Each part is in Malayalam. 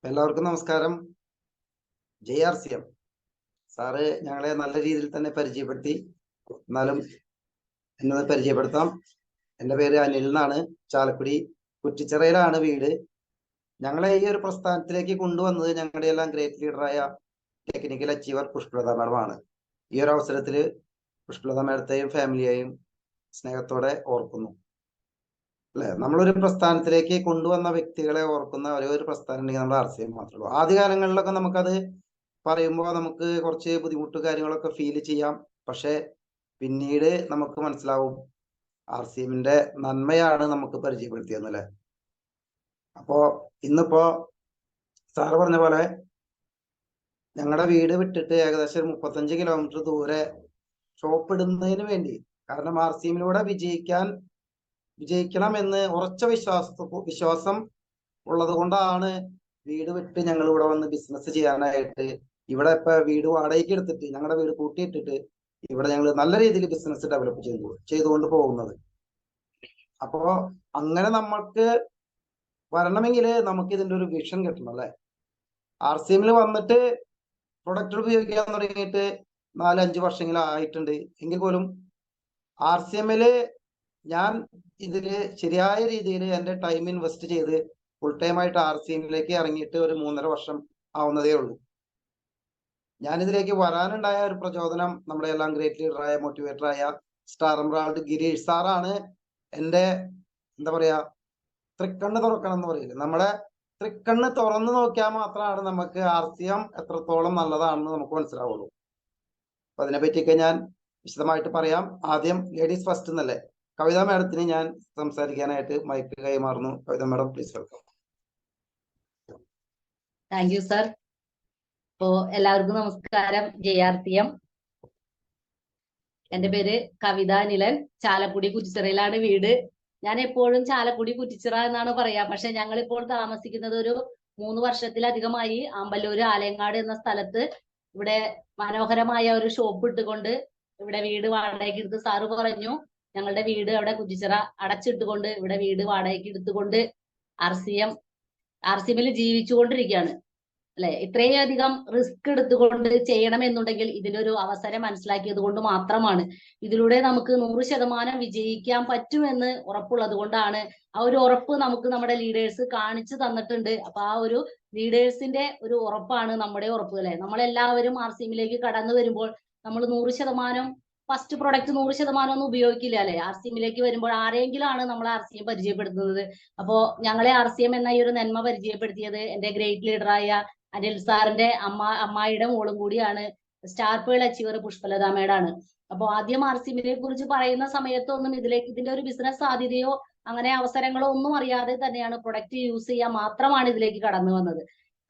എല്ലാവർക്കും നമസ്കാരം. JRCM സാറ് ഞങ്ങളെ നല്ല രീതിയിൽ തന്നെ പരിചയപ്പെടുത്തി. എന്നാലും എന്നത് പരിചയപ്പെടുത്താം. എൻ്റെ പേര് അനിൽ എന്നാണ്. ചാലക്കുടി കുറ്റിച്ചിറയിലാണ് വീട്. ഞങ്ങളെ ഈ ഒരു പ്രസ്ഥാനത്തിലേക്ക് കൊണ്ടുവന്നത് ഞങ്ങളുടെ എല്ലാം ഗ്രേറ്റ് ലീഡറായ ടെക്നിക്കൽ അച്ചീവർ പുഷ്പലത മാഡമാണ്. ഈ ഒരു അവസരത്തിൽ പുഷ്പലത മാഡത്തെയും ഫാമിലിയെയും സ്നേഹത്തോടെ ഓർക്കുന്നു. അല്ലെ, നമ്മളൊരു പ്രസ്ഥാനത്തിലേക്ക് കൊണ്ടുവന്ന വ്യക്തികളെ ഓർക്കുന്ന ഒരേ ഒരു പ്രസ്ഥാനം ഉണ്ടെങ്കിൽ നമ്മൾ RCM മാത്രമേ ഉള്ളൂ. ആദ്യകാലങ്ങളിലൊക്കെ നമുക്കത് പറയുമ്പോൾ നമുക്ക് കുറച്ച് ബുദ്ധിമുട്ട് കാര്യങ്ങളൊക്കെ ഫീൽ ചെയ്യാം. പക്ഷെ പിന്നീട് നമുക്ക് മനസ്സിലാവും RCMന്റെ നന്മയാണ് നമുക്ക് പരിചയപ്പെടുത്തിയെന്നല്ലേ. അപ്പോ ഇന്നിപ്പോ സാറ് പറഞ്ഞ പോലെ ഞങ്ങളുടെ വീട് വിട്ടിട്ട് ഏകദേശം 35 കിലോമീറ്റർ ദൂരെ ഷോപ്പ് ഇടുന്നതിന് വേണ്ടി, കാരണം RCMലൂടെ വിജയിക്കണം എന്ന് ഉറച്ച വിശ്വാസം ഉള്ളത് കൊണ്ടാണ് വീട് വിട്ട് ഞങ്ങൾ ഇവിടെ വന്ന് ബിസിനസ് ചെയ്യാനായിട്ട്, ഇവിടെ ഇപ്പൊ വീട് വാടകയ്ക്ക് എടുത്തിട്ട് ഞങ്ങളുടെ വീട് കൂട്ടിയിട്ടിട്ട് ഇവിടെ ഞങ്ങൾ നല്ല രീതിയിൽ ബിസിനസ് ഡെവലപ്പ് ചെയ്തുകൊണ്ട് പോകുന്നത്. അപ്പോ അങ്ങനെ നമ്മൾക്ക് വരണമെങ്കിൽ നമുക്ക് ഇതിന്റെ ഒരു വിഷൻ കിട്ടണം അല്ലെ. RCMൽ വന്നിട്ട് പ്രൊഡക്റ്റ് ഉപയോഗിക്കാൻ തുടങ്ങിയിട്ട് 4-5 വർഷമെങ്കിലും ആയിട്ടുണ്ട്. എങ്കിൽ പോലും RCMല് ഞാൻ ഇതില് ശരിയായ രീതിയിൽ എൻ്റെ ടൈം ഇൻവെസ്റ്റ് ചെയ്ത് ഫുൾ ടൈം ആയിട്ട് RCMലേക്ക് ഇറങ്ങിയിട്ട് ഒരു 3.5 വർഷം ആവുന്നതേ ഉള്ളൂ. ഞാനിതിലേക്ക് വരാനുണ്ടായ ഒരു പ്രചോദനം നമ്മുടെ എല്ലാം ഗ്രേറ്റ് ലീഡറായ മോട്ടിവേറ്ററായ സ്റ്റാർ എമറാൾഡ് ഗിരീഷ് സാറാണ്. എൻ്റെ എന്താ പറയാ, തൃക്കണ്ണ് തുറക്കണം എന്ന് പറയില്ല, നമ്മളെ തൃക്കണ്ണ് തുറന്നു നോക്കിയാൽ മാത്രമാണ് നമുക്ക് RCM എത്രത്തോളം നല്ലതാണെന്ന് നമുക്ക് മനസ്സിലാവുള്ളൂ. അപ്പൊ അതിനെ പറ്റിയൊക്കെ ഞാൻ വിശദമായിട്ട് പറയാം. ആദ്യം ലേഡീസ് ഫസ്റ്റ് എന്നല്ലേ, കവിത മാഡത്തിന് ഞാൻ സംസാരിക്കാനായിട്ട് മൈക്ക് കൈമാറുന്നു. Kavitha madam, please welcome. Thank you sir. അപ്പോ എല്ലാവർക്കും നമസ്കാരം. JRCM, എന്റെ പേര് കവിത നിലൻ. ചാലക്കുടി കുറ്റിച്ചിറയിലാണ് വീട്. ഞാൻ എപ്പോഴും ചാലക്കുടി കുറ്റിച്ചിറ എന്നാണ് പറയാ, പക്ഷെ ഞങ്ങൾ ഇപ്പോൾ താമസിക്കുന്നത് ഒരു 3 വർഷത്തിലധികമായി ആമ്പല്ലൂര് ആലയങ്ങാട് എന്ന സ്ഥലത്ത്. ഇവിടെ മനോഹരമായ ഒരു ഷോപ്പ് ഇട്ടുകൊണ്ട് ഇവിടെ വീട് വാടകയ്ക്ക് എടുത്ത് സാറ് പറഞ്ഞു ഞങ്ങളുടെ വീട് അവിടെ കുറ്റിച്ചിറ അടച്ചിട്ടുകൊണ്ട് ഇവിടെ വീട് വാടകയ്ക്ക് എടുത്തുകൊണ്ട് RCMൽ ജീവിച്ചുകൊണ്ടിരിക്കുകയാണ് അല്ലെ. ഇത്രയധികം റിസ്ക് എടുത്തുകൊണ്ട് ചെയ്യണമെന്നുണ്ടെങ്കിൽ ഇതിനൊരു അവസരം മനസ്സിലാക്കിയത് കൊണ്ട് മാത്രമാണ്. ഇതിലൂടെ നമുക്ക് 100% വിജയിക്കാൻ പറ്റുമെന്ന് ഉറപ്പുള്ളത് കൊണ്ടാണ്. ആ ഒരു ഉറപ്പ് നമുക്ക് നമ്മുടെ ലീഡേഴ്സ് കാണിച്ചു തന്നിട്ടുണ്ട്. അപ്പൊ ആ ഒരു ലീഡേഴ്സിന്റെ ഒരു ഉറപ്പാണ് നമ്മുടെ ഉറപ്പ് അല്ലെ. നമ്മളെല്ലാവരും RCMലേക്ക് കടന്നു വരുമ്പോൾ നമ്മൾ 100% ഫസ്റ്റ് പ്രൊഡക്റ്റ് 100% ഒന്നും ഉപയോഗിക്കില്ല അല്ലെ. RCMലേക്ക് വരുമ്പോൾ ആരെങ്കിലും ആണ് നമ്മൾ RCM പരിചയപ്പെടുത്തുന്നത്. അപ്പോ ഞങ്ങളെ RCM എന്ന ഈ ഒരു നന്മ പരിചയപ്പെടുത്തിയത് എന്റെ ഗ്രേറ്റ് ലീഡറായ അനിൽ സാറിന്റെ അമ്മായിയുടെ മോളും കൂടിയാണ്, സ്റ്റാർ പേൾ അച്ചീവർ പുഷ്പലത മേഡാണ്. അപ്പൊ ആദ്യം RCMനെ കുറിച്ച് പറയുന്ന സമയത്തൊന്നും ഇതിന്റെ ഒരു ബിസിനസ് സാധ്യതയോ അങ്ങനെ അവസരങ്ങളോ ഒന്നും അറിയാതെ തന്നെയാണ് പ്രൊഡക്റ്റ് യൂസ് ചെയ്യാൻ മാത്രമാണ് ഇതിലേക്ക് കടന്നു വന്നത്.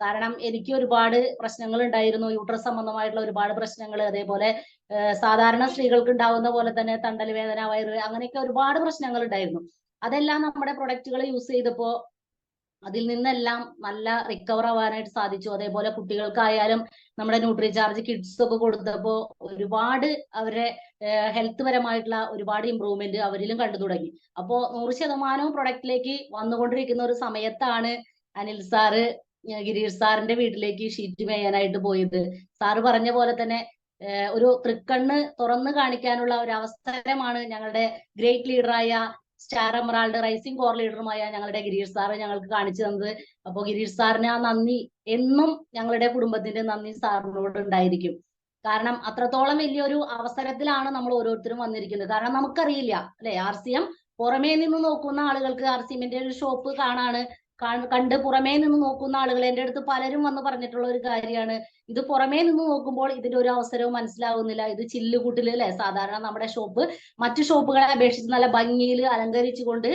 കാരണം എനിക്ക് ഒരുപാട് പ്രശ്നങ്ങൾ ഉണ്ടായിരുന്നു, യൂട്രസ് സംബന്ധമായിട്ടുള്ള ഒരുപാട് പ്രശ്നങ്ങൾ, അതേപോലെ സാധാരണ സ്ത്രീകൾക്ക് ഉണ്ടാവുന്ന പോലെ തന്നെ തണ്ടൽ വേദന, വയറ്, അങ്ങനെയൊക്കെ ഒരുപാട് പ്രശ്നങ്ങൾ ഉണ്ടായിരുന്നു. അതെല്ലാം നമ്മുടെ പ്രൊഡക്റ്റുകൾ യൂസ് ചെയ്തപ്പോ അതിൽ നിന്നെല്ലാം നല്ല റിക്കവർ ആവാനായിട്ട് സാധിച്ചു. അതേപോലെ കുട്ടികൾക്കായാലും നമ്മുടെ ന്യൂട്രിചാർജ് കിഡ്സ് ഒക്കെ കൊടുത്തപ്പോ ഒരുപാട് അവരുടെ ഹെൽത്ത് പരമായിട്ടുള്ള ഒരുപാട് ഇമ്പ്രൂവ്മെന്റ് അവരിലും കണ്ടു തുടങ്ങി. അപ്പോ 100% പ്രൊഡക്റ്റിലേക്ക് വന്നുകൊണ്ടിരിക്കുന്ന ഒരു സമയത്താണ് അനിൽ സാറ് ഗിരീഷ് സാറിന്റെ വീട്ടിലേക്ക് ഷീറ്റ് മേയാനായിട്ട് പോയത്. സാറ് പറഞ്ഞ പോലെ തന്നെ ഒരു തൃക്കണ്ണ് തുറന്നു കാണിക്കാനുള്ള ഒരു അവസരമാണ് ഞങ്ങളുടെ ഗ്രേറ്റ് ലീഡറായ സ്റ്റാർ എമറാൾഡ് റൈസിംഗ് കോർ ലീഡറുമായ ഞങ്ങളുടെ ഗിരീഷ് സാറ് ഞങ്ങൾക്ക് കാണിച്ചു തന്നത്. അപ്പോൾ ഗിരീഷ് സാറിന് ആ നന്ദി എന്നും ഞങ്ങളുടെ കുടുംബത്തിന്റെ നന്ദി സാറിനോട് ഉണ്ടായിരിക്കും. കാരണം അത്രത്തോളം വലിയൊരു അവസരത്തിലാണ് നമ്മൾ ഓരോരുത്തരും വന്നിരിക്കുന്നത്. കാരണം നമുക്കറിയില്ല അല്ലെ, RCM പുറമേ നിന്ന് നോക്കുന്ന ആളുകൾക്ക് RCMന്റെ ഒരു ഷോപ്പ് കണ്ട് പുറമേ നിന്ന് നോക്കുന്ന ആളുകൾ എൻ്റെ അടുത്ത് പലരും വന്ന് പറഞ്ഞിട്ടുള്ള ഒരു കാര്യമാണ്, ഇത് പുറമേ നിന്ന് നോക്കുമ്പോൾ ഇതിന്റെ ഒരു അവസരവും മനസ്സിലാവുന്നില്ല, ഇത് ചില്ലുകൂട്ടില് അല്ലെ. സാധാരണ നമ്മുടെ ഷോപ്പ് മറ്റു ഷോപ്പുകളെ അപേക്ഷിച്ച് നല്ല ഭംഗിയിൽ അലങ്കരിച്ചുകൊണ്ട്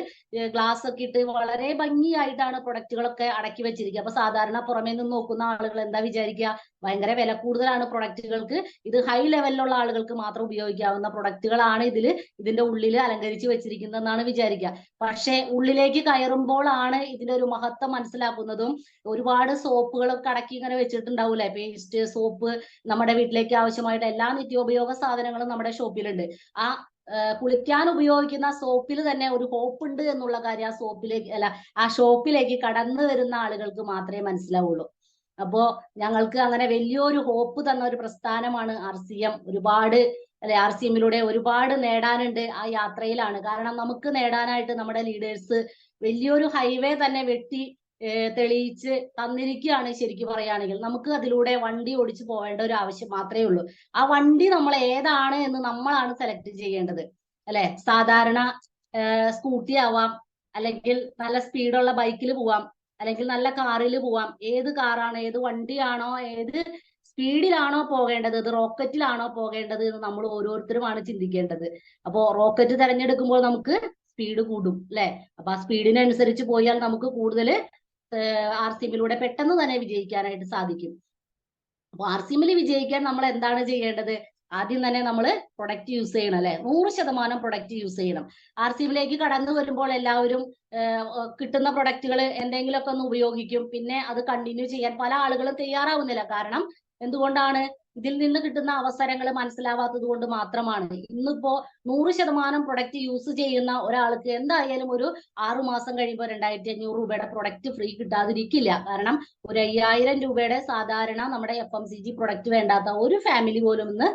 ഗ്ലാസ് ഒക്കെ ഇട്ട് വളരെ ഭംഗിയായിട്ടാണ് പ്രൊഡക്റ്റുകളൊക്കെ അടക്കി വെച്ചിരിക്കുക. അപ്പൊ സാധാരണ പുറമേ നിന്ന് നോക്കുന്ന ആളുകൾ എന്താ വിചാരിക്കുക, ഭയങ്കര വില കൂടുതലാണ് പ്രൊഡക്റ്റുകൾക്ക്, ഇത് ഹൈ ലെവലിലുള്ള ആളുകൾക്ക് മാത്രം ഉപയോഗിക്കാവുന്ന പ്രൊഡക്റ്റുകളാണ് ഇതിന്റെ ഉള്ളിൽ അലങ്കരിച്ച് വെച്ചിരിക്കുന്നതെന്നാണ് വിചാരിക്കുക. പക്ഷെ ഉള്ളിലേക്ക് കയറുമ്പോഴാണ് ഇതിന്റെ ഒരു മഹത്വം മനസ്സിലാക്കുന്നതും. ഒരുപാട് സോപ്പുകളൊക്കെ അടക്കി ഇങ്ങനെ വെച്ചിട്ടുണ്ടാവൂലേ, പേസ്റ്റ്, സോപ്പ്, നമ്മുടെ വീട്ടിലേക്ക് ആവശ്യമായിട്ട് എല്ലാ നിത്യോപയോഗ സാധനങ്ങളും നമ്മുടെ ഷോപ്പിലുണ്ട്. ആ കുളിക്കാൻ ഉപയോഗിക്കുന്ന സോപ്പിൽ തന്നെ ഒരു ഹോപ്പ് ഉണ്ട് എന്നുള്ള കാര്യം ആ ഷോപ്പിലേക്ക് കടന്നു വരുന്ന ആളുകൾക്ക് മാത്രമേ മനസ്സിലാവുള്ളൂ. അപ്പോ ഞങ്ങൾക്ക് അങ്ങനെ വലിയൊരു ഹോപ്പ് തന്ന ഒരു പ്രസ്ഥാനമാണ് RCM. ഒരുപാട് അല്ലെ RCMലൂടെ ഒരുപാട് നേടാനുണ്ട് ആ യാത്രയിലാണ്. കാരണം നമുക്ക് നേടാനായിട്ട് നമ്മുടെ ലീഡേഴ്സ് വലിയൊരു ഹൈവേ തന്നെ വെട്ടി തെളിയിച്ച് തന്നിരിക്കുകയാണ്. ശരിക്കും പറയുകയാണെങ്കിൽ നമുക്ക് അതിലൂടെ വണ്ടി ഓടിച്ചു പോവേണ്ട ഒരു ആവശ്യം മാത്രമേ ഉള്ളൂ. ആ വണ്ടി നമ്മൾ ഏതാണ് എന്ന് നമ്മളാണ് സെലക്ട് ചെയ്യേണ്ടത് അല്ലെ. സാധാരണ സ്കൂട്ടി ആവാം, അല്ലെങ്കിൽ നല്ല സ്പീഡുള്ള ബൈക്കിൽ പോവാം, അല്ലെങ്കിൽ നല്ല കാറിൽ പോവാം. ഏത് കാറാണ്, ഏത് വണ്ടിയാണോ, ഏത് സ്പീഡിലാണോ പോകേണ്ടത്, ഇത് റോക്കറ്റിലാണോ പോകേണ്ടത് എന്ന് നമ്മൾ ഓരോരുത്തരുമാണ് ചിന്തിക്കേണ്ടത്. അപ്പോ റോക്കറ്റ് തിരഞ്ഞെടുക്കുമ്പോൾ നമുക്ക് സ്പീഡ് കൂടും അല്ലെ. അപ്പൊ ആ സ്പീഡിനനുസരിച്ച് പോയാൽ നമുക്ക് കൂടുതൽ RCMലൂടെ പെട്ടെന്ന് തന്നെ വിജയിക്കാനായിട്ട് സാധിക്കും. അപ്പൊ RCMൽ വിജയിക്കാൻ നമ്മൾ എന്താണ് ചെയ്യേണ്ടത്? ആദ്യം തന്നെ നമ്മൾ പ്രൊഡക്റ്റ് യൂസ് ചെയ്യണം അല്ലെ. 100% പ്രൊഡക്റ്റ് യൂസ് ചെയ്യണം. RCMലേക്ക് കടന്നു വരുമ്പോൾ എല്ലാവരും കിട്ടുന്ന പ്രൊഡക്റ്റുകൾ എന്തെങ്കിലുമൊക്കെ ഒന്ന് ഉപയോഗിക്കും, പിന്നെ അത് കണ്ടിന്യൂ ചെയ്യാൻ പല ആളുകളും തയ്യാറാവുന്നില്ല. കാരണം എന്തുകൊണ്ടാണ്? ഇതിൽ നിന്ന് കിട്ടുന്ന അവസരങ്ങൾ മനസ്സിലാവാത്തത് കൊണ്ട് മാത്രമാണ്. ഇന്നിപ്പോ 100% പ്രൊഡക്റ്റ് യൂസ് ചെയ്യുന്ന ഒരാൾക്ക് എന്തായാലും ഒരു 6 മാസം കഴിയുമ്പോൾ 2500 രൂപയുടെ പ്രൊഡക്റ്റ് ഫ്രീ കിട്ടാതിരിക്കില്ല. കാരണം ഒരു 5000 രൂപയുടെ സാധാരണ നമ്മുടെ FMCG പ്രൊഡക്റ്റ് വേണ്ടാത്ത ഒരു ഫാമിലി പോലും ഇന്ന്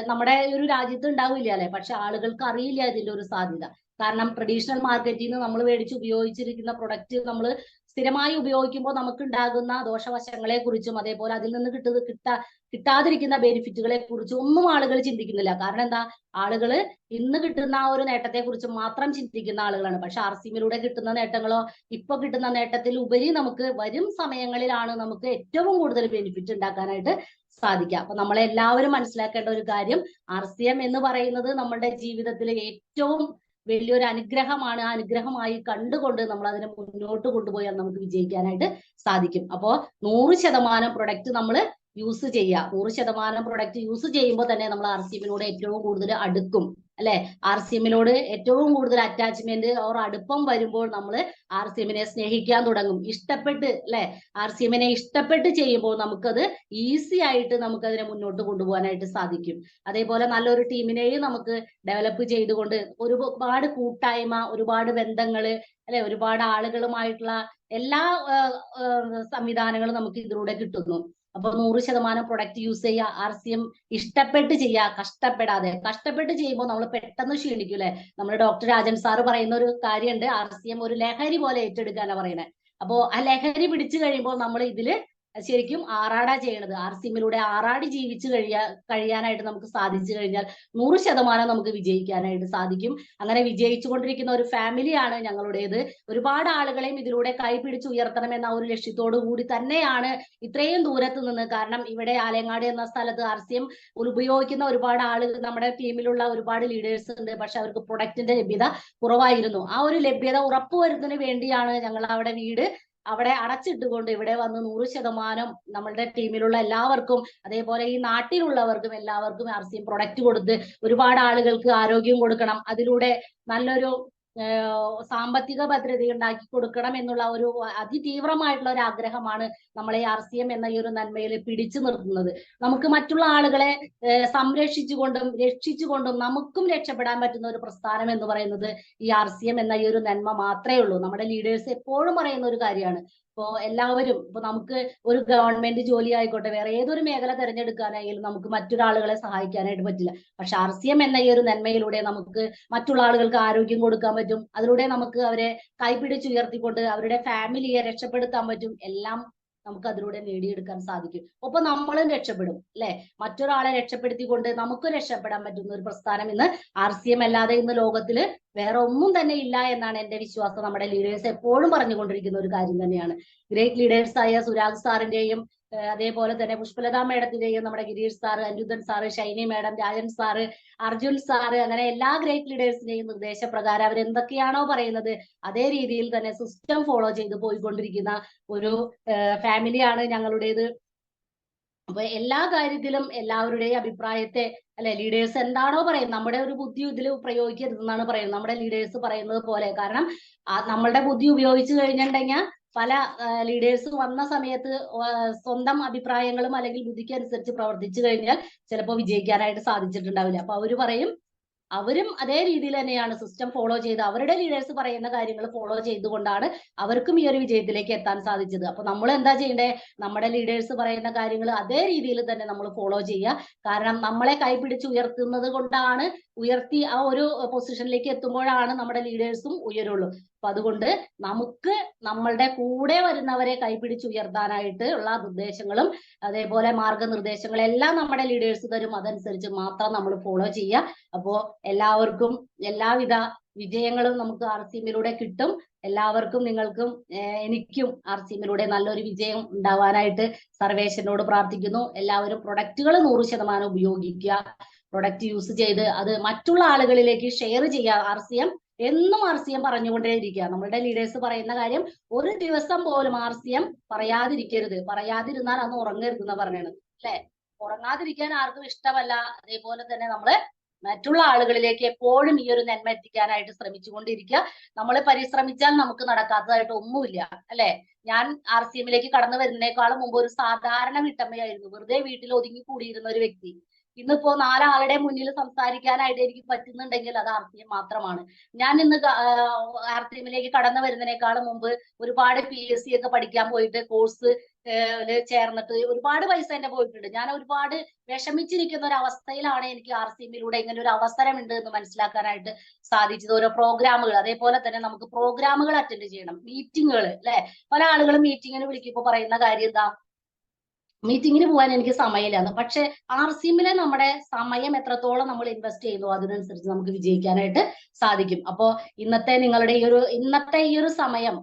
നമ്മുടെ ഒരു രാജ്യത്ത് ഉണ്ടാവില്ല അല്ലെ. പക്ഷെ ആളുകൾക്ക് അറിയില്ല ഇതിന്റെ ഒരു സാധ്യത. കാരണം ട്രഡീഷണൽ മാർക്കറ്റിൽ നിന്ന് നമ്മൾ മേടിച്ച് ഉപയോഗിച്ചിരിക്കുന്ന പ്രൊഡക്റ്റ് നമ്മൾ സ്ഥിരമായി ഉപയോഗിക്കുമ്പോൾ നമുക്ക് ഉണ്ടാകുന്ന ദോഷവശങ്ങളെ കുറിച്ചും അതേപോലെ അതിൽ നിന്ന് കിട്ടാതിരിക്കുന്ന ബെനിഫിറ്റുകളെ കുറിച്ചും ഒന്നും ആളുകൾ ചിന്തിക്കുന്നില്ല. കാരണം എന്താ? ആളുകൾ ഇന്ന് കിട്ടുന്ന ആ ഒരു നേട്ടത്തെ കുറിച്ച് മാത്രം ചിന്തിക്കുന്ന ആളുകളാണ്. പക്ഷെ RCMലൂടെ കിട്ടുന്ന നേട്ടങ്ങളോ ഇപ്പൊ കിട്ടുന്ന നേട്ടത്തിൽ ഉപരി നമുക്ക് വരും സമയങ്ങളിലാണ് നമുക്ക് ഏറ്റവും കൂടുതൽ ബെനിഫിറ്റ് ഉണ്ടാക്കാനായിട്ട് സാധിക്കുക. അപ്പൊ നമ്മളെല്ലാവരും മനസ്സിലാക്കേണ്ട ഒരു കാര്യം, RCM എന്ന് പറയുന്നത് നമ്മുടെ ജീവിതത്തിലെ ഏറ്റവും വലിയൊരു അനുഗ്രഹമാണ്. ആ അനുഗ്രഹമായി കണ്ടുകൊണ്ട് നമ്മൾ അതിനെ മുന്നോട്ട് കൊണ്ടുപോയാൽ നമുക്ക് വിജയിക്കാനായിട്ട് സാധിക്കും. അപ്പോ 100% പ്രൊഡക്റ്റ് നമ്മൾ യൂസ് ചെയ്യുക. 100% പ്രൊഡക്റ്റ് യൂസ് ചെയ്യുമ്പോൾ തന്നെ നമ്മൾ RCMനോട് ഏറ്റവും കൂടുതൽ അടുക്കും അല്ലെ. RCMനോട് ഏറ്റവും കൂടുതൽ അറ്റാച്ച്മെന്റ് ഓർ അടുപ്പം വരുമ്പോൾ നമ്മൾ RCMനെ സ്നേഹിക്കാൻ തുടങ്ങും. ഇഷ്ടപ്പെട്ട് അല്ലെ, RCMനെ ഇഷ്ടപ്പെട്ട് ചെയ്യുമ്പോൾ നമുക്കത് ഈസി ആയിട്ട് നമുക്കതിനെ മുന്നോട്ട് കൊണ്ടുപോകാനായിട്ട് സാധിക്കും. അതേപോലെ നല്ലൊരു ടീമിനെയും നമുക്ക് ഡെവലപ്പ് ചെയ്തുകൊണ്ട് ഒരുപാട് കൂട്ടായ്മ, ഒരുപാട് ബന്ധങ്ങള് അല്ലെ, ഒരുപാട് ആളുകളുമായിട്ടുള്ള എല്ലാ സംവിധാനങ്ങളും നമുക്ക് ഇതിലൂടെ കിട്ടുന്നു. അപ്പൊ 100% പ്രൊഡക്റ്റ് യൂസ് ചെയ്യുക, RCM ഇഷ്ടപ്പെട്ട് ചെയ്യുക, കഷ്ടപ്പെടാതെ. കഷ്ടപ്പെട്ട് ചെയ്യുമ്പോൾ നമ്മൾ പെട്ടെന്ന് ക്ഷീണിക്കും അല്ലെ. നമ്മുടെ ഡോക്ടർ രാജൻ സാറ് പറയുന്ന ഒരു കാര്യമുണ്ട്, RCM ഒരു ലഹരി പോലെ ഏറ്റെടുക്കാനാണ് പറയുന്നത്. അപ്പോ ആ ലഹരി പിടിച്ചു കഴിയുമ്പോൾ നമ്മൾ ഇതില് ശരിക്കും ആറാടാ ചെയ്യണത്. RCMലൂടെ ആറാടി ജീവിച്ചു കഴിയാനായിട്ട് നമുക്ക് സാധിച്ചു കഴിഞ്ഞാൽ 100% നമുക്ക് വിജയിക്കാനായിട്ട് സാധിക്കും. അങ്ങനെ വിജയിച്ചുകൊണ്ടിരിക്കുന്ന ഒരു ഫാമിലിയാണ് ഞങ്ങളുടേത്. ഒരുപാട് ആളുകളെയും ഇതിലൂടെ കൈപിടിച്ച് ഉയർത്തണം എന്ന ഒരു ലക്ഷ്യത്തോടു കൂടി തന്നെയാണ് ഇത്രയും ദൂരത്ത് നിന്ന്. കാരണം ഇവിടെ ആലങ്ങാട് എന്ന സ്ഥലത്ത് RCM ഉപയോഗിക്കുന്ന ഒരുപാട് ആളുകൾ, നമ്മുടെ ടീമിലുള്ള ഒരുപാട് ലീഡേഴ്സ് ഉണ്ട്. പക്ഷെ അവർക്ക് പ്രൊഡക്റ്റിന്റെ ലഭ്യത കുറവായിരുന്നു. ആ ഒരു ലഭ്യത ഉറപ്പുവരുത്തുന്നതിന് വേണ്ടിയാണ് ഞങ്ങൾ അവിടെ അടച്ചിട്ടുകൊണ്ട് ഇവിടെ വന്ന് 100% നമ്മളുടെ ടീമിലുള്ള എല്ലാവർക്കും, അതേപോലെ ഈ നാട്ടിലുള്ളവർക്കും എല്ലാവർക്കും RCM പ്രൊഡക്റ്റ് കൊടുത്ത് ഒരുപാട് ആളുകൾക്ക് ആരോഗ്യം കൊടുക്കണം, അതിലൂടെ നല്ലൊരു സാമ്പത്തിക ഭദ്രത ഉണ്ടാക്കി കൊടുക്കണം എന്നുള്ള ഒരു അതിതീവ്രമായിട്ടുള്ള ഒരു ആഗ്രഹമാണ് നമ്മളെ RCM എന്ന ഈ ഒരു നന്മയിൽ പിടിച്ചു നിർത്തുന്നത്. നമുക്ക് മറ്റുള്ള ആളുകളെ സംരക്ഷിച്ചുകൊണ്ടും രക്ഷിച്ചുകൊണ്ടും നമുക്കും രക്ഷപ്പെടാൻ പറ്റുന്ന ഒരു പ്രസ്ഥാനം എന്ന് പറയുന്നത് ഈ RCM എന്ന ഈ ഒരു നന്മ മാത്രമേ ഉള്ളൂ. നമ്മുടെ ലീഡേഴ്സ് എപ്പോഴും പറയുന്ന ഒരു കാര്യമാണ്. ഇപ്പോ എല്ലാവരും, ഇപ്പൊ നമുക്ക് ഒരു ഗവൺമെന്റ് ജോലി ആയിക്കോട്ടെ, വേറെ ഏതൊരു മേഖല തിരഞ്ഞെടുക്കാനായാലും നമുക്ക് മറ്റൊരാളുകളെ സഹായിക്കാനായിട്ട് പറ്റില്ല. പക്ഷെ RCM എന്ന ഈ ഒരു നന്മയിലൂടെ നമുക്ക് മറ്റുള്ള ആളുകൾക്ക് ആരോഗ്യം കൊടുക്കാൻ പറ്റും. അതിലൂടെ നമുക്ക് അവരെ കൈപിടിച്ചുയർത്തിക്കൊണ്ട് അവരുടെ ഫാമിലിയെ രക്ഷപ്പെടുത്താൻ പറ്റും. എല്ലാം നമുക്ക് അതിലൂടെ നേടിയെടുക്കാൻ സാധിക്കും. ഒപ്പൊ നമ്മളും രക്ഷപ്പെടും അല്ലെ. മറ്റൊരാളെ രക്ഷപ്പെടുത്തിക്കൊണ്ട് നമുക്ക് രക്ഷപ്പെടാൻ പറ്റുന്ന ഒരു പ്രസ്ഥാനം ഇന്ന് RCM അല്ലാതെ ഇന്ന് ലോകത്തില് വേറെ ഒന്നും തന്നെ ഇല്ല എന്നാണ് എന്റെ വിശ്വാസം. നമ്മുടെ ലീഡേഴ്സ് എപ്പോഴും പറഞ്ഞുകൊണ്ടിരിക്കുന്ന ഒരു കാര്യം തന്നെയാണ്. ഗ്രേറ്റ് ലീഡേഴ്സ് ആയ സുരാഗ് സാറിന്റെയും അതേപോലെ തന്നെ പുഷ്പലത മേഡത്തിന്റെയും, നമ്മുടെ Girish sir, Anirudhan sir, Shiny madam, Rajan sir, Arjun sir, അങ്ങനെ എല്ലാ ഗ്രേറ്റ് ലീഡേഴ്സിന്റെയും നിർദ്ദേശപ്രകാരം അവരെന്തൊക്കെയാണോ പറയുന്നത് അതേ രീതിയിൽ തന്നെ സിസ്റ്റം ഫോളോ ചെയ്ത് പോയിക്കൊണ്ടിരിക്കുന്ന ഒരു ഫാമിലിയാണ് ഞങ്ങളുടേത്. അപ്പൊ എല്ലാ കാര്യത്തിലും എല്ലാവരുടെയും അഭിപ്രായത്തെ അല്ലെ, ലീഡേഴ്സ് എന്താണോ പറയുന്നത്, നമ്മുടെ ഒരു ബുദ്ധി ഇതിൽ പ്രയോഗിക്കരുതെന്നാണ് പറയുന്നത്, നമ്മുടെ ലീഡേഴ്സ് പറയുന്നത് പോലെ. കാരണം നമ്മളുടെ ബുദ്ധി ഉപയോഗിച്ചു കഴിഞ്ഞിട്ടുണ്ടെങ്കിൽ പല ലീഡേഴ്സ് വന്ന സമയത്ത് സ്വന്തം അഭിപ്രായങ്ങളും അല്ലെങ്കിൽ ബുദ്ധിക്ക് അനുസരിച്ച് പ്രവർത്തിച്ചു കഴിഞ്ഞാൽ ചിലപ്പോൾ വിജയിക്കാനായിട്ട് സാധിച്ചിട്ടുണ്ടാവില്ല. അപ്പൊ അവര് പറയും അവരും അതേ രീതിയിൽ തന്നെയാണ് സിസ്റ്റം ഫോളോ ചെയ്ത് അവരുടെ ലീഡേഴ്സ് പറയുന്ന കാര്യങ്ങൾ ഫോളോ ചെയ്തുകൊണ്ടാണ് അവർക്കും ഈ ഒരു വിജയത്തിലേക്ക് എത്താൻ സാധിച്ചത്. അപ്പൊ നമ്മൾ എന്താ ചെയ്യേണ്ടേ? നമ്മുടെ ലീഡേഴ്സ് പറയുന്ന കാര്യങ്ങൾ അതേ രീതിയിൽ തന്നെ നമ്മൾ ഫോളോ ചെയ്യുക. കാരണം നമ്മളെ കൈപിടിച്ച് ഉയർത്തുന്നത് കൊണ്ടാണ്, ഉയർത്തി ആ ഒരു പൊസിഷനിലേക്ക് എത്തുമ്പോഴാണ് നമ്മുടെ ലീഡേഴ്സും ഉയരുള്ളൂ. അപ്പൊ അതുകൊണ്ട് നമുക്ക് നമ്മളുടെ കൂടെ വരുന്നവരെ കൈപിടിച്ച് ഉയർത്താനായിട്ട് ഉള്ള നിർദ്ദേശങ്ങളും അതേപോലെ മാർഗനിർദ്ദേശങ്ങളെല്ലാം നമ്മുടെ ലീഡേഴ്സ് തരും. അതനുസരിച്ച് മാത്രം നമ്മൾ ഫോളോ ചെയ്യുക. അപ്പോ എല്ലാവർക്കും എല്ലാവിധ വിജയങ്ങളും നമുക്ക് RCMലൂടെ കിട്ടും. എല്ലാവർക്കും, നിങ്ങൾക്കും എനിക്കും RCMലൂടെ നല്ലൊരു വിജയം ഉണ്ടാവാനായിട്ട് സർവേശ്വരനോട് പ്രാർത്ഥിക്കുന്നു. എല്ലാവരും പ്രൊഡക്റ്റുകൾ 100% ഉപയോഗിക്കുക. പ്രൊഡക്റ്റ് യൂസ് ചെയ്ത് അത് മറ്റുള്ള ആളുകളിലേക്ക് ഷെയർ ചെയ്യുക. എന്നും RCM പറഞ്ഞുകൊണ്ടേയിരിക്കുക. നമ്മളുടെ ലീഡേഴ്സ് പറയുന്ന കാര്യം ഒരു ദിവസം പോലും RCM പറയാതിരിക്കരുത്. പറയാതിരുന്നാൽ അന്ന് ഉറങ്ങരുത് എന്നാ പറയണത്, അല്ലെ? ഉറങ്ങാതിരിക്കാൻ ആർക്കും ഇഷ്ടമല്ല. അതേപോലെ തന്നെ നമ്മള് മറ്റുള്ള ആളുകളിലേക്ക് എപ്പോഴും ഈ ഒരു നന്മ എത്തിക്കാനായിട്ട് ശ്രമിച്ചുകൊണ്ടിരിക്കുക. നമ്മൾ പരിശ്രമിച്ചാൽ നമുക്ക് നടക്കാത്തതായിട്ട് ഒന്നുമില്ല, അല്ലെ? ഞാൻ RCMലേക്ക് കടന്നു വരുന്നതിനേക്കാളും മുമ്പ് ഒരു സാധാരണ വീട്ടമ്മയായിരുന്നു. വെറുതെ വീട്ടിൽ ഒതുങ്ങി കൂടിയിരുന്ന ഒരു വ്യക്തി. ഇന്നിപ്പോ 4 ആളുടെ മുന്നിൽ സംസാരിക്കാനായിട്ട് എനിക്ക് പറ്റുന്നുണ്ടെങ്കിൽ അത് RCM മാത്രമാണ്. ഞാൻ ഇന്ന് RCMലേക്ക് കടന്നു വരുന്നതിനേക്കാളും മുമ്പ് ഒരുപാട് PSC ഒക്കെ പഠിക്കാൻ പോയിട്ട് കോഴ്സ് ചേർന്നിട്ട് ഒരുപാട് പൈസ എന്റെ പോയിട്ടുണ്ട്. ഞാൻ ഒരുപാട് വിഷമിച്ചിരിക്കുന്ന ഒരു അവസ്ഥയിലാണ് എനിക്ക് RCMലൂടെ ഇങ്ങനെ ഒരു അവസരം ഉണ്ട് എന്ന് മനസ്സിലാക്കാനായിട്ട് സാധിച്ചത്. ഓരോ പ്രോഗ്രാമുകൾ, അതേപോലെ തന്നെ നമുക്ക് പ്രോഗ്രാമുകൾ അറ്റൻഡ് ചെയ്യണം, മീറ്റിങ്ങുകൾ, അല്ലെ? പല ആളുകളും മീറ്റിങ്ങിന് വിളിക്കുമ്പോൾ പറയുന്ന കാര്യം എന്താ? മീറ്റിങ്ങിന് പോകാൻ എനിക്ക് സമയമില്ലാന്ന്. പക്ഷെ RCMലെ നമ്മുടെ സമയം എത്രത്തോളം നമ്മൾ ഇൻവെസ്റ്റ് ചെയ്യുന്നു അതിനനുസരിച്ച് നമുക്ക് വിജയിക്കാനായിട്ട് സാധിക്കും. അപ്പോ ഇന്നത്തെ ഈ ഒരു സമയം,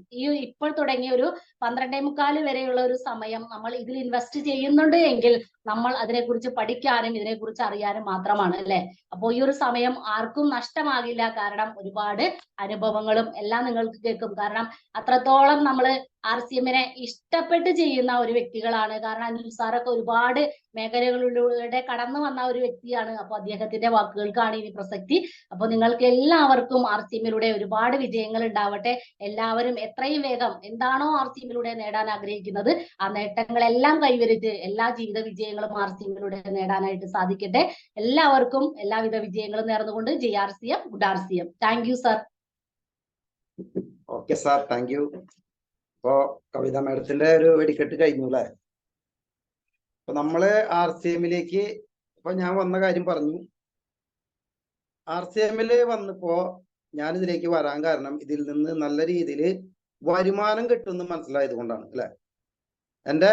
ഇപ്പോൾ തുടങ്ങിയ ഒരു 12:45 വരെയുള്ള ഒരു സമയം നമ്മൾ ഇതിൽ ഇൻവെസ്റ്റ് ചെയ്യുന്നുണ്ട് എങ്കിൽ നമ്മൾ അതിനെക്കുറിച്ച് പഠിക്കാനും ഇതിനെക്കുറിച്ച് അറിയാനും മാത്രമാണ്, അല്ലെ? അപ്പോൾ ഈ ഒരു സമയം ആർക്കും നഷ്ടമാകില്ല. കാരണം ഒരുപാട് അനുഭവങ്ങളും എല്ലാം നിങ്ങൾക്ക് കേൾക്കും. കാരണം അത്രത്തോളം നമ്മള് RCMനെ ഇഷ്ടപ്പെട്ട് ചെയ്യുന്ന ഒരു വ്യക്തികളാണ്. കാരണം അനിൽ സാറൊക്കെ ഒരുപാട് മേഖലകളിലൂടെ കടന്നു വന്ന ഒരു വ്യക്തിയാണ്. അപ്പൊ അദ്ദേഹത്തിന്റെ വാക്കുകൾക്കാണ് ഇനി പ്രസക്തി. അപ്പൊ നിങ്ങൾക്ക് എല്ലാവർക്കും RCMലൂടെ ഒരുപാട് വിജയങ്ങൾ ഉണ്ടാവട്ടെ. എല്ലാവരും എത്രയും വേഗം എന്താണോ RCMലൂടെ നേടാൻ ആഗ്രഹിക്കുന്നത് ആ നേട്ടങ്ങളെല്ലാം കൈവരിച്ച് എല്ലാ ജീവിത വിജയങ്ങളും RCMലൂടെ നേടാനായിട്ട് സാധിക്കട്ടെ. എല്ലാവർക്കും എല്ലാവിധ വിജയങ്ങളും നേർന്നുകൊണ്ട് ജയ് RCM, good RCM. Thank you sir. Okay sir, thank you. ഇപ്പോ കവിത മാഡത്തിന്റെ ഒരു വെടിക്കെട്ട് കഴിഞ്ഞു, അല്ലെ? അപ്പൊ നമ്മള് RCMലേക്ക് ഇപ്പൊ ഞാൻ വന്ന കാര്യം പറഞ്ഞു. RCMല് വന്നപ്പോ ഞാൻ ഇതിലേക്ക് വരാൻ കാരണം ഇതിൽ നിന്ന് നല്ല രീതിയിൽ വരുമാനം കിട്ടുമെന്ന് മനസ്സിലായത് കൊണ്ടാണ്, അല്ലെ? എന്റെ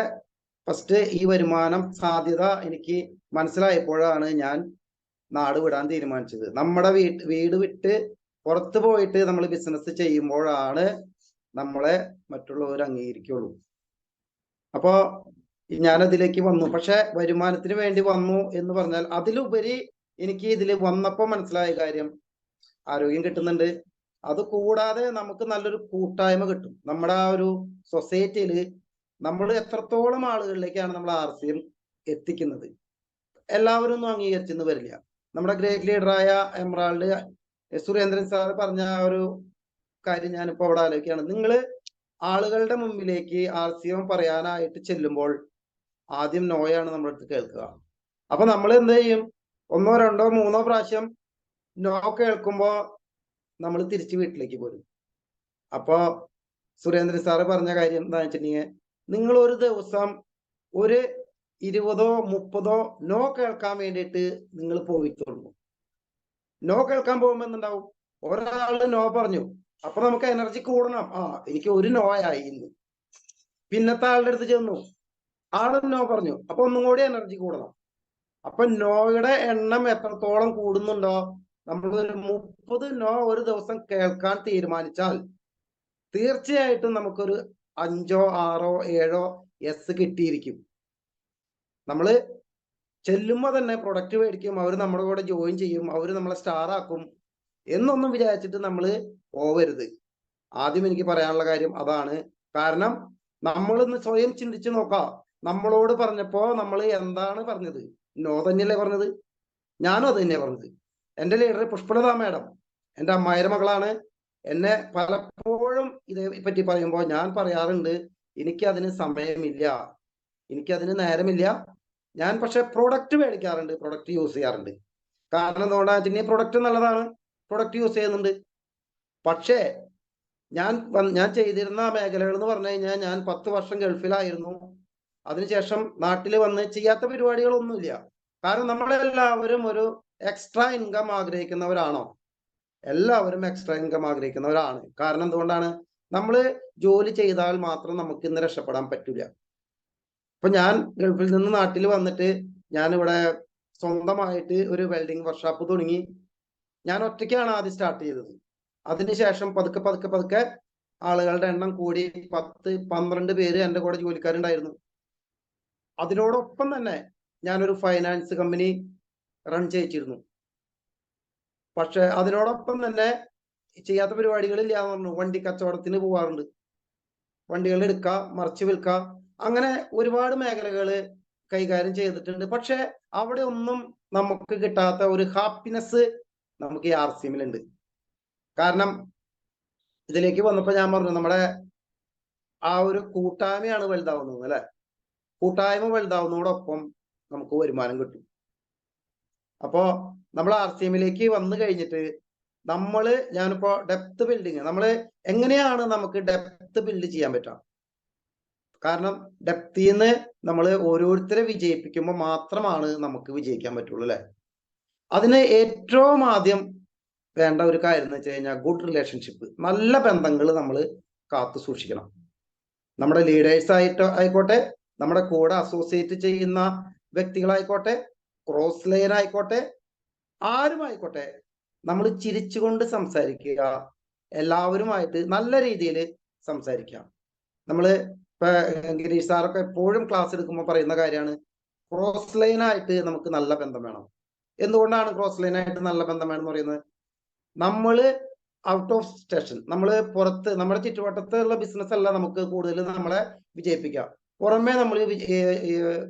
ഫസ്റ്റ് ഈ വരുമാനം സാധ്യത എനിക്ക് മനസ്സിലായപ്പോഴാണ് ഞാൻ നാട് വിടാൻ തീരുമാനിച്ചത്. നമ്മുടെ വീട് വിട്ട് പുറത്തു പോയിട്ട് നമ്മൾ ബിസിനസ് ചെയ്യുമ്പോഴാണ് നമ്മളെ മറ്റുള്ളവർ അംഗീകരിക്കുള്ളൂ. അപ്പോ ഞാനതിലേക്ക് വന്നു. പക്ഷെ വരുമാനത്തിന് വേണ്ടി വന്നു എന്ന് പറഞ്ഞാൽ അതിലുപരി എനിക്ക് ഇതിൽ വന്നപ്പോ മനസ്സിലായ കാര്യം, ആരോഗ്യം കിട്ടുന്നുണ്ട്. അത് കൂടാതെ നമുക്ക് നല്ലൊരു കൂട്ടായ്മ കിട്ടും. നമ്മുടെ ആ ഒരു സൊസൈറ്റിയിൽ നമ്മൾ എത്രത്തോളം ആളുകളിലേക്കാണ് നമ്മൾ RCM എത്തിക്കുന്നത്. എല്ലാവരും ഒന്നും അംഗീകരിച്ചെന്ന് വരില്ല. നമ്മുടെ ഗ്രേറ്റ് ലീഡറായ എമറാൾഡ് സുരേന്ദ്രൻ സാർ പറഞ്ഞ ആ ഒരു കാര്യം ഞാനിപ്പോ അവിടെ ആലോചിക്കുകയാണ്. നിങ്ങള് ആളുകളുടെ മുമ്പിലേക്ക് RCM പറയാനായിട്ട് ചെല്ലുമ്പോൾ ആദ്യം നോയാണ് നമ്മുടെ അടുത്ത് കേൾക്കുക. അപ്പൊ നമ്മൾ എന്ത് ചെയ്യും? 1, 2, 3 പ്രാവശ്യം നോ കേൾക്കുമ്പോ നമ്മൾ തിരിച്ച് വീട്ടിലേക്ക് പോരും. അപ്പോ സുരേന്ദ്രൻ സാറ് പറഞ്ഞ കാര്യം എന്താണെന്ന് വെച്ചിട്ടുണ്ടെങ്കിൽ, നിങ്ങൾ ഒരു ദിവസം ഒരു 20, 30 നോ കേൾക്കാൻ വേണ്ടിയിട്ട് നിങ്ങൾ പോയിട്ടുള്ളൂ. നോ കേൾക്കാൻ പോകുമ്പോ എന്തുണ്ടാവും? ഒരാള് നോ പറഞ്ഞു, അപ്പൊ നമുക്ക് എനർജി കൂടണം. എനിക്ക് ഒരു നോ ആയി ഇന്ന്. പിന്നത്തെ ആളുടെ അടുത്ത് ചെന്നു, ആളും നോ പറഞ്ഞു, അപ്പൊ ഒന്നും കൂടി എനർജി കൂടണം. അപ്പൊ നോയുടെ എണ്ണം എത്രത്തോളം കൂടുന്നുണ്ടോ, നമ്മളൊരു 30 നോ ഒരു ദിവസം കേൾക്കാൻ തീരുമാനിച്ചാൽ തീർച്ചയായിട്ടും നമുക്കൊരു 5, 6, 7 യെസ് കിട്ടിയിരിക്കും. നമ്മള് ചെല്ലുമ്പോ തന്നെ പ്രൊഡക്റ്റ് മേടിക്കും, അവർ നമ്മുടെ കൂടെ ജോയിൻ ചെയ്യും, അവർ നമ്മളെ സ്റ്റാർ ആക്കും എന്നൊന്നും വിചാരിച്ചിട്ട് നമ്മൾ പോവരുത്. ആദ്യം എനിക്ക് പറയാനുള്ള കാര്യം അതാണ്. കാരണം നമ്മളൊന്ന് സ്വയം ചിന്തിച്ചു നോക്കാം. നമ്മളോട് പറഞ്ഞപ്പോ നമ്മൾ എന്താണ് പറഞ്ഞത്? നോ തന്നെയല്ലേ പറഞ്ഞത്? ഞാനും അത് തന്നെയാ പറഞ്ഞത്. എന്റെ ലീഡർ പുഷ്പലത മാഡം എന്റെ അമ്മായിയുടെ മകളാണ്. എന്നെ പലപ്പോഴും ഇതേ പറ്റി പറയുമ്പോൾ ഞാൻ പറയാറുണ്ട്, എനിക്കതിന് സമയമില്ല, എനിക്കതിന് നേരമില്ല. ഞാൻ പക്ഷെ പ്രൊഡക്റ്റ് മേടിക്കാറുണ്ട്, പ്രൊഡക്റ്റ് യൂസ് ചെയ്യാറുണ്ട്. കാരണം എന്തുകൊണ്ടാണെന്ന് വെച്ചിട്ടുണ്ടെങ്കിൽ പ്രൊഡക്റ്റ് നല്ലതാണ്, പ്രൊഡക്റ്റ് യൂസ് ചെയ്യുന്നുണ്ട്. പക്ഷേ ഞാൻ ചെയ്തിരുന്ന മേഖലകൾ എന്ന് പറഞ്ഞു കഴിഞ്ഞാൽ, ഞാൻ 10 വർഷം ഗൾഫിലായിരുന്നു. അതിനുശേഷം നാട്ടിൽ വന്ന് ചെയ്യാത്ത പരിപാടികളൊന്നുമില്ല. കാരണം നമ്മളെല്ലാവരും ഒരു എക്സ്ട്രാ ഇൻകം ആഗ്രഹിക്കുന്നവരാണോ? എല്ലാവരും എക്സ്ട്രാ ഇൻകം ആഗ്രഹിക്കുന്നവരാണ്. കാരണം എന്തുകൊണ്ടാണ്? നമ്മൾ ജോലി ചെയ്താൽ മാത്രം നമുക്ക് ഇന്ന് രക്ഷപ്പെടാൻ പറ്റില്ല. ഇപ്പൊ ഞാൻ ഗൾഫിൽ നിന്ന് നാട്ടിൽ വന്നിട്ട് ഞാനിവിടെ സ്വന്തമായിട്ട് ഒരു വെൽഡിംഗ് വർക്ക്ഷോപ്പ് തുടങ്ങി. ഞാൻ ഒറ്റയ്ക്കാണ് ആദ്യം സ്റ്റാർട്ട് ചെയ്തത്. അതിനുശേഷം പതുക്കെ പതുക്കെ പതുക്കെ ആളുകളുടെ എണ്ണം കൂടി 10-12 പേര് എൻ്റെ കൂടെ ജോലിക്കാരുണ്ടായിരുന്നു. അതിനോടൊപ്പം തന്നെ ഞാനൊരു ഫൈനാൻസ് കമ്പനി റൺ ചെയ്യിച്ചിരുന്നു. പക്ഷെ അതിനോടൊപ്പം തന്നെ ചെയ്യാത്ത പരിപാടികളില്ല എന്ന് പറഞ്ഞു. വണ്ടി കച്ചവടത്തിന് പോവാറുണ്ട്, വണ്ടികൾ എടുക്കുക, മറിച്ച് വിൽക്കുക, അങ്ങനെ ഒരുപാട് മേഖലകൾ കൈകാര്യം ചെയ്തിട്ടുണ്ട്. പക്ഷെ അവിടെ ഒന്നും നമുക്ക് കിട്ടാത്ത ഒരു ഹാപ്പിനെസ് നമുക്ക് ഈ RCMലുണ്ട്. കാരണം ഇതിലേക്ക് വന്നപ്പോ ഞാൻ പറഞ്ഞു, നമ്മുടെ ആ ഒരു കൂട്ടായ്മയാണ് വലുതാവുന്നത്, അല്ലെ? കൂട്ടായ്മ വലുതാവുന്നതോടൊപ്പം നമുക്ക് വരുമാനം കിട്ടും. അപ്പോ നമ്മൾ RCMലേക്ക് വന്നു കഴിഞ്ഞിട്ട് ഞാനിപ്പോ ഡെപ്ത് ബിൽഡിങ്, എങ്ങനെയാണ് നമുക്ക് ഡെപ്ത് ബിൽഡ് ചെയ്യാൻ പറ്റുക? കാരണം ഡെപ്തിൽ നിന്ന് നമ്മൾ ഓരോരുത്തരെ വിജയിപ്പിക്കുമ്പോൾ മാത്രമാണ് നമുക്ക് വിജയിക്കാൻ പറ്റുള്ളൂ, അല്ലെ? അതിന് ഏറ്റവും ആദ്യം വേണ്ട ഒരു കാര്യം എന്ന് വെച്ച് കഴിഞ്ഞാൽ ഗുഡ് റിലേഷൻഷിപ്പ്, നല്ല ബന്ധങ്ങൾ നമ്മൾ കാത്തു സൂക്ഷിക്കണം. നമ്മുടെ ലീഡേഴ്സ് ആയിക്കോട്ടെ, നമ്മുടെ കൂടെ അസോസിയേറ്റ് ചെയ്യുന്ന വ്യക്തികളായിക്കോട്ടെ, ക്രോസ് ലൈൻ ആയിക്കോട്ടെ, ആരുമായിക്കോട്ടെ, നമ്മൾ ചിരിച്ചുകൊണ്ട് സംസാരിക്കുക, എല്ലാവരുമായിട്ട് നല്ല രീതിയിൽ സംസാരിക്കുക. ഇപ്പൊ ഗിരീഷ് സാറൊക്കെ എപ്പോഴും ക്ലാസ് എടുക്കുമ്പോൾ പറയുന്ന കാര്യമാണ്, ക്രോസ് ലൈൻ ആയിട്ട് നമുക്ക് നല്ല ബന്ധം വേണം. എന്തുകൊണ്ടാണ് ക്രോസ് ലൈൻ ആയിട്ട് നല്ല ബന്ധം വേണം എന്ന് പറയുന്നത്? നമ്മള് ഔട്ട് ഓഫ് സ്റ്റേഷൻ, പുറത്ത്, നമ്മുടെ ചുറ്റുവട്ടത്തുള്ള ബിസിനസ് അല്ല നമുക്ക് കൂടുതൽ നമ്മളെ വിജയിപ്പിക്കാം. പുറമെ നമ്മൾ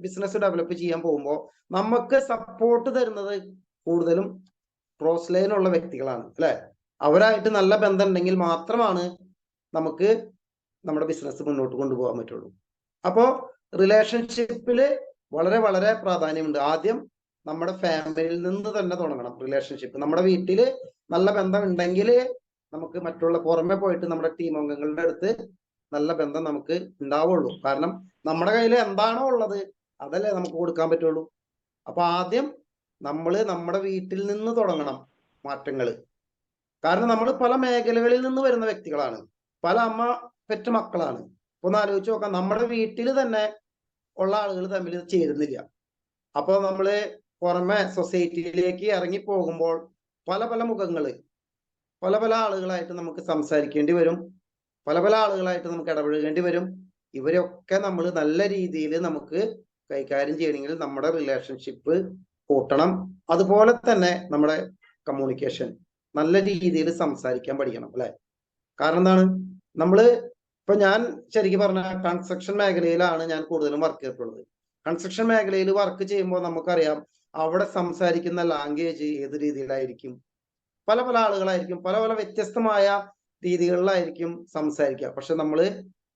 ബിസിനസ് ഡെവലപ്പ് ചെയ്യാൻ പോകുമ്പോൾ നമുക്ക് സപ്പോർട്ട് തരുന്നത് കൂടുതലും ക്രോസ് ലൈൻ ഉള്ള വ്യക്തികളാണ്, അല്ലെ? അവരായിട്ട് നല്ല ബന്ധം ഉണ്ടെങ്കിൽ മാത്രമാണ് നമുക്ക് നമ്മുടെ ബിസിനസ് മുന്നോട്ട് കൊണ്ടുപോകാൻ പറ്റുള്ളൂ. അപ്പോൾ റിലേഷൻഷിപ്പില് വളരെ വളരെ പ്രാധാന്യമുണ്ട്. ആദ്യം നമ്മുടെ ഫാമിലിയിൽ നിന്ന് തന്നെ തുടങ്ങണം റിലേഷൻഷിപ്പ്. നമ്മുടെ വീട്ടില് നല്ല ബന്ധം ഉണ്ടെങ്കിൽ നമുക്ക് മറ്റുള്ള പുറമെ പോയിട്ട് നമ്മുടെ ടീം അംഗങ്ങളുടെ അടുത്ത് നല്ല ബന്ധം നമുക്ക് ഉണ്ടാവുള്ളൂ. കാരണം നമ്മുടെ കയ്യിൽ എന്താണോ ഉള്ളത് അതല്ലേ നമുക്ക് കൊടുക്കാൻ പറ്റുള്ളൂ. അപ്പൊ ആദ്യം നമ്മുടെ വീട്ടിൽ നിന്ന് തുടങ്ങണം മാറ്റങ്ങൾ. കാരണം നമ്മൾ പല മേഖലകളിൽ നിന്ന് വരുന്ന വ്യക്തികളാണ്, പല അമ്മ പെറ്റ മക്കളാണ്. ഒന്ന് ആലോചിച്ച് നോക്കാം, നമ്മുടെ വീട്ടിൽ തന്നെ ഉള്ള ആളുകൾ തമ്മിൽ ചേരുന്നില്ല. അപ്പോൾ പുറമെ സൊസൈറ്റിയിലേക്ക് ഇറങ്ങി പോകുമ്പോൾ പല പല മുഖങ്ങള്, പല പല ആളുകളായിട്ട് നമുക്ക് സംസാരിക്കേണ്ടി വരും, പല പല ആളുകളായിട്ട് നമുക്ക് ഇടപഴകേണ്ടി വരും. ഇവരൊക്കെ നമ്മൾ നല്ല രീതിയിൽ നമുക്ക് കൈകാര്യം ചെയ്യണമെങ്കിൽ നമ്മുടെ റിലേഷൻഷിപ്പ് കൂട്ടണം. അതുപോലെ തന്നെ നമ്മുടെ കമ്മ്യൂണിക്കേഷൻ, നല്ല രീതിയിൽ സംസാരിക്കാൻ പഠിക്കണം, അല്ലെ? കാരണം എന്താണ്, ഇപ്പൊ ഞാൻ ശരിക്കും പറഞ്ഞ കൺസ്ട്രക്ഷൻ മേഖലയിലാണ് ഞാൻ കൂടുതലും വർക്ക് ചെയ്തിട്ടുള്ളത്. കൺസ്ട്രക്ഷൻ മേഖലയിൽ വർക്ക് ചെയ്യുമ്പോൾ നമുക്കറിയാം അവിടെ സംസാരിക്കുന്ന ലാംഗ്വേജ് ഏത് രീതിയിലായിരിക്കും. പല പല ആളുകളായിരിക്കും, പല പല വ്യത്യസ്തമായ രീതികളിലായിരിക്കും സംസാരിക്കുക. പക്ഷെ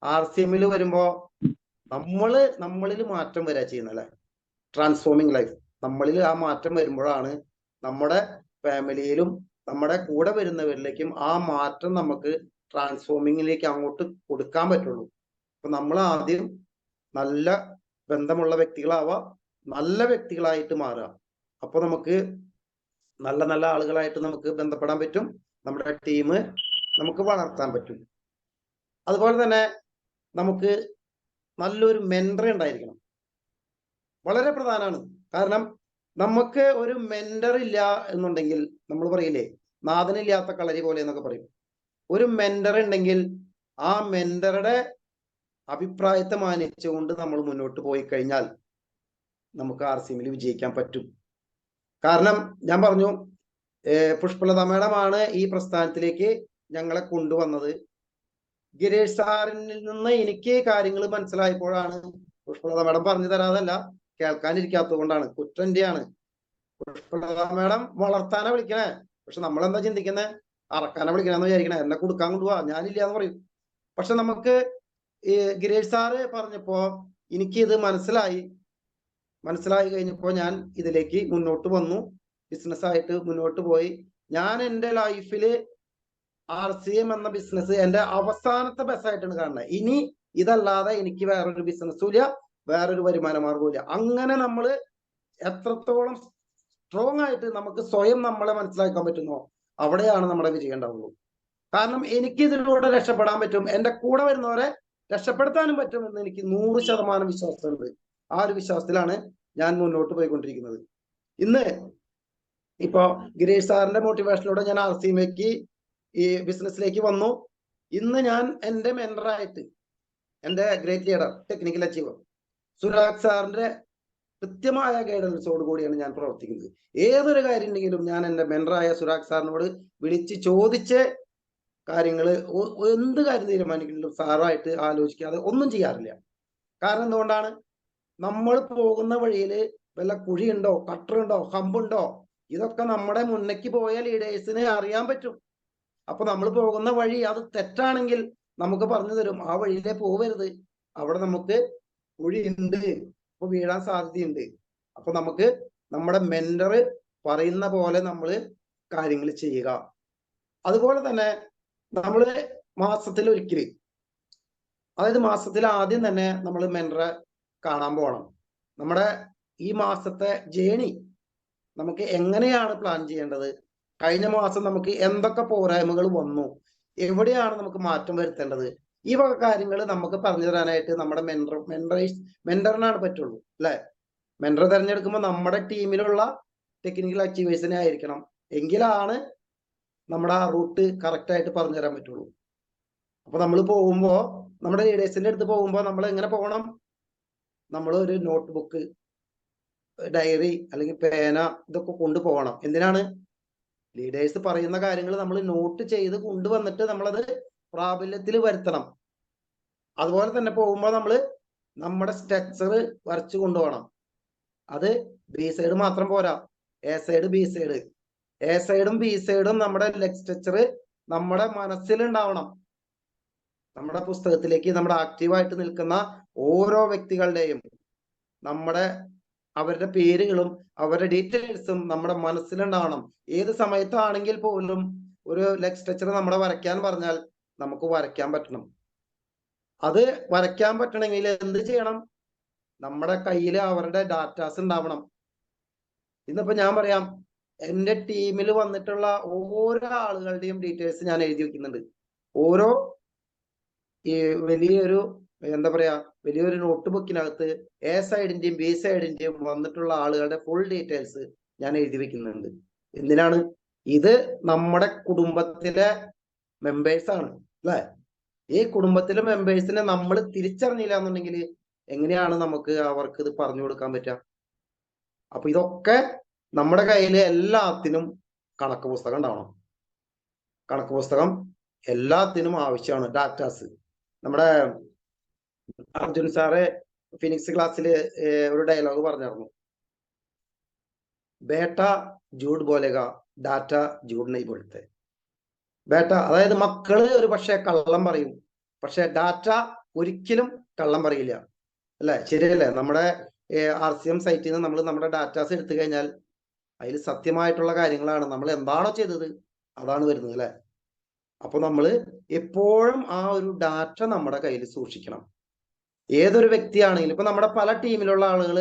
RCMൽ വരുമ്പോ നമ്മളിൽ മാറ്റം വരാ ചെയ്യുന്നത്, അല്ലെ? ട്രാൻസ്ഫോമിങ് ലൈഫ്, നമ്മളിൽ ആ മാറ്റം വരുമ്പോഴാണ് നമ്മുടെ ഫാമിലിയിലും നമ്മുടെ കൂടെ വരുന്നവരിലേക്കും ആ മാറ്റം നമുക്ക് ട്രാൻസ്ഫോമിങ്ങിലേക്ക് അങ്ങോട്ട് കൊടുക്കാൻ പറ്റുള്ളൂ. അപ്പൊ നമ്മൾ ആദ്യം നല്ല ബന്ധമുള്ള വ്യക്തികളാവുക, നല്ല വ്യക്തികളായിട്ട് മാറുക. അപ്പൊ നമുക്ക് നല്ല നല്ല ആളുകളായിട്ട് നമുക്ക് ബന്ധപ്പെടാൻ പറ്റും, നമ്മുടെ ടീം നമുക്ക് വളർത്താൻ പറ്റും. അതുപോലെ തന്നെ നമുക്ക് നല്ലൊരു മെന്റർ ഉണ്ടായിരിക്കണം, വളരെ പ്രധാനമാണ്. കാരണം നമുക്ക് ഒരു മെന്റർ ഇല്ല എന്നുണ്ടെങ്കിൽ, നമ്മൾ പറയില്ലേ നാഥനില്ലാത്ത കളരി പോലെ എന്നൊക്കെ പറയും. ഒരു മെന്റർ ഉണ്ടെങ്കിൽ ആ മെന്ററുടെ അഭിപ്രായത്തെ മാനിച്ചുകൊണ്ട് നമ്മൾ മുന്നോട്ട് പോയി കഴിഞ്ഞാൽ നമുക്ക് RCMൽ വിജയിക്കാൻ പറ്റും. കാരണം ഞാൻ പറഞ്ഞു, പുഷ്പലത മേഡമാണ് ഈ പ്രസ്ഥാനത്തിലേക്ക് ഞങ്ങളെ കൊണ്ടുവന്നത്. ഗിരീഷ് സാറിൽ നിന്ന് എനിക്ക് കാര്യങ്ങൾ മനസ്സിലായപ്പോഴാണ്. പുഷ്പലത മേഡം പറഞ്ഞു തരാതല്ല, കേൾക്കാനിരിക്കാത്തത് കൊണ്ടാണ്. കുറ്റന്റെയാണ്. പുഷ്പലത മേഡം വളർത്താനാ വിളിക്കണേ, പക്ഷെ നമ്മളെന്താ ചിന്തിക്കുന്നത്? അറക്കാനാ വിളിക്കണെന്ന് വിചാരിക്കണേ. എന്നെ കൊടുക്കാൻ കൊണ്ടുപോവാ, ഞാനില്ല എന്ന് പറയും. പക്ഷെ നമുക്ക് ഈ ഗിരീഷ് സാറ് പറഞ്ഞപ്പോ എനിക്ക് ഇത് മനസ്സിലായി കഴിഞ്ഞപ്പോ ഞാൻ ഇതിലേക്ക് മുന്നോട്ട് വന്നു. ബിസിനസ്സായിട്ട് മുന്നോട്ട് പോയി. ഞാൻ എൻ്റെ ലൈഫില് RCM എന്ന ബിസിനസ് എൻ്റെ അവസാനത്തെ ബസ്സായിട്ടാണ് കാണുന്നത്. ഇനി ഇതല്ലാതെ എനിക്ക് വേറൊരു ബിസിനസ്സും ഇല്ല, വേറൊരു വരുമാന മാർഗവും ഇല്ല. അങ്ങനെ നമ്മൾ എത്രത്തോളം സ്ട്രോങ് ആയിട്ട് നമുക്ക് സ്വയം നമ്മളെ മനസ്സിലാക്കാൻ പറ്റുന്നോ അവിടെയാണ് നമ്മുടെ വിജയം ഉണ്ടാവുള്ളൂ. കാരണം എനിക്ക് ഇതിലൂടെ രക്ഷപ്പെടാൻ പറ്റും, എൻ്റെ കൂടെ വരുന്നവരെ രക്ഷപ്പെടുത്താനും പറ്റും എന്ന് എനിക്ക് 100% വിശ്വാസമുണ്ട്. ആ ഒരു വിശ്വാസത്തിലാണ് ഞാൻ മുന്നോട്ട് പോയിക്കൊണ്ടിരിക്കുന്നത്. ഇന്ന് ഇപ്പോ ഗിരീഷ് സാറിന്റെ മോട്ടിവേഷനിലൂടെ ഞാൻ RCMക്ക് ഈ ബിസിനസ്സിലേക്ക് വന്നു. ഇന്ന് ഞാൻ എൻ്റെ മെന്ററായിട്ട് എൻ്റെ great leader technical achiever Surag സാറിന്റെ കൃത്യമായ ഗൈഡൻസോട് കൂടിയാണ് ഞാൻ പ്രവർത്തിക്കുന്നത്. ഏതൊരു കാര്യം ഉണ്ടെങ്കിലും ഞാൻ എൻ്റെ മെന്ററായ സുരാഗ് സാറിനോട് വിളിച്ച് ചോദിച്ച് കാര്യങ്ങൾ, എന്ത് കാര്യം തീരുമാനിക്കുന്നതിലും സാറുമായിട്ട് ആലോചിക്കാതെ ഒന്നും ചെയ്യാറില്ല. കാരണം എന്തുകൊണ്ടാണ്? നമ്മൾ പോകുന്ന വഴിയിൽ വല്ല കുഴിയുണ്ടോ, കട്ടറുണ്ടോ, ഹമ്പുണ്ടോ, ഇതൊക്കെ നമ്മുടെ മുന്നേക്ക് പോയ ലീഡേഴ്സിന് അറിയാൻ പറ്റും. അപ്പൊ നമ്മൾ പോകുന്ന വഴി അത് തെറ്റാണെങ്കിൽ നമുക്ക് പറഞ്ഞു തരും, ആ വഴിയിലേ പോവരുത്, അവിടെ നമുക്ക് കുഴിയുണ്ട്, അപ്പൊ വീഴാൻ സാധ്യതയുണ്ട്. അപ്പൊ നമുക്ക് നമ്മുടെ മെന്റർ പറയുന്ന പോലെ നമ്മൾ കാര്യങ്ങൾ ചെയ്യുക. അതുപോലെ തന്നെ നമ്മൾ മാസത്തിൽ ഒരിക്കൽ, അതായത് മാസത്തിൽ ആദ്യം തന്നെ നമ്മൾ മെന്ററെ കാണാൻ പോകണം. നമ്മുടെ ഈ മാസത്തെ ജേണി നമുക്ക് എങ്ങനെയാണ് പ്ലാൻ ചെയ്യേണ്ടത്, കഴിഞ്ഞ മാസം നമുക്ക് എന്തൊക്കെ പോരായ്മകൾ വന്നു, എവിടെയാണ് നമുക്ക് മാറ്റം വരുത്തേണ്ടത്, ഈ വക കാര്യങ്ങൾ നമുക്ക് പറഞ്ഞു തരാനായിട്ട് നമ്മുടെ മെന്ററിനാണ് പറ്റുള്ളൂ അല്ലെ. മെന്റർ തിരഞ്ഞെടുക്കുമ്പോൾ നമ്മുടെ ടീമിലുള്ള ടെക്നിക്കൽ അച്ചീവേഴ്സിനെ ആയിരിക്കണം, എങ്കിലാണ് നമ്മുടെ ആ റൂട്ട് കറക്റ്റ് ആയിട്ട് പറഞ്ഞു തരാൻ പറ്റുള്ളൂ. അപ്പൊ നമ്മൾ പോകുമ്പോ, നമ്മുടെ ലീഡേഴ്സിന്റെ അടുത്ത് പോകുമ്പോൾ നമ്മൾ എങ്ങനെ പോകണം? നമ്മൾ ഒരു നോട്ട്ബുക്ക്, ഡയറി അല്ലെങ്കിൽ പേന ഇതൊക്കെ കൊണ്ടുപോകണം. എന്തിനാണ്? ലീഡേഴ്സ് പറയുന്ന കാര്യങ്ങൾ നമ്മൾ നോട്ട് ചെയ്ത് കൊണ്ടുവന്നിട്ട് നമ്മളത് പ്രാബല്യത്തിൽ വരുത്തണം. അതുപോലെ തന്നെ പോകുമ്പോൾ നമ്മൾ നമ്മുടെ സ്ട്രക്ചർ വരച്ചു കൊണ്ടുപോകണം. അത് ബി സൈഡ് മാത്രം പോരാ, A side, B side. A സൈഡും ബി സൈഡും നമ്മുടെ ലെഗ് സ്ട്രക്ചർ നമ്മുടെ മനസ്സിലുണ്ടാവണം. നമ്മുടെ പുസ്തകത്തിലേക്ക് നമ്മുടെ ആക്റ്റീവായിട്ട് നിൽക്കുന്ന ഓരോ വ്യക്തികളുടെയും അവരുടെ പേരുകളും അവരുടെ ഡീറ്റെയിൽസും നമ്മുടെ മനസ്സിലുണ്ടാവണം. ഏത് സമയത്താണെങ്കിൽ പോലും ഒരു ലെഗ് സ്ട്രക്ചർ നമ്മളെ വരയ്ക്കാൻ പറഞ്ഞാൽ നമുക്ക് വരയ്ക്കാൻ പറ്റണം. അത് വരയ്ക്കാൻ പറ്റണമെങ്കിൽ എന്ത് ചെയ്യണം? നമ്മുടെ കയ്യിൽ അവരുടെ ഡാറ്റാസ് ഉണ്ടാവണം. ഇന്നിപ്പോ ഞാൻ പറയാം, എൻ്റെ ടീമിൽ വന്നിട്ടുള്ള ഓരോ ആളുകളുടെയും ഡീറ്റെയിൽസ് ഞാൻ എഴുതി വെക്കുന്നുണ്ട്. ഓരോ വലിയൊരു എന്താ പറയാ, വലിയൊരു നോട്ട് ബുക്കിനകത്ത് എ സൈഡിന്റെയും ബി സൈഡിന്റെയും വന്നിട്ടുള്ള ആളുകളുടെ ഫുൾ ഡീറ്റെയിൽസ് ഞാൻ എഴുതി വെക്കുന്നുണ്ട്. എന്തിനാണ്? ഇത് നമ്മുടെ കുടുംബത്തിലെ മെമ്പേഴ്സ് ആണ് അല്ലെ. ഈ കുടുംബത്തിലെ മെമ്പേഴ്സിനെ നമ്മൾ തിരിച്ചറിഞ്ഞില്ല എന്നുണ്ടെങ്കിൽ എങ്ങനെയാണ് നമുക്ക് അവർക്ക് ഇത് പറഞ്ഞു കൊടുക്കാൻ പറ്റുക? അപ്പൊ ഇതൊക്കെ നമ്മുടെ കയ്യിൽ എല്ലാത്തിനും കണക്ക് പുസ്തകം ഉണ്ടാവണം. കണക്ക് പുസ്തകം എല്ലാത്തിനും ആവശ്യമാണ്. ഡാറ്റാസ്. നമ്മുടെ അർജുൻ സാറ് ഫിനിക്സ് ക്ലാസ്സിൽ ഒരു ഡയലോഗ് പറഞ്ഞിരുന്നു, ബേട്ട ജൂഡ് ബോലേഗ ഡാറ്റ ജൂഡ് നെയ് ബോൾത്തെ. ബേട്ട അതായത് മക്കള് ഒരു പക്ഷെ കള്ളം പറയും, പക്ഷെ ഡാറ്റ ഒരിക്കലും കള്ളം പറയില്ല അല്ലെ. ശരിയല്ലേ? നമ്മുടെ RCM സൈറ്റിൽ നിന്ന് നമ്മൾ നമ്മുടെ ഡാറ്റാസ് എടുത്തു കഴിഞ്ഞാൽ അതിൽ സത്യമായിട്ടുള്ള കാര്യങ്ങളാണ്, നമ്മൾ എന്താണോ ചെയ്തത് അതാണ് വരുന്നത് അല്ലെ. അപ്പൊ നമ്മൾ എപ്പോഴും ആ ഒരു ഡാറ്റ നമ്മുടെ കയ്യിൽ സൂക്ഷിക്കണം. ഏതൊരു വ്യക്തിയാണെങ്കിലും, ഇപ്പൊ നമ്മുടെ പല ടീമിലുള്ള ആളുകൾ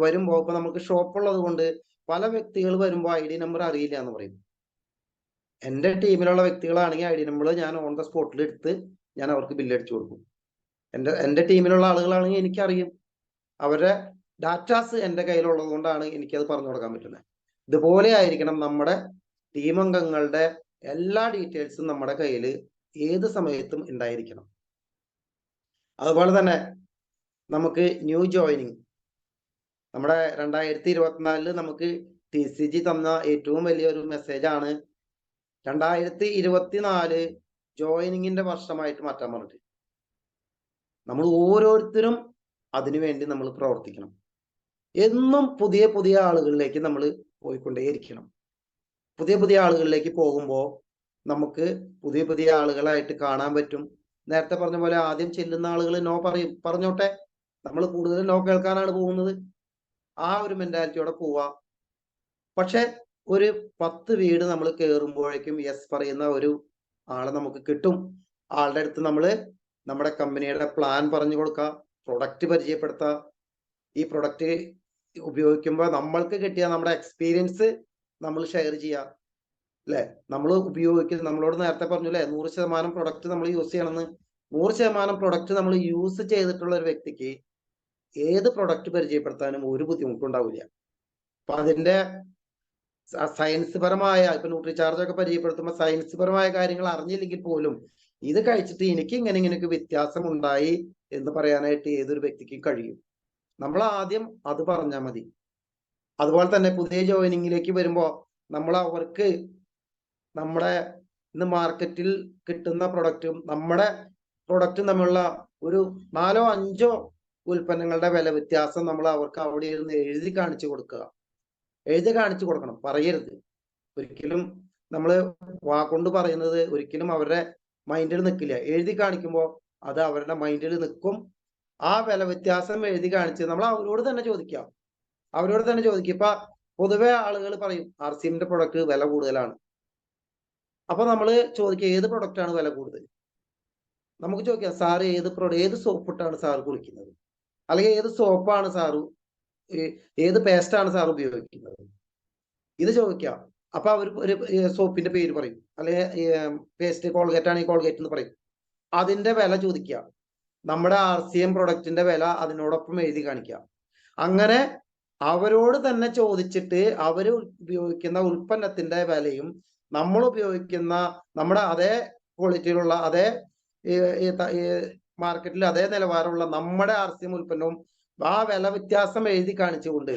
വരുമ്പോ, ഇപ്പൊ നമുക്ക് ഷോപ്പുള്ളത് കൊണ്ട് പല വ്യക്തികൾ വരുമ്പോൾ ID നമ്പർ അറിയില്ല എന്ന് പറയും. എൻ്റെ ടീമിലുള്ള വ്യക്തികളാണെങ്കിൽ ID നമ്പർ ഞാൻ ഓൺ ദ സ്പോട്ടിൽ എടുത്ത് ഞാൻ അവർക്ക് ബില്ലടിച്ചു കൊടുക്കും. എൻ്റെ ടീമിലുള്ള ആളുകളാണെങ്കിൽ എനിക്കറിയും, അവരുടെ ഡാറ്റാസ് എൻ്റെ കയ്യിലുള്ളത് കൊണ്ടാണ് എനിക്കത് പറഞ്ഞു കൊടുക്കാൻ പറ്റുന്നത്. ഇതുപോലെ ആയിരിക്കണം നമ്മുടെ ടീം അംഗങ്ങളുടെ എല്ലാ ഡീറ്റെയിൽസും നമ്മുടെ കയ്യിൽ ഏത് സമയത്തും ഉണ്ടായിരിക്കണം. അതുപോലെ തന്നെ നമുക്ക് ന്യൂ ജോയിനിങ്, നമ്മുടെ 2024 നമുക്ക് TCG തന്ന ഏറ്റവും വലിയൊരു മെസ്സേജാണ് 2024 ജോയിനിങ്ങിന്റെ വർഷമായിട്ട് മാറ്റാൻ പറഞ്ഞിട്ട്. നമ്മൾ ഓരോരുത്തരും അതിനുവേണ്ടി നമ്മൾ പ്രവർത്തിക്കണം. എന്നും പുതിയ പുതിയ ആളുകളിലേക്ക് നമ്മൾ പോയിക്കൊണ്ടേയിരിക്കണം. പുതിയ പുതിയ ആളുകളിലേക്ക് പോകുമ്പോൾ നമുക്ക് പുതിയ പുതിയ ആളുകളായിട്ട് കാണാൻ പറ്റും. നേരത്തെ പറഞ്ഞ പോലെ ആദ്യം ചെല്ലുന്ന ആളുകൾ നോ പറഞ്ഞോട്ടെ, നമ്മൾ കൂടുതൽ നോ കേൾക്കാനാണ് പോകുന്നത്. ആ ഒരു മെന്റാലിറ്റിയോടെ പോവാ. പക്ഷെ ഒരു 10 വീട് നമ്മൾ കയറുമ്പോഴേക്കും യെസ് പറയുന്ന ഒരു ആളെ നമുക്ക് കിട്ടും. ആളുടെ അടുത്ത് നമ്മൾ നമ്മുടെ കമ്പനിയുടെ പ്ലാൻ പറഞ്ഞു കൊടുക്കുക, പ്രൊഡക്റ്റ് പരിചയപ്പെടുത്തുക. ഈ പ്രൊഡക്റ്റ് ഉപയോഗിക്കുമ്പോൾ നമ്മൾക്ക് കിട്ടിയ നമ്മുടെ എക്സ്പീരിയൻസ് നമ്മൾ ഷെയർ ചെയ്യുക. അല്ലെ, നമ്മൾ ഉപയോഗിക്കുന്ന, നമ്മളോട് നേരത്തെ പറഞ്ഞു അല്ലെ, 100% പ്രൊഡക്റ്റ് നമ്മൾ യൂസ് ചെയ്യണമെന്ന്. 100% പ്രൊഡക്റ്റ് നമ്മൾ യൂസ് ചെയ്തിട്ടുള്ള ഒരു വ്യക്തിക്ക് ഏത് പ്രൊഡക്റ്റ് പരിചയപ്പെടുത്താനും ഒരു ബുദ്ധിമുട്ടുണ്ടാവില്ല. അപ്പൊ അതിന്റെ സയൻസ് പരമായ, ഇപ്പൊ ന്യൂട്രിചാർജ് ഒക്കെ പരിചയപ്പെടുത്തുമ്പോൾ സയൻസ് പരമായ കാര്യങ്ങൾ അറിഞ്ഞില്ലെങ്കിൽ പോലും ഇത് കഴിച്ചിട്ട് എനിക്ക് ഇങ്ങനെയൊക്കെ വ്യത്യാസം ഉണ്ടായി എന്ന് പറയാനായിട്ട് ഏതൊരു വ്യക്തിക്കും കഴിയും. നമ്മൾ ആദ്യം അത് പറഞ്ഞാൽ മതി. അതുപോലെ തന്നെ പുതിയ ജോയിനിങ്ങിലേക്ക് വരുമ്പോൾ നമ്മൾ അവർക്ക് നമ്മുടെ ഇന്ന് മാർക്കറ്റിൽ കിട്ടുന്ന പ്രൊഡക്റ്റും നമ്മുടെ പ്രൊഡക്റ്റും തമ്മിലുള്ള ഒരു 4 or 5 ഉൽപ്പന്നങ്ങളുടെ വില വ്യത്യാസം നമ്മൾ അവർക്ക് അവിടെ ഇരുന്ന് എഴുതി കാണിച്ചു കൊടുക്കണം. പറയരുത് ഒരിക്കലും. നമ്മൾ വാക്കുകൊണ്ട് പറയുന്നത് ഒരിക്കലും അവരുടെ മൈൻഡിൽ നിൽക്കില്ല. എഴുതി കാണിക്കുമ്പോൾ അത് അവരുടെ മൈൻഡിൽ നിൽക്കും. ആ വില വ്യത്യാസം എഴുതി കാണിച്ച് നമ്മൾ അവരോട് തന്നെ ചോദിക്കാം. ഇപ്പൊ പൊതുവെ ആളുകൾ പറയും RCMന്റെ പ്രൊഡക്റ്റ് വില കൂടുതലാണ്. അപ്പൊ നമ്മൾ ചോദിക്കുക ഏത് പ്രൊഡക്റ്റ് ആണ് വില കൂടുതൽ? നമുക്ക് ചോദിക്കാം, സാർ ഏത് സോപ്പിട്ടാണ് സാർ കുളിക്കുന്നത്, അല്ലെങ്കിൽ ഏത് സോപ്പാണ് സാറ്, ഏത് പേസ്റ്റാണ് സാർ ഉപയോഗിക്കുന്നത്? ഇത് ചോദിക്കാം. അപ്പൊ അവർ ഒരു സോപ്പിന്റെ പേര് പറയും, അല്ലെങ്കിൽ പേസ്റ്റ് കോൾഗേറ്റ് ആണെങ്കിൽ കോൾഗേറ്റ് എന്ന് പറയും. അതിന്റെ വില ചോദിക്കുക. നമ്മുടെ RCM പ്രൊഡക്റ്റിന്റെ വില അതിനോടൊപ്പം എഴുതി കാണിക്കുക. അങ്ങനെ അവരോട് തന്നെ ചോദിച്ചിട്ട് അവര് ഉപയോഗിക്കുന്ന ഉൽപ്പന്നത്തിന്റെ വിലയും നമ്മൾ ഉപയോഗിക്കുന്ന നമ്മുടെ അതേ ക്വാളിറ്റിയിലുള്ള അതേ മാർക്കറ്റിൽ അതേ നിലവാരമുള്ള നമ്മുടെ RCM ഉൽപ്പന്നവും ആ വില വ്യത്യാസം എഴുതി കാണിച്ചുകൊണ്ട്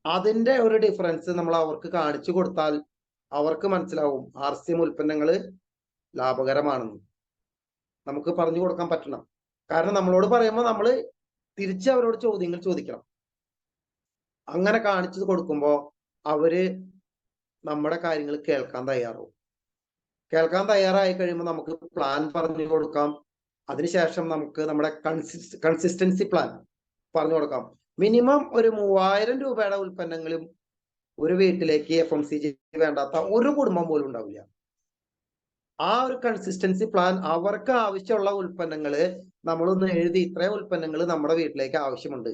അതിന്റെ ഒരു ഡിഫറൻസ് നമ്മൾ അവർക്ക് കാണിച്ചു കൊടുത്താൽ അവർക്ക് മനസ്സിലാവും RCM ഉൽപ്പന്നങ്ങൾ ലാഭകരമാണെന്ന്. നമുക്ക് പറഞ്ഞു കൊടുക്കാൻ പറ്റണം. കാരണം നമ്മളോട് പറയുമ്പോൾ നമ്മൾ തിരിച്ച് അവരോട് ചോദ്യങ്ങൾ ചോദിക്കണം. അങ്ങനെ കാണിച്ചു കൊടുക്കുമ്പോൾ അവര് നമ്മുടെ കാര്യങ്ങൾ കേൾക്കാൻ തയ്യാറായി കഴിയുമ്പോൾ നമുക്ക് പ്ലാൻ പറഞ്ഞു കൊടുക്കാം. അതിനുശേഷം നമുക്ക് നമ്മുടെ കൺസിസ്റ്റൻസി പ്ലാൻ പറഞ്ഞു കൊടുക്കാം. മിനിമം ഒരു 3000 രൂപയുടെ ഉൽപ്പന്നങ്ങളും ഒരു വീട്ടിലേക്ക് FMCG വേണ്ടാത്ത ഒരു കുടുംബം പോലും ഉണ്ടാവില്ല. ആ ഒരു കൺസിസ്റ്റൻസി പ്ലാൻ അവർക്ക് ആവശ്യമുള്ള ഉൽപ്പന്നങ്ങള് നമ്മളൊന്ന് എഴുതി, ഇത്രയും ഉൽപ്പന്നങ്ങൾ നമ്മുടെ വീട്ടിലേക്ക് ആവശ്യമുണ്ട്,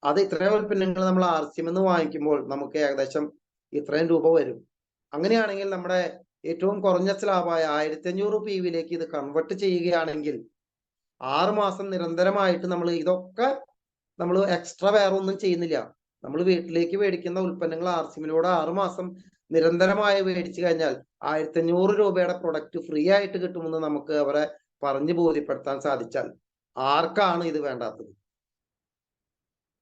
അത് ഇത്രയും ഉൽപ്പന്നങ്ങൾ നമ്മൾ RCM എന്ന് വാങ്ങിക്കുമ്പോൾ നമുക്ക് ഏകദേശം ഇത്രയും രൂപ വരും. അങ്ങനെയാണെങ്കിൽ നമ്മുടെ ഏറ്റവും കുറഞ്ഞ സ്ലാബായ 1500 PVയിലേക്ക് ഇത് കൺവേർട്ട് ചെയ്യുകയാണെങ്കിൽ 6 മാസം നിരന്തരമായിട്ട് നമ്മൾ എക്സ്ട്രാ വേറെ ഒന്നും ചെയ്യുന്നില്ല. നമ്മൾ വീട്ടിലേക്ക് മേടിക്കുന്ന ഉൽപ്പന്നങ്ങൾ RCMലൂടെ 6 മാസം നിരന്തരമായി മേടിച്ചു കഴിഞ്ഞാൽ 1500 രൂപയുടെ പ്രൊഡക്റ്റ് ഫ്രീ ആയിട്ട് കിട്ടുമെന്ന് നമുക്ക് അവരെ പറഞ്ഞു ബോധ്യപ്പെടുത്താൻ സാധിച്ചാൽ ആർക്കാണ് ഇത് വേണ്ടാത്തത്?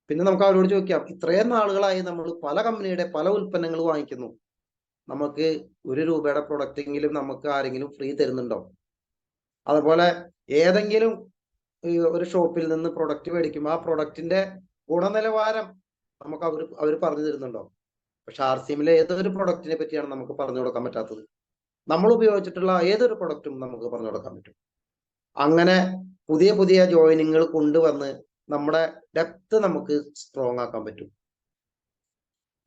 പിന്നെ നമുക്ക് അവരോട് ചോദിക്കാം, ഇത്രയും നാളുകളായി നമ്മൾ പല കമ്പനിയുടെ പല ഉൽപ്പന്നങ്ങൾ വാങ്ങിക്കുന്നു, നമുക്ക് 1 രൂപയുടെ പ്രൊഡക്റ്റ് എങ്കിലും നമുക്ക് ആരെങ്കിലും ഫ്രീ തരുന്നുണ്ടോ? അതുപോലെ ഏതെങ്കിലും ഒരു ഷോപ്പിൽ നിന്ന് പ്രൊഡക്റ്റ് മേടിക്കുമ്പോൾ ആ പ്രൊഡക്റ്റിന്റെ ഗുണനിലവാരം നമുക്ക് അവർ പറഞ്ഞു തരുന്നുണ്ടോ? പക്ഷെ RCMലെ ഏതൊരു പ്രൊഡക്റ്റിനെ പറ്റിയാണ് നമുക്ക് പറഞ്ഞു കൊടുക്കാൻ പറ്റാത്തത്? നമ്മൾ ഉപയോഗിച്ചിട്ടുള്ള ഏതൊരു പ്രൊഡക്റ്റും നമുക്ക് പറഞ്ഞു കൊടുക്കാൻ പറ്റും. അങ്ങനെ പുതിയ ജോയിനിങ്ങൾ കൊണ്ടുവന്ന് നമ്മുടെ ഡെപ്ത് നമുക്ക് സ്ട്രോങ് ആക്കാൻ പറ്റും.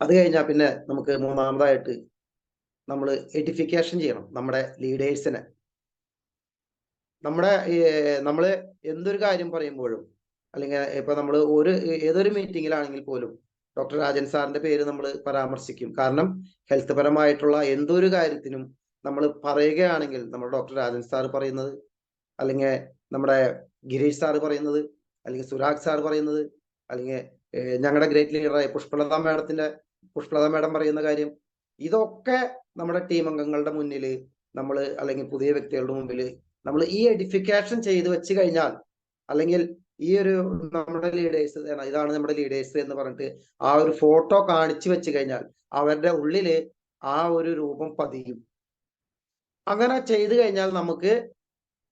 അത് കഴിഞ്ഞാൽ പിന്നെ നമുക്ക് മൂന്നാമതായിട്ട് നമ്മൾ എഡിഫിക്കേഷൻ ചെയ്യണം നമ്മുടെ ലീഡേഴ്സിനെ. നമ്മൾ എന്തൊരു കാര്യം പറയുമ്പോഴും, അല്ലെങ്കിൽ ഇപ്പൊ നമ്മൾ ഏതൊരു മീറ്റിങ്ങിലാണെങ്കിൽ പോലും ഡോക്ടർ രാജൻ സാറിന്റെ പേര് നമ്മൾ പരാമർശിക്കും. കാരണം ഹെൽത്ത് പരമായിട്ടുള്ള എന്തൊരു കാര്യത്തിനും നമ്മൾ പറയുകയാണെങ്കിൽ നമ്മൾ ഡോക്ടർ രാജൻ സാർ പറയുന്നത്, അല്ലെങ്കിൽ നമ്മുടെ ഗിരീഷ് സാർ പറയുന്നത്, അല്ലെങ്കിൽ സുരാഗ് സാർ പറയുന്നത്, അല്ലെങ്കിൽ ഞങ്ങളുടെ ഗ്രേറ്റ് ലീഡറായ പുഷ്പലത മാഡം പറയുന്ന കാര്യം, ഇതൊക്കെ നമ്മുടെ ടീം അംഗങ്ങളുടെ മുന്നിൽ നമ്മൾ, അല്ലെങ്കിൽ പുതിയ വ്യക്തികളുടെ മുമ്പിൽ നമ്മൾ ഈ എഡിഫിക്കേഷൻ ചെയ്ത് വെച്ച് കഴിഞ്ഞാൽ, അല്ലെങ്കിൽ ഈ ഒരു നമ്മുടെ ലീഡേഴ്സ് ഇതാണ് നമ്മുടെ ലീഡേഴ്സ് എന്ന് പറഞ്ഞിട്ട് ആ ഒരു ഫോട്ടോ കാണിച്ചു വെച്ച് കഴിഞ്ഞാൽ അവരുടെ ഉള്ളില് ആ ഒരു രൂപം പതിയും. അങ്ങനെ ചെയ്തു കഴിഞ്ഞാൽ നമുക്ക്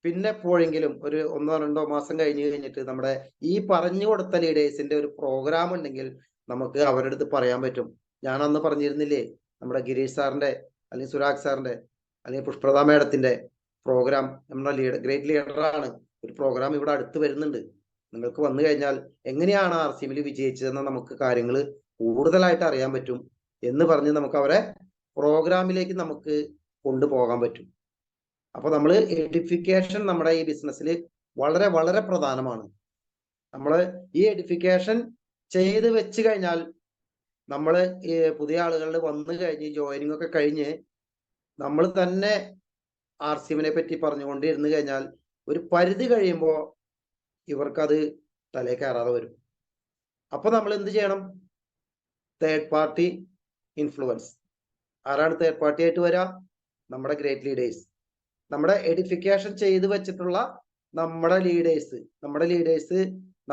പിന്നെ എപ്പോഴെങ്കിലും ഒരു 1-2 മാസം കഴിഞ്ഞിട്ട് നമ്മുടെ ഈ പറഞ്ഞു കൊടുത്ത ലീഡേഴ്സിന്റെ ഒരു പ്രോഗ്രാം ഉണ്ടെങ്കിൽ നമുക്ക് അവരുടെ അടുത്ത് പറയാൻ പറ്റും, ഞാൻ അന്ന് പറഞ്ഞിരുന്നില്ലേ നമ്മുടെ ഗിരീഷ് സാറിന്റെ, അല്ലെങ്കിൽ സുരാഗ് സാറിന്റെ, അല്ലെങ്കിൽ പുഷ്പലത മാഡത്തിന്റെ പ്രോഗ്രാം, നമ്മുടെ ഗ്രേറ്റ് ലീഡറാണ്, ഒരു പ്രോഗ്രാം ഇവിടെ അടുത്ത് വരുന്നുണ്ട്, നിങ്ങൾക്ക് വന്നു കഴിഞ്ഞാൽ എങ്ങനെയാണ് RCMൽ വിജയിച്ചതെന്ന് നമുക്ക് കാര്യങ്ങൾ കൂടുതലായിട്ട് അറിയാൻ പറ്റും. എന്ന് പറഞ്ഞ് നമുക്ക് അവരെ പ്രോഗ്രാമിലേക്ക് നമുക്ക് കൊണ്ടുപോകാൻ പറ്റും. അപ്പൊ നമ്മൾ എഡിഫിക്കേഷൻ നമ്മുടെ ഈ ബിസിനസ്സിൽ വളരെ വളരെ പ്രധാനമാണ്. നമ്മൾ ഈ എഡിഫിക്കേഷൻ ചെയ്ത് വെച്ച് കഴിഞ്ഞാൽ നമ്മൾ ഈ പുതിയ ആളുകൾ വന്നു കഴിഞ്ഞ് ജോയിനിങ് ഒക്കെ കഴിഞ്ഞ് നമ്മൾ തന്നെ RCMനെ പറ്റി പറഞ്ഞുകൊണ്ടിരുന്നു കഴിഞ്ഞാൽ ഒരു പരിധി കഴിയുമ്പോൾ ഇവർക്കത് തലേ കയറാതെ വരും. അപ്പൊ നമ്മൾ എന്ത് ചെയ്യണം? Third party influence. ആരാണ് തേർഡ് പാർട്ടി ആയിട്ട് വരിക? നമ്മുടെ ഗ്രേറ്റ് ലീഡേഴ്സ്, നമ്മുടെ എഡിഫിക്കേഷൻ ചെയ്ത് വെച്ചിട്ടുള്ള നമ്മുടെ ലീഡേഴ്സ്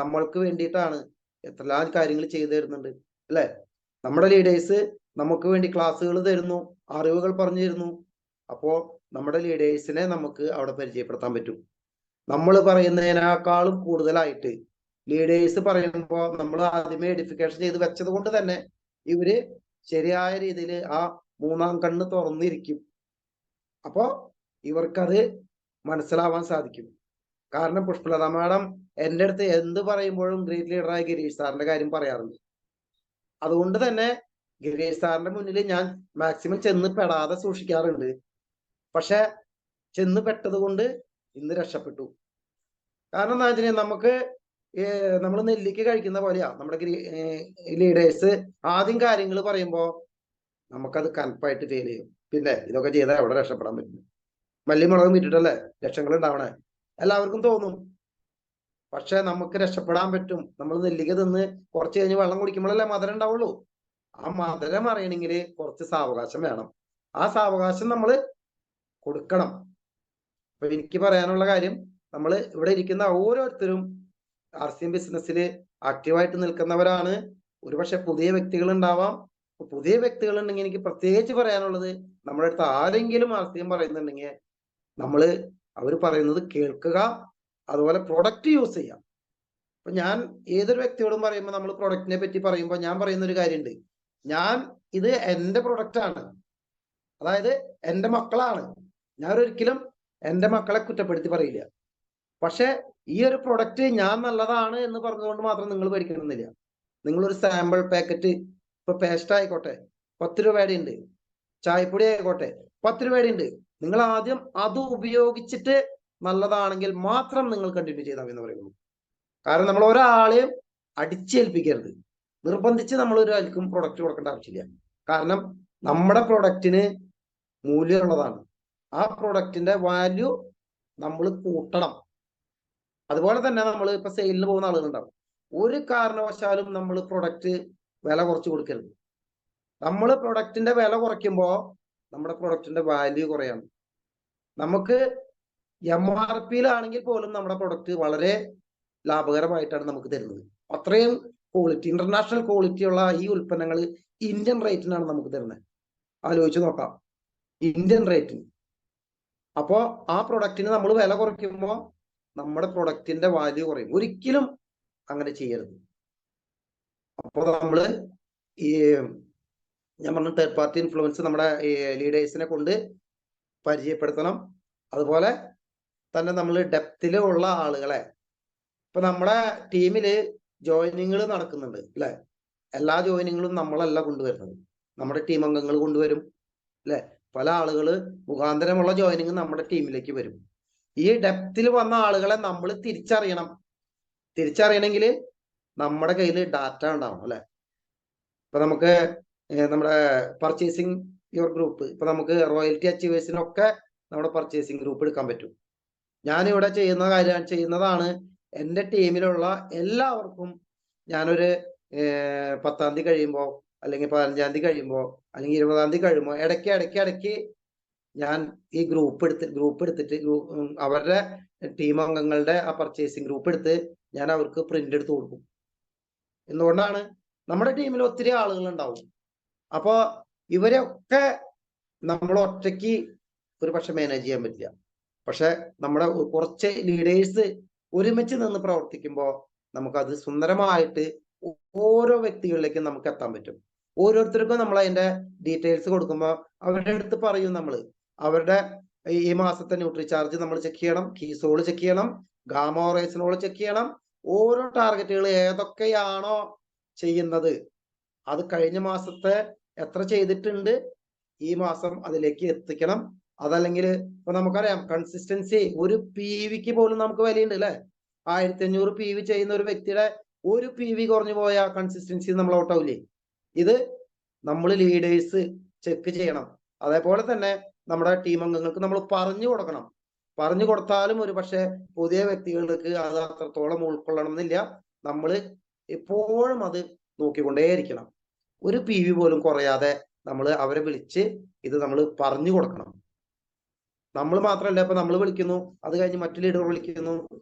നമ്മൾക്ക് വേണ്ടിയിട്ടാണ് എത്രല്ലാം കാര്യങ്ങൾ ചെയ്തു തരുന്നുണ്ട് അല്ലെ? നമ്മുടെ ലീഡേഴ്സ് നമുക്ക് വേണ്ടി ക്ലാസ്സുകൾ തരുന്നു, അറിവുകൾ പറഞ്ഞു തരുന്നു. അപ്പോ നമ്മുടെ ലീഡേഴ്സിനെ നമുക്ക് അവിടെ പരിചയപ്പെടുത്താൻ പറ്റും. നമ്മൾ പറയുന്നതിനേക്കാളും കൂടുതലായിട്ട് ലീഡേഴ്സ് പറയുമ്പോൾ നമ്മൾ ആദ്യമേ എഡിഫിക്കേഷൻ ചെയ്ത് വെച്ചത് കൊണ്ട് തന്നെ ഇവര് ശരിയായ രീതിയിൽ ആ മൂന്നാം കണ്ണ് തുറന്നിരിക്കും. അപ്പോ ഇവർക്കത് മനസ്സിലാവാൻ സാധിക്കും. കാരണം പുഷ്പലത മാഡം എൻ്റെ അടുത്ത് എന്ത് പറയുമ്പോഴും ഗ്രേറ്റ് ലീഡറായ ഗിരീഷ് സാറിന്റെ കാര്യം പറയാറുണ്ട്. അതുകൊണ്ട് തന്നെ ഗിരീഷ് സാറിന്റെ മുന്നിൽ ഞാൻ മാക്സിമം ചെന്ന് പെടാതെ സൂക്ഷിക്കാറുണ്ട്. പക്ഷെ ചെന്ന് പെട്ടത് കൊണ്ട് ഇന്ന് രക്ഷപ്പെട്ടു. കാരണം എന്താ വെച്ചാൽ നമുക്ക് നമ്മൾ നെല്ലിക്ക കഴിക്കുന്ന പോലെയാ നമ്മുടെ ലീഡേഴ്സ് ആദ്യം കാര്യങ്ങൾ പറയുമ്പോ നമുക്കത് കനപ്പായിട്ട് ഫീൽ ചെയ്യും. പിന്നെ ഇതൊക്കെ ചെയ്താൽ എവിടെ രക്ഷപ്പെടാൻ പറ്റും? മല്ലിമുളകും വിറ്റിട്ടല്ലേ ലക്ഷങ്ങൾ ഉണ്ടാവണേ, എല്ലാവർക്കും തോന്നും. പക്ഷെ നമുക്ക് രക്ഷപ്പെടാൻ പറ്റും. നമ്മൾ നെല്ലിക്ക തിന്ന് കുറച്ച് കഴിഞ്ഞ് വെള്ളം കുടിക്കുമ്പോഴല്ലേ മധുരം ഉണ്ടാവുള്ളൂ. ആ മധുരം അറിയണമെങ്കിൽ കുറച്ച് സാവകാശം വേണം. ആ സാവകാശം നമ്മൾ കൊടുക്കണം. അപ്പൊ എനിക്ക് പറയാനുള്ള കാര്യം, നമ്മൾ ഇവിടെ ഇരിക്കുന്ന ഓരോരുത്തരും RCM ബിസിനസ്സിൽ ആക്റ്റീവായിട്ട് നിൽക്കുന്നവരാണ്. ഒരുപക്ഷെ പുതിയ വ്യക്തികൾ ഉണ്ടാവാം. പുതിയ വ്യക്തികൾ ഉണ്ടെങ്കിൽ എനിക്ക് പ്രത്യേകിച്ച് പറയാനുള്ളത്, നമ്മുടെ അടുത്ത് ആരെങ്കിലും RCM പറയുന്നുണ്ടെങ്കിൽ അവർ പറയുന്നത് കേൾക്കുക, അതുപോലെ പ്രൊഡക്റ്റ് യൂസ് ചെയ്യാം. അപ്പൊ ഞാൻ ഏതൊരു വ്യക്തിയോടും പറയുമ്പോൾ, നമ്മൾ പ്രൊഡക്റ്റിനെ പറ്റി പറയുമ്പോൾ ഞാൻ പറയുന്ന ഒരു കാര്യമുണ്ട്. ഇത് എൻ്റെ പ്രൊഡക്റ്റ് ആണ്, അതായത് എൻ്റെ മക്കളാണ്. ഞാൻ ഒരിക്കലും എൻ്റെ മക്കളെ കുറ്റപ്പെടുത്തി പറയില്ല. പക്ഷെ ഈ ഒരു പ്രൊഡക്റ്റ് ഞാൻ നല്ലതാണ് എന്ന് പറഞ്ഞുകൊണ്ട് മാത്രം നിങ്ങൾ പഠിക്കണമെന്നില്ല. നിങ്ങളൊരു സാമ്പിൾ പാക്കറ്റ്, ഇപ്പൊ പേസ്റ്റ് ആയിക്കോട്ടെ 10 രൂപയുടെ ഉണ്ട്, ചായപ്പൊടി ആയിക്കോട്ടെ 10 രൂപയുടെ ഉണ്ട്. നിങ്ങൾ ആദ്യം അത് ഉപയോഗിച്ചിട്ട് നല്ലതാണെങ്കിൽ മാത്രം നിങ്ങൾ കണ്ടിന്യൂ ചെയ്താൽ എന്ന് പറയുന്നു. കാരണം നമ്മൾ ഒരാളെയും അടിച്ചേൽപ്പിക്കരുത്. നിർബന്ധിച്ച് നമ്മൾ ഒരാൾക്കും പ്രൊഡക്റ്റ് കൊടുക്കേണ്ട ആവശ്യമില്ല. കാരണം നമ്മുടെ പ്രൊഡക്റ്റിന് മൂല്യമുള്ളതാണ്. ആ പ്രൊഡക്റ്റിന്റെ വാല്യൂ നമ്മൾ കൂട്ടണം. അതുപോലെ തന്നെ നമ്മൾ ഇപ്പൊ സെയിലിന് പോകുന്ന ആളുകളുണ്ടാവും. ഒരു കാരണവശാലും നമ്മൾ പ്രൊഡക്റ്റ് വില കുറച്ച് കൊടുക്കരുത്. നമ്മൾ പ്രൊഡക്റ്റിന്റെ വില കുറയ്ക്കുമ്പോൾ നമ്മുടെ പ്രൊഡക്റ്റിന്റെ വാല്യൂ കുറയാണ്. നമുക്ക് MRPയിലാണെങ്കിൽ പോലും നമ്മുടെ പ്രൊഡക്റ്റ് വളരെ ലാഭകരമായിട്ടാണ് നമുക്ക് തരുന്നത്. അത്രയും ക്വാളിറ്റി, ഇന്റർനാഷണൽ ക്വാളിറ്റി ഉള്ള ഈ ഉൽപ്പന്നങ്ങൾ ഇന്ത്യൻ റേറ്റിനാണ് നമുക്ക് തരുന്നത്. ആലോചിച്ച് നോക്കാം, ഇന്ത്യൻ റേറ്റിന്. അപ്പോൾ ആ പ്രൊഡക്റ്റിന് നമ്മൾ വില കുറയ്ക്കുമ്പോൾ നമ്മുടെ പ്രൊഡക്റ്റിന്റെ വാല്യൂ കുറയും. ഒരിക്കലും അങ്ങനെ ചെയ്യരുത്. അപ്പോൾ നമ്മൾ ഈ ഞാൻ പറഞ്ഞ തേർഡ് പാർട്ടി ഇൻഫ്ലുവൻസ് നമ്മുടെ ലീഡേഴ്സിനെ കൊണ്ട് പരിചയപ്പെടുത്തണം. അതുപോലെ തന്നെ നമ്മൾ ഡെപ്തിലുള്ള ആളുകളെ, ഇപ്പൊ നമ്മുടെ ടീമില് ജോയിനിങ്ങൾ നടക്കുന്നുണ്ട് അല്ലെ? എല്ലാ ജോയിനിങ്ങളും നമ്മളല്ല കൊണ്ടുവരുന്നത്, നമ്മുടെ ടീം അംഗങ്ങൾ കൊണ്ടുവരും അല്ലെ? പല ആളുകൾ മുഖാന്തരമുള്ള ജോയിനിങ് നമ്മുടെ ടീമിലേക്ക് വരും. ഈ ഡെപ്തിൽ വന്ന ആളുകളെ നമ്മൾ തിരിച്ചറിയണമെങ്കിൽ നമ്മുടെ കയ്യിൽ ഡാറ്റ ഉണ്ടാവും അല്ലെ? ഇപ്പൊ നമുക്ക് നമ്മുടെ പർച്ചേസിങ് യുവർ ഗ്രൂപ്പ്, ഇപ്പൊ നമുക്ക് റോയൽറ്റി അച്ചീവേഴ്സിനൊക്കെ നമ്മുടെ പർച്ചേസിങ് ഗ്രൂപ്പ് എടുക്കാൻ പറ്റും. ഞാനിവിടെ ചെയ്യുന്നതാണ് എൻ്റെ ടീമിലുള്ള എല്ലാവർക്കും ഞാനൊരു 10-ാം തീയതി കഴിയുമ്പോൾ, അല്ലെങ്കിൽ 15-ാം തീയതി കഴിയുമ്പോൾ, അല്ലെങ്കിൽ 20-ാം തീയതി കഴിയുമ്പോൾ ഇടയ്ക്ക് ഞാൻ ഈ ഗ്രൂപ്പ് എടുത്തിട്ട് അവരുടെ ടീം അംഗങ്ങളുടെ ആ പർച്ചേസിങ് ഗ്രൂപ്പ് എടുത്ത് ഞാൻ അവർക്ക് പ്രിന്റ് എടുത്ത് കൊടുക്കും. എന്തുകൊണ്ടാണ്? നമ്മുടെ ടീമിൽ ഒത്തിരി ആളുകൾ ഉണ്ടാവും. അപ്പൊ ഇവരെയൊക്കെ നമ്മൾ ഒറ്റയ്ക്ക് ഒരു പക്ഷെ മാനേജ് ചെയ്യാൻ പറ്റില്ല. പക്ഷെ നമ്മുടെ കുറച്ച് ലീഡേഴ്സ് ഒരുമിച്ച് നിന്ന് പ്രവർത്തിക്കുമ്പോൾ നമുക്കത് സുന്ദരമായിട്ട് ഓരോ വ്യക്തികളിലേക്കും നമുക്ക് എത്താൻ പറ്റും. ഓരോരുത്തർക്കും നമ്മൾ അതിന്റെ ഡീറ്റെയിൽസ് കൊടുക്കുമ്പോൾ അവരുടെ അടുത്ത് പറയും, നമ്മൾ അവരുടെ ഈ മാസത്തെ ന്യൂട്രി ചാർജ് നമ്മൾ ചെക്ക് ചെയ്യണം, കീസോൾ ചെക്ക് ചെയ്യണം, ഗാമോറേസിനോൾ ചെക്ക് ചെയ്യണം. ഓരോ ടാർഗറ്റുകൾ ഏതൊക്കെയാണോ ചെയ്യുന്നത് അത് കഴിഞ്ഞ മാസത്തെ എത്ര ചെയ്തിട്ടുണ്ട്, ഈ മാസം അതിലേക്ക് എത്തിക്കണം. അതല്ലെങ്കിൽ ഇപ്പൊ നമുക്കറിയാം കൺസിസ്റ്റൻസി, ഒരു PVക്ക് പോലും നമുക്ക് വിലയുണ്ട് അല്ലെ. 1500 PV ചെയ്യുന്ന ഒരു വ്യക്തിയുടെ ഒരു PV കുറഞ്ഞു പോയ കൺസിസ്റ്റൻസി നമ്മൾ ഔട്ടാവില്ലേ. ഇത് നമ്മൾ ലീഡേഴ്സ് ചെക്ക് ചെയ്യണം. അതേപോലെ തന്നെ നമ്മുടെ ടീം അംഗങ്ങൾക്ക് നമ്മൾ പറഞ്ഞു കൊടുക്കണം. പറഞ്ഞു കൊടുത്താലും ഒരു പക്ഷെ പുതിയ വ്യക്തികൾക്ക് അത് അത്രത്തോളം ഉൾക്കൊള്ളണം എന്നില്ല. നമ്മൾ എപ്പോഴും അത് നോക്കിക്കൊണ്ടേയിരിക്കണം. ഒരു PV പോലും കുറയാതെ നമ്മൾ അവരെ വിളിച്ച് ഇത് നമ്മൾ പറഞ്ഞു കൊടുക്കണം. നമ്മൾ മാത്രമല്ല, ഇപ്പൊ നമ്മൾ വിളിക്കുന്നു, അത് കഴിഞ്ഞ് മറ്റു ലീഡർ വിളിക്കുന്നു.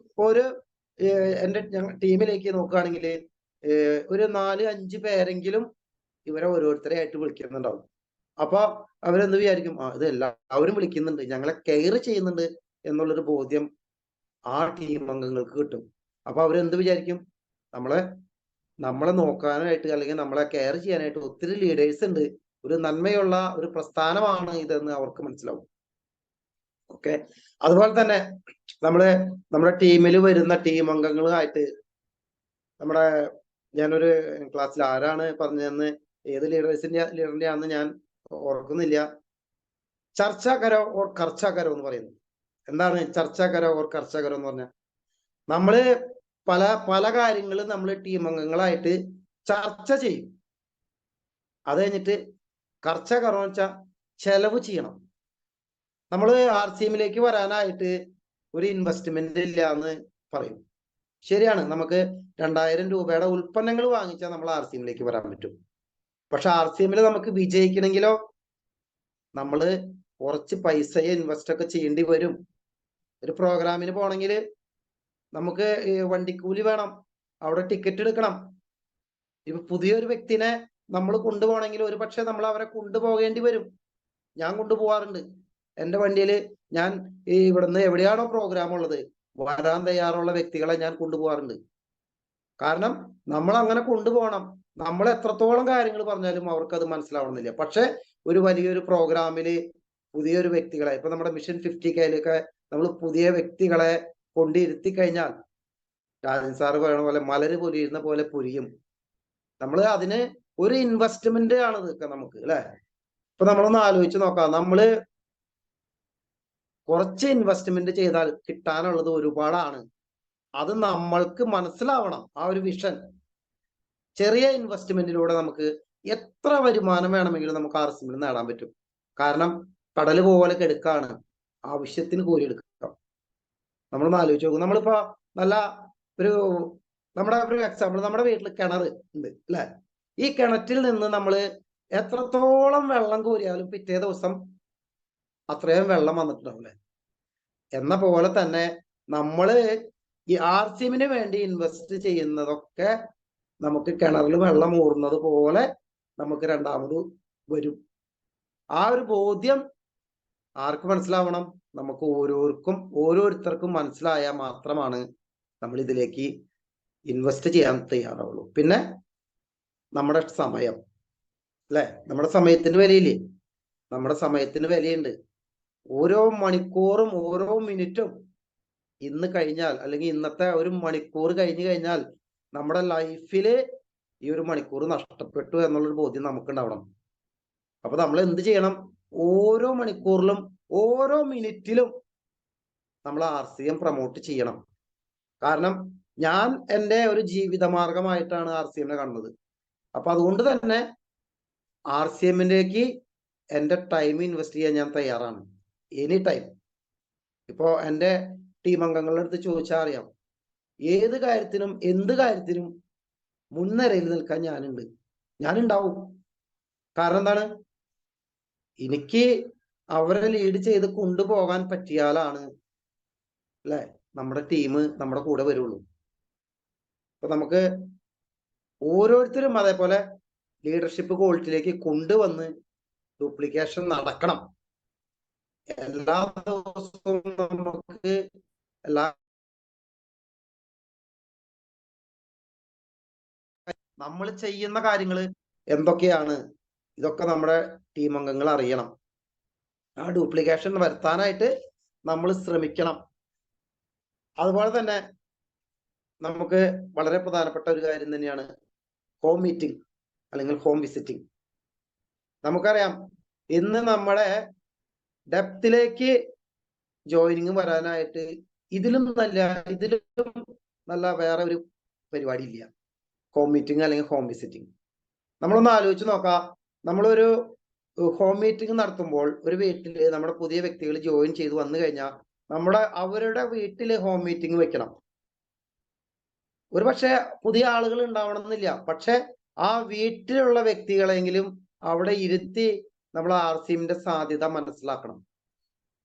ഒരു എന്റെ ടീമിലേക്ക് നോക്കുകയാണെങ്കിൽ ഒരു 4-5 പേരെങ്കിലും ഇവരെ ഓരോരുത്തരെ ആയിട്ട് വിളിക്കുന്നുണ്ടാവും. അപ്പൊ അവരെന്ത് വിചാരിക്കും, ഇത് എല്ലാവരും വിളിക്കുന്നുണ്ട്, ഞങ്ങളെ കെയർ ചെയ്യുന്നുണ്ട് എന്നുള്ളൊരു ബോധ്യം ആ ടീം അംഗങ്ങൾക്ക് കിട്ടും. അപ്പൊ അവരെന്ത് വിചാരിക്കും, നമ്മളെ നോക്കാനായിട്ട് അല്ലെങ്കിൽ നമ്മളെ കെയർ ചെയ്യാനായിട്ട് ഒത്തിരി ലീഡേഴ്സ് ഉണ്ട്, ഒരു നന്മയുള്ള ഒരു പ്രസ്ഥാനമാണ് ഇതെന്ന് അവർക്ക് മനസ്സിലാവും. ഓക്കെ. അതുപോലെ തന്നെ നമ്മുടെ ടീമിൽ വരുന്ന ടീം അംഗങ്ങളുമായിട്ട് ഞാനൊരു ക്ലാസ്സിൽ ആരാണ് പറഞ്ഞതെന്ന്, ഏത് ലീഡറിന്റെ ആണെന്ന് ഞാൻ ഓർക്കുന്നില്ല. ചർച്ചാ കരോ ഓർ കർച്ചാ കരോ എന്ന് പറയുന്നു. എന്താണ് ചർച്ചാ കരോ ഓർ കർച്ചാ കരോ എന്ന് പറഞ്ഞാൽ, നമ്മള് പല പല കാര്യങ്ങളും നമ്മൾ ടീം അംഗങ്ങളായിട്ട് ചർച്ച ചെയ്യും. അത് കഴിഞ്ഞിട്ട് കർച്ച കറോ വെച്ചാൽ ചെലവ് ചെയ്യണം. നമ്മൾ RCMലേക്ക് വരാനായിട്ട് ഒരു ഇൻവെസ്റ്റ്മെന്റ് ഇല്ല എന്ന് പറയും. ശരിയാണ്, നമുക്ക് 2000 രൂപയുടെ ഉൽപ്പന്നങ്ങൾ വാങ്ങിച്ചാൽ നമ്മൾ RCMലേക്ക് വരാൻ പറ്റും. പക്ഷെ RCMൽ നമുക്ക് വിജയിക്കണമെങ്കിലോ നമ്മൾ കുറച്ച് പൈസ ഇൻവെസ്റ്റ് ഒക്കെ ചെയ്യേണ്ടി വരും. ഒരു പ്രോഗ്രാമിന് പോകണമെങ്കിൽ നമുക്ക് വണ്ടിക്കൂലി വേണം, അവിടെ ടിക്കറ്റ് എടുക്കണം. ഇപ്പൊ പുതിയൊരു വ്യക്തിനെ നമ്മൾ കൊണ്ടുപോകണമെങ്കിൽ ഒരു പക്ഷെ നമ്മൾ അവരെ കൊണ്ടുപോകേണ്ടി വരും. ഞാൻ കൊണ്ടുപോകാറുണ്ട്. എൻ്റെ വണ്ടിയിൽ ഞാൻ ഇവിടുന്ന് എവിടെയാണോ പ്രോഗ്രാം ഉള്ളത് വരാൻ തയ്യാറുള്ള വ്യക്തികളെ ഞാൻ കൊണ്ടുപോകാറുണ്ട്. കാരണം നമ്മൾ അങ്ങനെ കൊണ്ടുപോകണം. നമ്മൾ എത്രത്തോളം കാര്യങ്ങൾ പറഞ്ഞാലും അവർക്കത് മനസ്സിലാവണമെന്നില്ല. പക്ഷെ ഒരു വലിയൊരു പ്രോഗ്രാമിൽ പുതിയൊരു വ്യക്തികളെ, ഇപ്പൊ നമ്മുടെ മിഷൻ 50Kയിലൊക്കെ നമ്മൾ പുതിയ വ്യക്തികളെ കൊണ്ടിരുത്തി കഴിഞ്ഞാൽ രാജൻ സാറ് പറയുന്ന പോലെ മലര് പൊരിയുന്ന പോലെ പൊരിയും. നമ്മൾ അതിന് ഒരു ഇൻവെസ്റ്റ്മെന്റ് ആണ് ഇതൊക്കെ നമുക്ക് അല്ലെ. ഇപ്പൊ നമ്മളൊന്ന് ആലോചിച്ച് നോക്കാം, നമ്മള് കുറച്ച് ഇൻവെസ്റ്റ്മെന്റ് ചെയ്താൽ കിട്ടാനുള്ളത് ഒരുപാടാണ്. അത് നമ്മൾക്ക് മനസ്സിലാവണം. ആ ഒരു വിഷൻ. ചെറിയ ഇൻവെസ്റ്റ്മെന്റിലൂടെ നമുക്ക് എത്ര വരുമാനം വേണമെങ്കിലും നമുക്ക് RCMൽ നേടാൻ പറ്റും. കാരണം കടല് പോലെ കെടുക്കാണ്, ആവശ്യത്തിന് കൂലി എടുക്കാം. നമ്മളൊന്ന് ആലോചിച്ച് നോക്കും. നമ്മളിപ്പോ നല്ല നമ്മുടെ ഒരു എക്സാമ്പിൾ, നമ്മുടെ വീട്ടിൽ കിണർ ഉണ്ട് അല്ലെ. ഈ കിണറ്റിൽ നിന്ന് നമ്മൾ എത്രത്തോളം വെള്ളം കോരിയാലും പിറ്റേ ദിവസം അത്രയും വെള്ളം വന്നിട്ടുണ്ടാവില്ലേ. എന്ന പോലെ തന്നെ നമ്മള് ഈ RCMന് വേണ്ടി ഇൻവെസ്റ്റ് ചെയ്യുന്നതൊക്കെ നമുക്ക് കിണറിൽ വെള്ളം ഊറുന്നത് പോലെ നമുക്ക് രണ്ടാമത് വരും. ആ ഒരു ബോധ്യം ആർക്ക് മനസ്സിലാവണം? നമുക്ക് ഓരോരുത്തർക്കും മനസ്സിലായാൽ മാത്രമാണ് നമ്മൾ ഇതിലേക്ക് ഇൻവെസ്റ്റ് ചെയ്യാൻ തയ്യാറാവുള്ളൂ. പിന്നെ നമ്മുടെ സമയം അല്ലെ, നമ്മുടെ സമയത്തിന് വിലയില്ലേ. നമ്മുടെ സമയത്തിന് വിലയുണ്ട്. ഓരോ മണിക്കൂറും ഓരോ മിനിറ്റും ഇന്ന് കഴിഞ്ഞാൽ, അല്ലെങ്കിൽ ഇന്നത്തെ ഒരു മണിക്കൂർ കഴിഞ്ഞു കഴിഞ്ഞാൽ നമ്മുടെ ലൈഫില് ഈ ഒരു മണിക്കൂർ നഷ്ടപ്പെട്ടു എന്നുള്ളൊരു ബോധ്യം നമുക്ക് ഉണ്ടാവണം. അപ്പൊ നമ്മൾ എന്ത് ചെയ്യണം? ഓരോ മണിക്കൂറിലും ഓരോ മിനിറ്റിലും നമ്മൾ RCM പ്രൊമോട്ട് ചെയ്യണം. കാരണം ഞാൻ എൻ്റെ ഒരു ജീവിതമാർഗമായിട്ടാണ് RCMനെ കാണുന്നത്. അപ്പൊ അതുകൊണ്ട് തന്നെ RCMലേക്ക് എൻ്റെ ടൈം ഇൻവെസ്റ്റ് ചെയ്യാൻ ഞാൻ തയ്യാറാണ്, എനി ടൈം. ഇപ്പോ എൻ്റെ ടീം അംഗങ്ങളുടെ അടുത്ത് ചോദിച്ചാൽ അറിയാം, ഏത് കാര്യത്തിനും എന്ത് കാര്യത്തിനും മുൻനിരയിൽ നിൽക്കാൻ ഞാനുണ്ടാവും. കാരണം എന്താണ്? എനിക്ക് അവരെ ലീഡ് ചെയ്ത് കൊണ്ടുപോകാൻ പറ്റിയാലാണ് അല്ലെ നമ്മുടെ ടീം നമ്മുടെ കൂടെ വരുള്ളൂ. അപ്പൊ നമുക്ക് ഓരോരുത്തരും അതേപോലെ ലീഡർഷിപ്പ് ക്വാളിറ്റിയിലേക്ക് കൊണ്ടുവന്ന് ഡ്യൂപ്ലിക്കേഷൻ നടക്കണം. എല്ലാ ദിവസവും നമുക്ക് നമ്മൾ ചെയ്യുന്ന കാര്യങ്ങൾ എന്തൊക്കെയാണ്, ഇതൊക്കെ നമ്മുടെ ടീം അംഗങ്ങൾ അറിയണം. ആ ഡ്യൂപ്ലിക്കേഷൻ വരുത്താനായിട്ട് നമ്മൾ ശ്രമിക്കണം. അതുപോലെ തന്നെ നമുക്ക് വളരെ പ്രധാനപ്പെട്ട ഒരു കാര്യം തന്നെയാണ് ഹോം മീറ്റിംഗ് അല്ലെങ്കിൽ ഹോം വിസിറ്റിംഗ്. നമുക്കറിയാം ഇന്ന് നമ്മുടെ ഡെപ്തിലേക്ക് ജോയിനിങ് വരാനായിട്ട് ഇതിലും നല്ല വേറെ ഒരു പരിപാടി ഇല്ല. ഹോം മീറ്റിംഗ് അല്ലെങ്കിൽ ഹോം വിസിറ്റിംഗ്. നമ്മളൊന്ന് ആലോചിച്ച് നോക്കാം. നമ്മളൊരു ഹോം മീറ്റിംഗ് നടത്തുമ്പോൾ ഒരു വീട്ടിൽ നമ്മുടെ പുതിയ വ്യക്തികൾ ജോയിൻ ചെയ്ത് വന്നു കഴിഞ്ഞാൽ അവരുടെ വീട്ടിൽ ഹോം മീറ്റിംഗ് വെക്കണം. ഒരു പക്ഷെ പുതിയ ആളുകൾ ഉണ്ടാവണമെന്നില്ല, പക്ഷെ ആ വീട്ടിലുള്ള വ്യക്തികളെങ്കിലും അവിടെ ഇരുത്തി നമ്മൾ RCMന്റെ സാധ്യത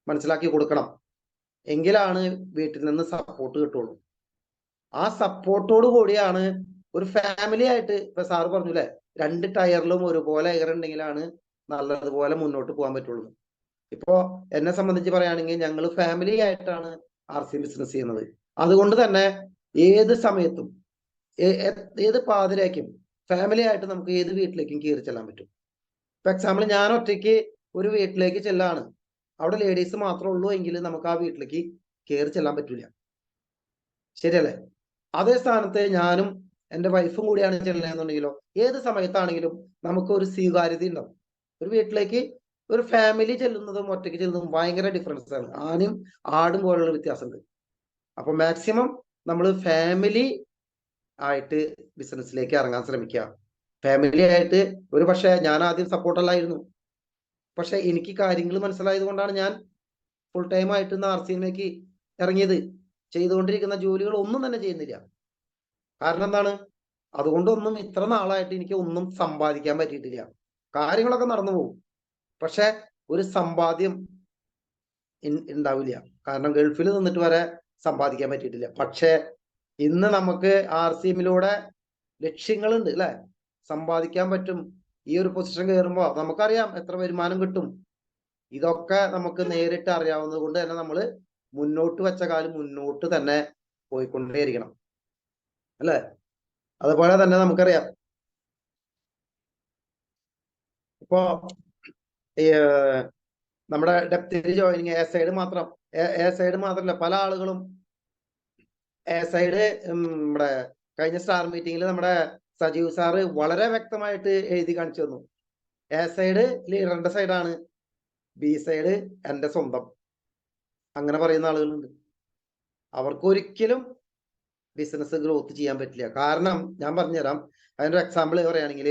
മനസ്സിലാക്കി കൊടുക്കണം. എങ്കിലാണ് വീട്ടിൽ നിന്ന് സപ്പോർട്ട് കിട്ടുള്ളൂ. ആ സപ്പോർട്ടോട് കൂടിയാണ് ഒരു ഫാമിലി ആയിട്ട്, ഇപ്പൊ സാറ് പറഞ്ഞു അല്ലെ, 2 ടയറിലും ഒരുപോലെ എയർ ഉണ്ടെങ്കിലാണ് നല്ലതുപോലെ മുന്നോട്ട് പോകാൻ പറ്റുള്ളൂ. ഇപ്പോ എന്നെ സംബന്ധിച്ച് പറയുകയാണെങ്കിൽ ഞങ്ങൾ ഫാമിലി ആയിട്ടാണ് RCM ബിസിനസ് ചെയ്യുന്നത്. അതുകൊണ്ട് തന്നെ ഏത് സമയത്തും ഏത് പാതിരേക്കും ഫാമിലി ആയിട്ട് നമുക്ക് ഏത് വീട്ടിലേക്കും കയറി ചെല്ലാൻ പറ്റും. ഇപ്പൊ എക്സാമ്പിൾ ഞാൻ ഒറ്റയ്ക്ക് ഒരു വീട്ടിലേക്ക് ചെല്ലാണ്, അവിടെ ലേഡീസ് മാത്രമേ ഉള്ളൂ എങ്കിൽ നമുക്ക് ആ വീട്ടിലേക്ക് കയറി ചെല്ലാൻ പറ്റൂല. ശരിയല്ലേ? അതേ സ്ഥാനത്ത് ഞാനും എൻ്റെ വൈഫും കൂടിയാണ് ചെല്ലുന്നതെന്നുണ്ടെങ്കിലോ ഏത് സമയത്താണെങ്കിലും നമുക്ക് ഒരു സ്വീകാര്യത ഉണ്ടാവും. ഒരു വീട്ടിലേക്ക് ഒരു ഫാമിലി ചെല്ലുന്നതും ഒറ്റയ്ക്ക് ചെല്ലുന്നതും ഭയങ്കര ഡിഫറൻസ് ആണ്. ആനും ആടും പോലുള്ള വ്യത്യാസമുണ്ട്. അപ്പൊ മാക്സിമം നമ്മൾ ഫാമിലി ആയിട്ട് ബിസിനസ്സിലേക്ക് ഇറങ്ങാൻ ശ്രമിക്കുക. ഫാമിലി ആയിട്ട് ഒരു പക്ഷേ ഞാൻ ആദ്യം സപ്പോർട്ടല്ലായിരുന്നു, പക്ഷെ എനിക്ക് കാര്യങ്ങൾ മനസ്സിലായത് കൊണ്ടാണ് ഞാൻ ഫുൾ ടൈം ആയിട്ട് RCMലേക്ക് ഇറങ്ങിയത്. ചെയ്തുകൊണ്ടിരിക്കുന്ന ജോലികൾ ഒന്നും തന്നെ ചെയ്യുന്നില്ല. കാരണം എന്താണ്? അതുകൊണ്ടൊന്നും ഇത്ര നാളായിട്ട് എനിക്ക് ഒന്നും സമ്പാദിക്കാൻ പറ്റിയിട്ടില്ല. കാര്യങ്ങളൊക്കെ നടന്നു പോകും, പക്ഷെ ഒരു സമ്പാദ്യം ഉണ്ടാവില്ല. കാരണം ഗൾഫിൽ നിന്നിട്ട് വരെ സമ്പാദിക്കാൻ പറ്റിയിട്ടില്ല. പക്ഷെ ഇന്ന് നമുക്ക് RCMലൂടെ ലക്ഷ്യങ്ങളുണ്ട് അല്ലെ, സമ്പാദിക്കാൻ പറ്റും. ഈ ഒരു പൊസിഷൻ കയറുമ്പോൾ നമുക്കറിയാം എത്ര വരുമാനം കിട്ടും. ഇതൊക്കെ നമുക്ക് നേരിട്ട് അറിയാവുന്നത് കൊണ്ട് തന്നെ നമ്മൾ മുന്നോട്ട് വെച്ച കാലം മുന്നോട്ട് തന്നെ പോയിക്കൊണ്ടേയിരിക്കണം അല്ലെ. അതുപോലെ തന്നെ നമുക്കറിയാം ഇപ്പോ നമ്മുടെ ഡെപ്തിൽ ജോയിനിങ് എ സൈഡ് മാത്രമല്ല, പല ആളുകളും എ സൈഡ് നമ്മുടെ കഴിഞ്ഞ സ്റ്റാർ മീറ്റിംഗിൽ നമ്മുടെ സജീവ് സാറ് വളരെ വ്യക്തമായിട്ട് എഴുതി കാണിച്ചു തന്നു. എ സൈഡ് ലീഡറിന്റെ സൈഡാണ്, ബി സൈഡ് എൻ്റെ സ്വന്തം, അങ്ങനെ പറയുന്ന ആളുകളുണ്ട്. അവർക്ക് ഒരിക്കലും ബിസിനസ് ഗ്രോത്ത് ചെയ്യാൻ പറ്റില്ല. കാരണം ഞാൻ പറഞ്ഞുതരാം, അതിന്റെ ഒരു എക്സാമ്പിൾ പറയുകയാണെങ്കിൽ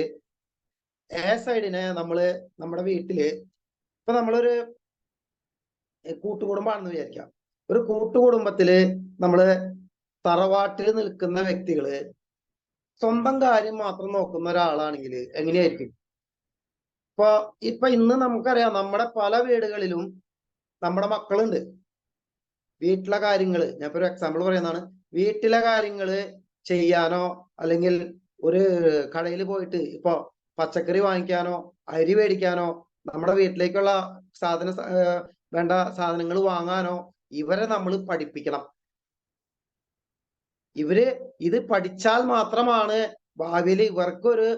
എ സൈഡിനെ നമ്മുടെ വീട്ടില് ഇപ്പൊ നമ്മളൊരു കൂട്ടുകുടുംബാണെന്ന് വിചാരിക്കാം. ഒരു കൂട്ടുകുടുംബത്തില് നമ്മള് തറവാട്ടിൽ നിൽക്കുന്ന വ്യക്തികള് സ്വന്തം കാര്യം മാത്രം നോക്കുന്ന ഒരാളാണെങ്കിൽ എങ്ങനെയായിരിക്കും? ഇപ്പൊ ഇന്ന് നമുക്കറിയാം നമ്മുടെ പല വീടുകളിലും നമ്മുടെ മക്കളുണ്ട്. വീട്ടിലെ കാര്യങ്ങള്, ഞാൻ ഇപ്പൊ ഒരു എക്സാമ്പിൾ പറയുന്നതാണ്, വീട്ടിലെ കാര്യങ്ങള് ചെയ്യാനോ അല്ലെങ്കിൽ ഒരു കടയിൽ പോയിട്ട് ഇപ്പൊ പച്ചക്കറി വാങ്ങിക്കാനോ അരി മേടിക്കാനോ നമ്മുടെ വീട്ടിലേക്കുള്ള വേണ്ട സാധനങ്ങൾ വാങ്ങാനോ ഇവരെ നമ്മൾ പഠിപ്പിക്കണം. ഇത് പഠിച്ചാൽ മാത്രമാണ് ഭാവിയിൽ ഇവർക്കൊരു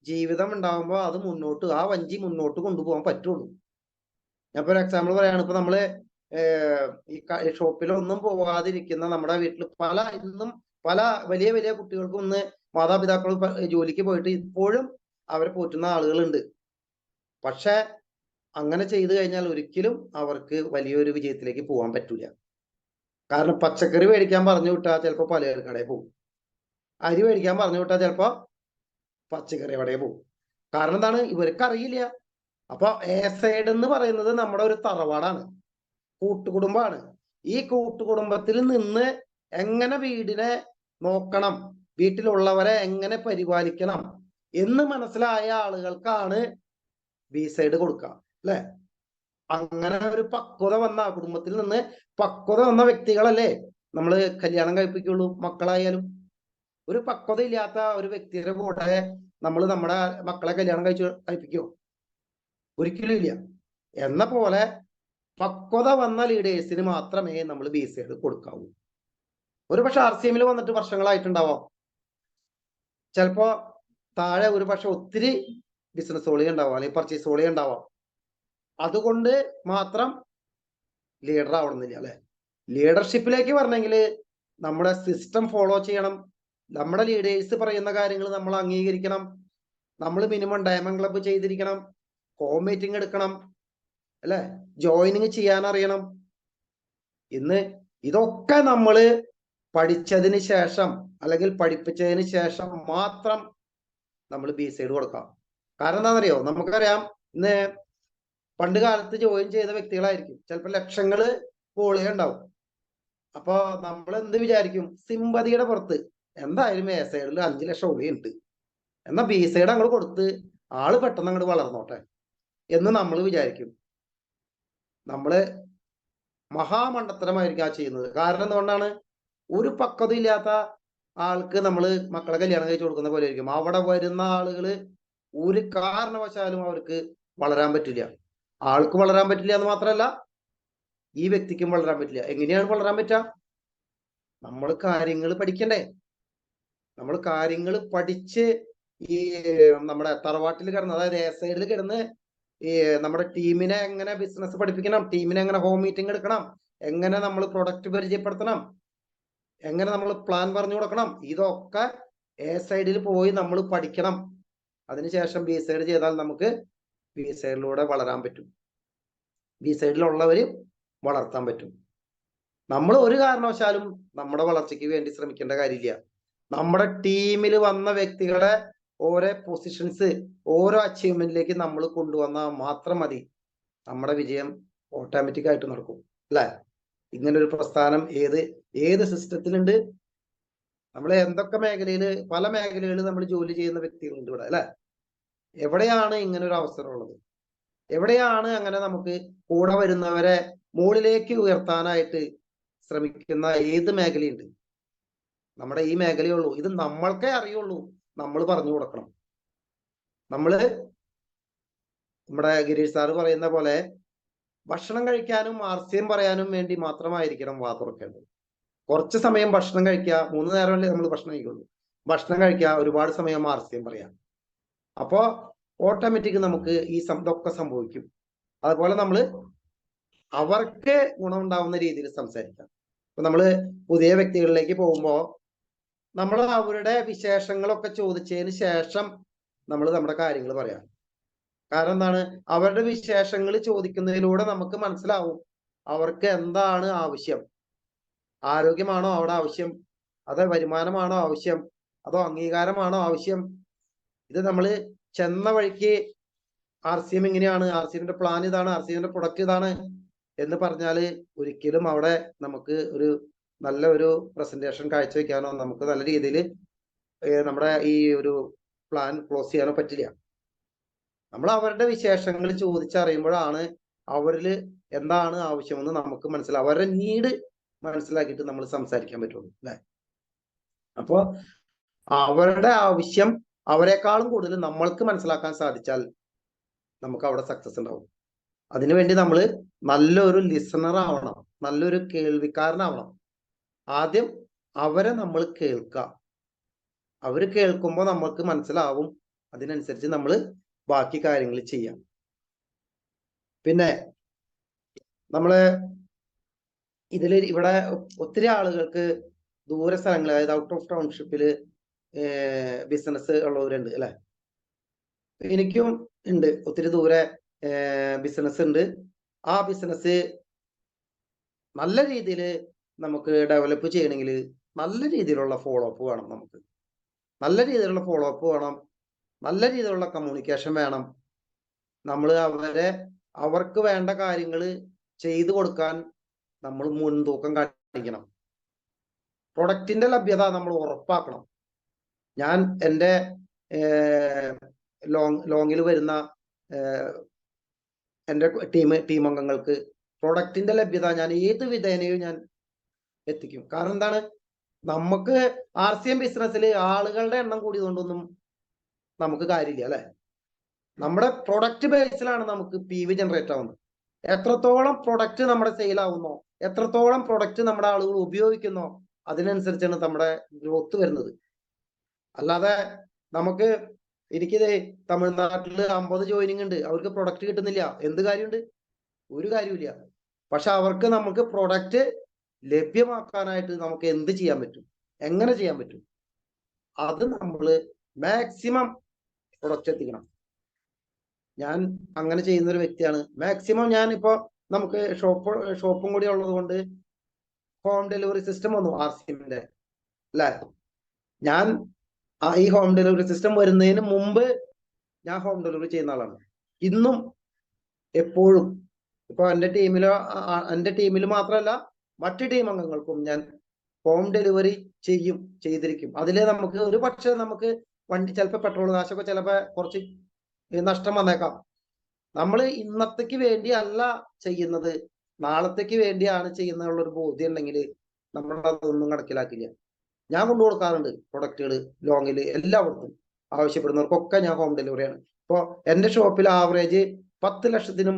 ജീവിതം ഉണ്ടാകുമ്പോൾ അത് ആ വഞ്ചി മുന്നോട്ട് കൊണ്ടുപോകാൻ പറ്റുള്ളൂ. ഞാൻ ഇപ്പൊ ഒരു എക്സാമ്പിൾ പറയാണ്. ഇപ്പൊ നമ്മള് ഈ ഷോപ്പിലൊന്നും പോകാതിരിക്കുന്ന നമ്മുടെ വീട്ടിൽ ഇന്നും പല വലിയ വലിയ കുട്ടികൾക്കും ഇന്ന് മാതാപിതാക്കൾ ജോലിക്ക് പോയിട്ട് ഇപ്പോഴും അവരെ പോറ്റുന്ന ആളുകളുണ്ട്. പക്ഷെ അങ്ങനെ ചെയ്തു കഴിഞ്ഞാൽ ഒരിക്കലും അവർക്ക് വലിയൊരു വിജയത്തിലേക്ക് പോകാൻ പറ്റൂല. കാരണം പച്ചക്കറി മേടിക്കാൻ പറഞ്ഞു വിട്ടാൽ ചിലപ്പോൾ പലചരക്ക് കടയിൽ പോകും, അരി മേടിക്കാൻ പറഞ്ഞു വിട്ടാൽ ചിലപ്പോ പച്ചക്കറി കടയിൽ പോകും. കാരണം എന്താണ്? ഇവർക്ക് അറിയില്ല. അപ്പൊ എ സൈഡ് എന്ന് പറയുന്നത് നമ്മുടെ ഒരു തറവാടാണ്, കൂട്ടുകുടുംബമാണ്. ഈ കൂട്ടുകുടുംബത്തിൽ നിന്ന് എങ്ങനെ വീടിനെ നോക്കണം, വീട്ടിലുള്ളവരെ എങ്ങനെ പരിപാലിക്കണം എന്ന് മനസ്സിലായ ആളുകൾക്കാണ് ബി സൈഡ് കൊടുക്കുക അല്ലെ. അങ്ങനെ ഒരു പക്വത വന്ന കുടുംബത്തിൽ നിന്ന് പക്വത വന്ന വ്യക്തികളല്ലേ നമ്മള് കല്യാണം കഴിപ്പിക്കുള്ളൂ. മക്കളായാലും ഒരു പക്വത ഇല്ലാത്ത ഒരു വ്യക്തിയുടെ കൂടെ നമ്മൾ നമ്മുടെ മക്കളെ കല്യാണം കഴിപ്പിക്കുമോ? ഒരിക്കലും ഇല്ല. എന്ന പോലെ പക്വത വന്ന ലീഡേഴ്സിന് മാത്രമേ നമ്മൾ ബി സൈഡ് കൊടുക്കാവൂ. ഒരു പക്ഷെ RCMൽ വന്നിട്ട് വർഷങ്ങളായിട്ടുണ്ടാവാം, ചിലപ്പോ താഴെ ഒരു പക്ഷെ ഒത്തിരി ബിസിനസ് ഹോളി ഉണ്ടാവാം അല്ലെങ്കിൽ പർച്ചേസ് ഹോളി ഉണ്ടാവാം. അതുകൊണ്ട് മാത്രം ലീഡർ ആവണമെന്നില്ല അല്ലെ. ലീഡർഷിപ്പിലേക്ക് വരണമെങ്കിൽ നമ്മുടെ സിസ്റ്റം ഫോളോ ചെയ്യണം. നമ്മുടെ ലീഡേഴ്സ് പറയുന്ന കാര്യങ്ങൾ നമ്മൾ അംഗീകരിക്കണം. നമ്മൾ മിനിമം ഡയമണ്ട് ക്ലബ്ബ് ചെയ്തിരിക്കണം. ഹോം മീറ്റിംഗ് എടുക്കണം, അല്ലെ, ജോയിനിങ് ചെയ്യാൻ അറിയണം. ഇന്ന് ഇതൊക്കെ നമ്മൾ പഠിച്ചതിന് ശേഷം അല്ലെങ്കിൽ പഠിപ്പിച്ചതിന് ശേഷം മാത്രം നമ്മൾ ബി സൈഡ് കൊടുക്കാം. കാരണം എന്താണെന്നറിയോ, നമുക്കറിയാം ഇന്ന് പണ്ട് കാലത്ത് ജോയിൻ ചെയ്ത വ്യക്തികളായിരിക്കും, ചിലപ്പോൾ ലക്ഷങ്ങള് കോളുകൾ ഉണ്ടാവും. അപ്പൊ നമ്മൾ എന്ത് വിചാരിക്കും, സിമ്പതിയുടെ പുറത്ത് എന്തായാലും എ സൈഡിൽ 5 ലക്ഷം ഉണ്ട്, എന്നാ ബി സൈഡ് അങ്ങോട്ട് കൊടുത്ത് ആള് പെട്ടെന്ന് അങ്ങോട്ട് വളർന്നോട്ടെ എന്ന് നമ്മൾ വിചാരിക്കും. നമ്മള് മഹാമണ്ടത്തരമായിരിക്കും ആ ചെയ്യുന്നത്. കാരണം എന്തുകൊണ്ടാണ്, ഒരു പക്വത ഇല്ലാത്ത ആൾക്ക് നമ്മൾ മക്കളെ കല്യാണം കഴിച്ചു കൊടുക്കുന്ന പോലെ ആയിരിക്കും. അവിടെ വരുന്ന ആളുകള് ഒരു കാരണവശാലും അവർക്ക് വളരാൻ പറ്റില്ല. ആൾക്ക് വളരാൻ പറ്റില്ല എന്ന് മാത്രമല്ല, ഈ വ്യക്തിക്കും വളരാൻ പറ്റില്ല. എങ്ങനെയാണ് വളരാൻ പറ്റുക? നമ്മൾ കാര്യങ്ങൾ പഠിക്കണ്ടേ? നമ്മൾ കാര്യങ്ങൾ പഠിച്ച് ഈ നമ്മുടെ തറവാട്ടിൽ കിടന്ന്, അതായത് എ സൈഡിൽ കിടന്ന് ഈ നമ്മുടെ ടീമിനെ എങ്ങനെ ബിസിനസ് പഠിപ്പിക്കണം, ടീമിനെ എങ്ങനെ ഹോം മീറ്റിംഗ് എടുക്കണം, എങ്ങനെ നമ്മൾ പ്രൊഡക്റ്റ് പരിചയപ്പെടുത്തണം, എങ്ങനെ നമ്മൾ പ്ലാൻ പറഞ്ഞു കൊടുക്കണം, ഇതൊക്കെ എ സൈഡിൽ പോയി നമ്മൾ പഠിക്കണം. അതിനുശേഷം ബി സൈഡ് ചെയ്താൽ നമുക്ക് ബി സൈഡിലൂടെ വളരാൻ പറ്റും, ബി സൈഡിലുള്ളവര് വളർത്താൻ പറ്റും. നമ്മൾ ഒരു കാരണവശാലും നമ്മുടെ വളർച്ചയ്ക്ക് വേണ്ടി ശ്രമിക്കേണ്ട കാര്യമില്ല. നമ്മുടെ ടീമിൽ വന്ന വ്യക്തികളെ ഓരോ പൊസിഷൻസ്, ഓരോ അച്ചീവ്മെന്റിലേക്ക് നമ്മൾ കൊണ്ടുവന്നാൽ മാത്രം മതി, നമ്മുടെ വിജയം ഓട്ടോമാറ്റിക് ആയിട്ട് നടക്കും, അല്ലെ? ഇങ്ങനൊരു പ്രസ്ഥാനം ഏത് സിസ്റ്റത്തിലുണ്ട്? നമ്മൾ എന്തൊക്കെ മേഖലയിൽ, പല മേഖലകളിൽ നമ്മൾ ജോലി ചെയ്യുന്ന വ്യക്തികളുണ്ട് ഇവിടെ, അല്ലെ? എവിടെയാണ് ഇങ്ങനെ ഒരു അവസരം ഉള്ളത്? എവിടെയാണ് അങ്ങനെ നമുക്ക് കൂടെ വരുന്നവരെ മുകളിലേക്ക് ഉയർത്താനായിട്ട് ശ്രമിക്കുന്ന ഏത് മേഖലയുണ്ട്? നമ്മുടെ ഈ മേഖലയുള്ളൂ. ഇത് നമ്മൾക്കേ അറിയുള്ളൂ, നമ്മൾ പറഞ്ഞു കൊടുക്കണം. നമ്മുടെ ഗിരീഷ് സാറ് പറയുന്ന പോലെ ഭക്ഷണം കഴിക്കാനും ആർസ്യം പറയാനും വേണ്ടി മാത്രമായിരിക്കണം വാ തുറക്കേണ്ടത്. കുറച്ച് സമയം ഭക്ഷണം കഴിക്കുക, 3 നേരമല്ലേ നമ്മൾ ഭക്ഷണം കഴിക്കുള്ളൂ. ഭക്ഷണം കഴിക്കുക, ഒരുപാട് സമയം ആർസ്യം പറയാം. അപ്പോ ഓട്ടോമാറ്റിക് നമുക്ക് ഈ ഇതൊക്കെ സംഭവിക്കും. അതുപോലെ നമ്മൾ അവർക്ക് ഗുണമുണ്ടാവുന്ന രീതിയിൽ സംസാരിക്കാം. ഇപ്പൊ നമ്മള് പുതിയ വ്യക്തികളിലേക്ക് പോകുമ്പോൾ നമ്മൾ അവരുടെ വിശേഷങ്ങളൊക്കെ ചോദിച്ചതിന് ശേഷം നമ്മൾ നമ്മുടെ കാര്യങ്ങൾ പറയാം. കാരണം എന്താണ്, അവരുടെ വിശേഷങ്ങൾ ചോദിക്കുന്നതിലൂടെ നമുക്ക് മനസ്സിലാവും അവർക്ക് എന്താണ് ആവശ്യം. ആരോഗ്യമാണോ അവിടെ ആവശ്യം, അതോ വരുമാനമാണോ ആവശ്യം, അതോ അംഗീകാരമാണോ ആവശ്യം? ഇത് നമ്മൾ ചെന്ന വഴിക്ക് ആർസിഎം ഇങ്ങനെയാണ്, ആർസിഎമ്മിന്റെ പ്ലാൻ ഇതാണ്, ആർസിഎമ്മിന്റെ പ്രൊഡക്റ്റ് ഇതാണ് എന്ന് പറഞ്ഞാല് ഒരിക്കലും അവിടെ നമുക്ക് ഒരു നല്ല ഒരു പ്രസന്റേഷൻ കാഴ്ചവെക്കാനോ നമുക്ക് നല്ല രീതിയിൽ നമ്മുടെ ഈ ഒരു പ്ലാൻ ക്ലോസ് ചെയ്യാനോ പറ്റില്ല. നമ്മൾ അവരുടെ വിശേഷങ്ങൾ ചോദിച്ചറിയുമ്പോഴാണ് അവരിൽ എന്താണ് ആവശ്യമെന്ന് നമുക്ക് മനസ്സിലാവും. അവരുടെ നീഡ് മനസ്സിലാക്കിയിട്ട് നമ്മൾ സംസാരിക്കാൻ പറ്റുള്ളൂ, അല്ലെ? അപ്പോ അവരുടെ ആവശ്യം അവരെക്കാളും കൂടുതൽ നമ്മൾക്ക് മനസ്സിലാക്കാൻ സാധിച്ചാൽ നമുക്ക് അവിടെ സക്സസ് ഉണ്ടാവും. അതിനുവേണ്ടി നമ്മൾ നല്ലൊരു ലിസണർ ആവണം, നല്ലൊരു കേൾവിക്കാരനാവണം. ആദ്യം അവരെ നമ്മൾ കേൾക്കുക. അവര് കേൾക്കുമ്പോൾ നമ്മൾക്ക് മനസ്സിലാവും, അതിനനുസരിച്ച് നമ്മൾ ബാക്കി കാര്യങ്ങൾ ചെയ്യാം. പിന്നെ നമ്മള് ഇവിടെ ഒത്തിരി ആളുകൾക്ക് ദൂര സ്ഥലങ്ങൾ, അതായത് ഔട്ട് ഓഫ് ടൗൺഷിപ്പില് ബിസിനസ് ഉള്ളവരുണ്ട്, അല്ലെ? എനിക്കും ഉണ്ട്, ഒത്തിരി ദൂരെ ബിസിനസ് ഉണ്ട്. ആ ബിസിനസ് നല്ല രീതിയിൽ നമുക്ക് ഡെവലപ്പ് ചെയ്യണമെങ്കിൽ നല്ല രീതിയിലുള്ള ഫോളോ അപ്പ് വേണം. നമുക്ക് നല്ല രീതിയിലുള്ള ഫോളോ അപ്പ് വേണം, നല്ല രീതിയിലുള്ള കമ്മ്യൂണിക്കേഷൻ വേണം. നമ്മൾ അവർക്ക് വേണ്ട കാര്യങ്ങൾ ചെയ്തു കൊടുക്കാൻ നമ്മൾ മുൻതൂക്കം കാണിക്കണം. പ്രൊഡക്റ്റിന്റെ ലഭ്യത നമ്മൾ ഉറപ്പാക്കണം. ഞാൻ എൻ്റെ ലോങ്ങിൽ വരുന്ന എൻ്റെ ടീം അംഗങ്ങൾക്ക് പ്രൊഡക്റ്റിന്റെ ലഭ്യത ഞാൻ ഏത് വിധേനയും ഞാൻ എത്തിക്കും. കാരണം എന്താണ്, നമുക്ക് ആർസിഎം ബിസിനസ്സിൽ ആളുകളുടെ എണ്ണം കൂടിയതുകൊണ്ടൊന്നും നമുക്ക് കാര്യമില്ല, അല്ലെ? നമ്മുടെ പ്രൊഡക്റ്റ് ബേസിലാണ് നമുക്ക് PV ജനറേറ്റ് ആവുന്നത്. എത്രത്തോളം പ്രൊഡക്റ്റ് നമ്മുടെ സെയിൽ ആവുന്നോ, എത്രത്തോളം പ്രൊഡക്റ്റ് നമ്മുടെ ആളുകൾ ഉപയോഗിക്കുന്നോ, അതിനനുസരിച്ചാണ് നമ്മുടെ ഗ്രോത്ത് വരുന്നത്. അല്ലാതെ എനിക്കിത് തമിഴ്നാട്ടിൽ 50 ജോയിനിങ് ഉണ്ട്, അവർക്ക് പ്രൊഡക്റ്റ് കിട്ടുന്നില്ല, എന്ത് കാര്യമുണ്ട്? ഒരു കാര്യമില്ല. പക്ഷെ നമുക്ക് പ്രൊഡക്റ്റ് ലഭ്യമാക്കാനായിട്ട് നമുക്ക് എന്ത് ചെയ്യാൻ പറ്റും, എങ്ങനെ ചെയ്യാൻ പറ്റും? അത് നമ്മൾ മാക്സിമം പ്രൊഡക്റ്റ് എത്തിക്കണം. ഞാൻ അങ്ങനെ ചെയ്യുന്ന ഒരു വ്യക്തിയാണ്. മാക്സിമം ഞാൻ ഇപ്പോ നമുക്ക് ഷോപ്പും കൂടി ഉള്ളത് കൊണ്ട് ഹോം ഡെലിവറി സിസ്റ്റം വന്നു RCMന്റെ അല്ലെ. ഞാൻ ഈ ഹോം ഡെലിവറി സിസ്റ്റം വരുന്നതിന് മുമ്പ് ഞാൻ ഹോം ഡെലിവറി ചെയ്യുന്ന ആളാണ്. ഇന്നും എപ്പോഴും ഇപ്പൊ എൻ്റെ ടീമിൽ മാത്രമല്ല മറ്റു ടീം അംഗങ്ങൾക്കും ഞാൻ ഹോം ഡെലിവറി ചെയ്തിരിക്കും. അതില് നമുക്ക് ഒരു പക്ഷെ നമുക്ക് വണ്ടി ചിലപ്പോൾ പെട്രോൾ കാശൊക്കെ ചിലപ്പോൾ കുറച്ച് നഷ്ടം വന്നേക്കാം. നമ്മൾ ഇന്നത്തേക്ക് വേണ്ടി അല്ല ചെയ്യുന്നത്, നാളത്തേക്ക് വേണ്ടിയാണ് ചെയ്യുന്നുള്ള ഒരു ബോധ്യം ഉണ്ടെങ്കിൽ നമ്മൾ അതൊന്നും കണക്കിലാക്കില്ല. ഞാൻ കൊണ്ടു കൊടുക്കാറുണ്ട് പ്രൊഡക്റ്റുകൾ ലോങ്ങില് എല്ലാവർക്കും ആവശ്യപ്പെടുന്നവർക്കൊക്കെ ഞാൻ ഹോം ഡെലിവറിയാണ്. ഇപ്പൊ എന്റെ ഷോപ്പിൽ ആവറേജ് 10 ലക്ഷത്തിനും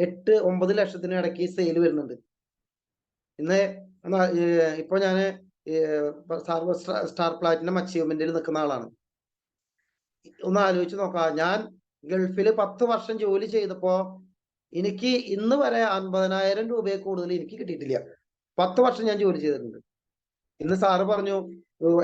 8-9 ലക്ഷത്തിനും ഇടയ്ക്ക് സെയിൽ വരുന്നുണ്ട്. ഇന്ന് ഇപ്പൊ ഞാൻ സ്റ്റാർ പ്ലാറ്റിനം അച്ചീവ്മെന്റിൽ നിൽക്കുന്ന ആളാണ്. ഒന്ന് ആലോചിച്ച് നോക്കാം, ഞാൻ ഗൾഫിൽ 10 വർഷം ജോലി ചെയ്തപ്പോ എനിക്ക് ഇന്ന് വരെ 50,000 രൂപയെ കൂടുതൽ എനിക്ക് കിട്ടിയിട്ടില്ല. 10 വർഷം ഞാൻ ജോലി ചെയ്തിട്ടുണ്ട്. ഇന്ന് സാറ് പറഞ്ഞു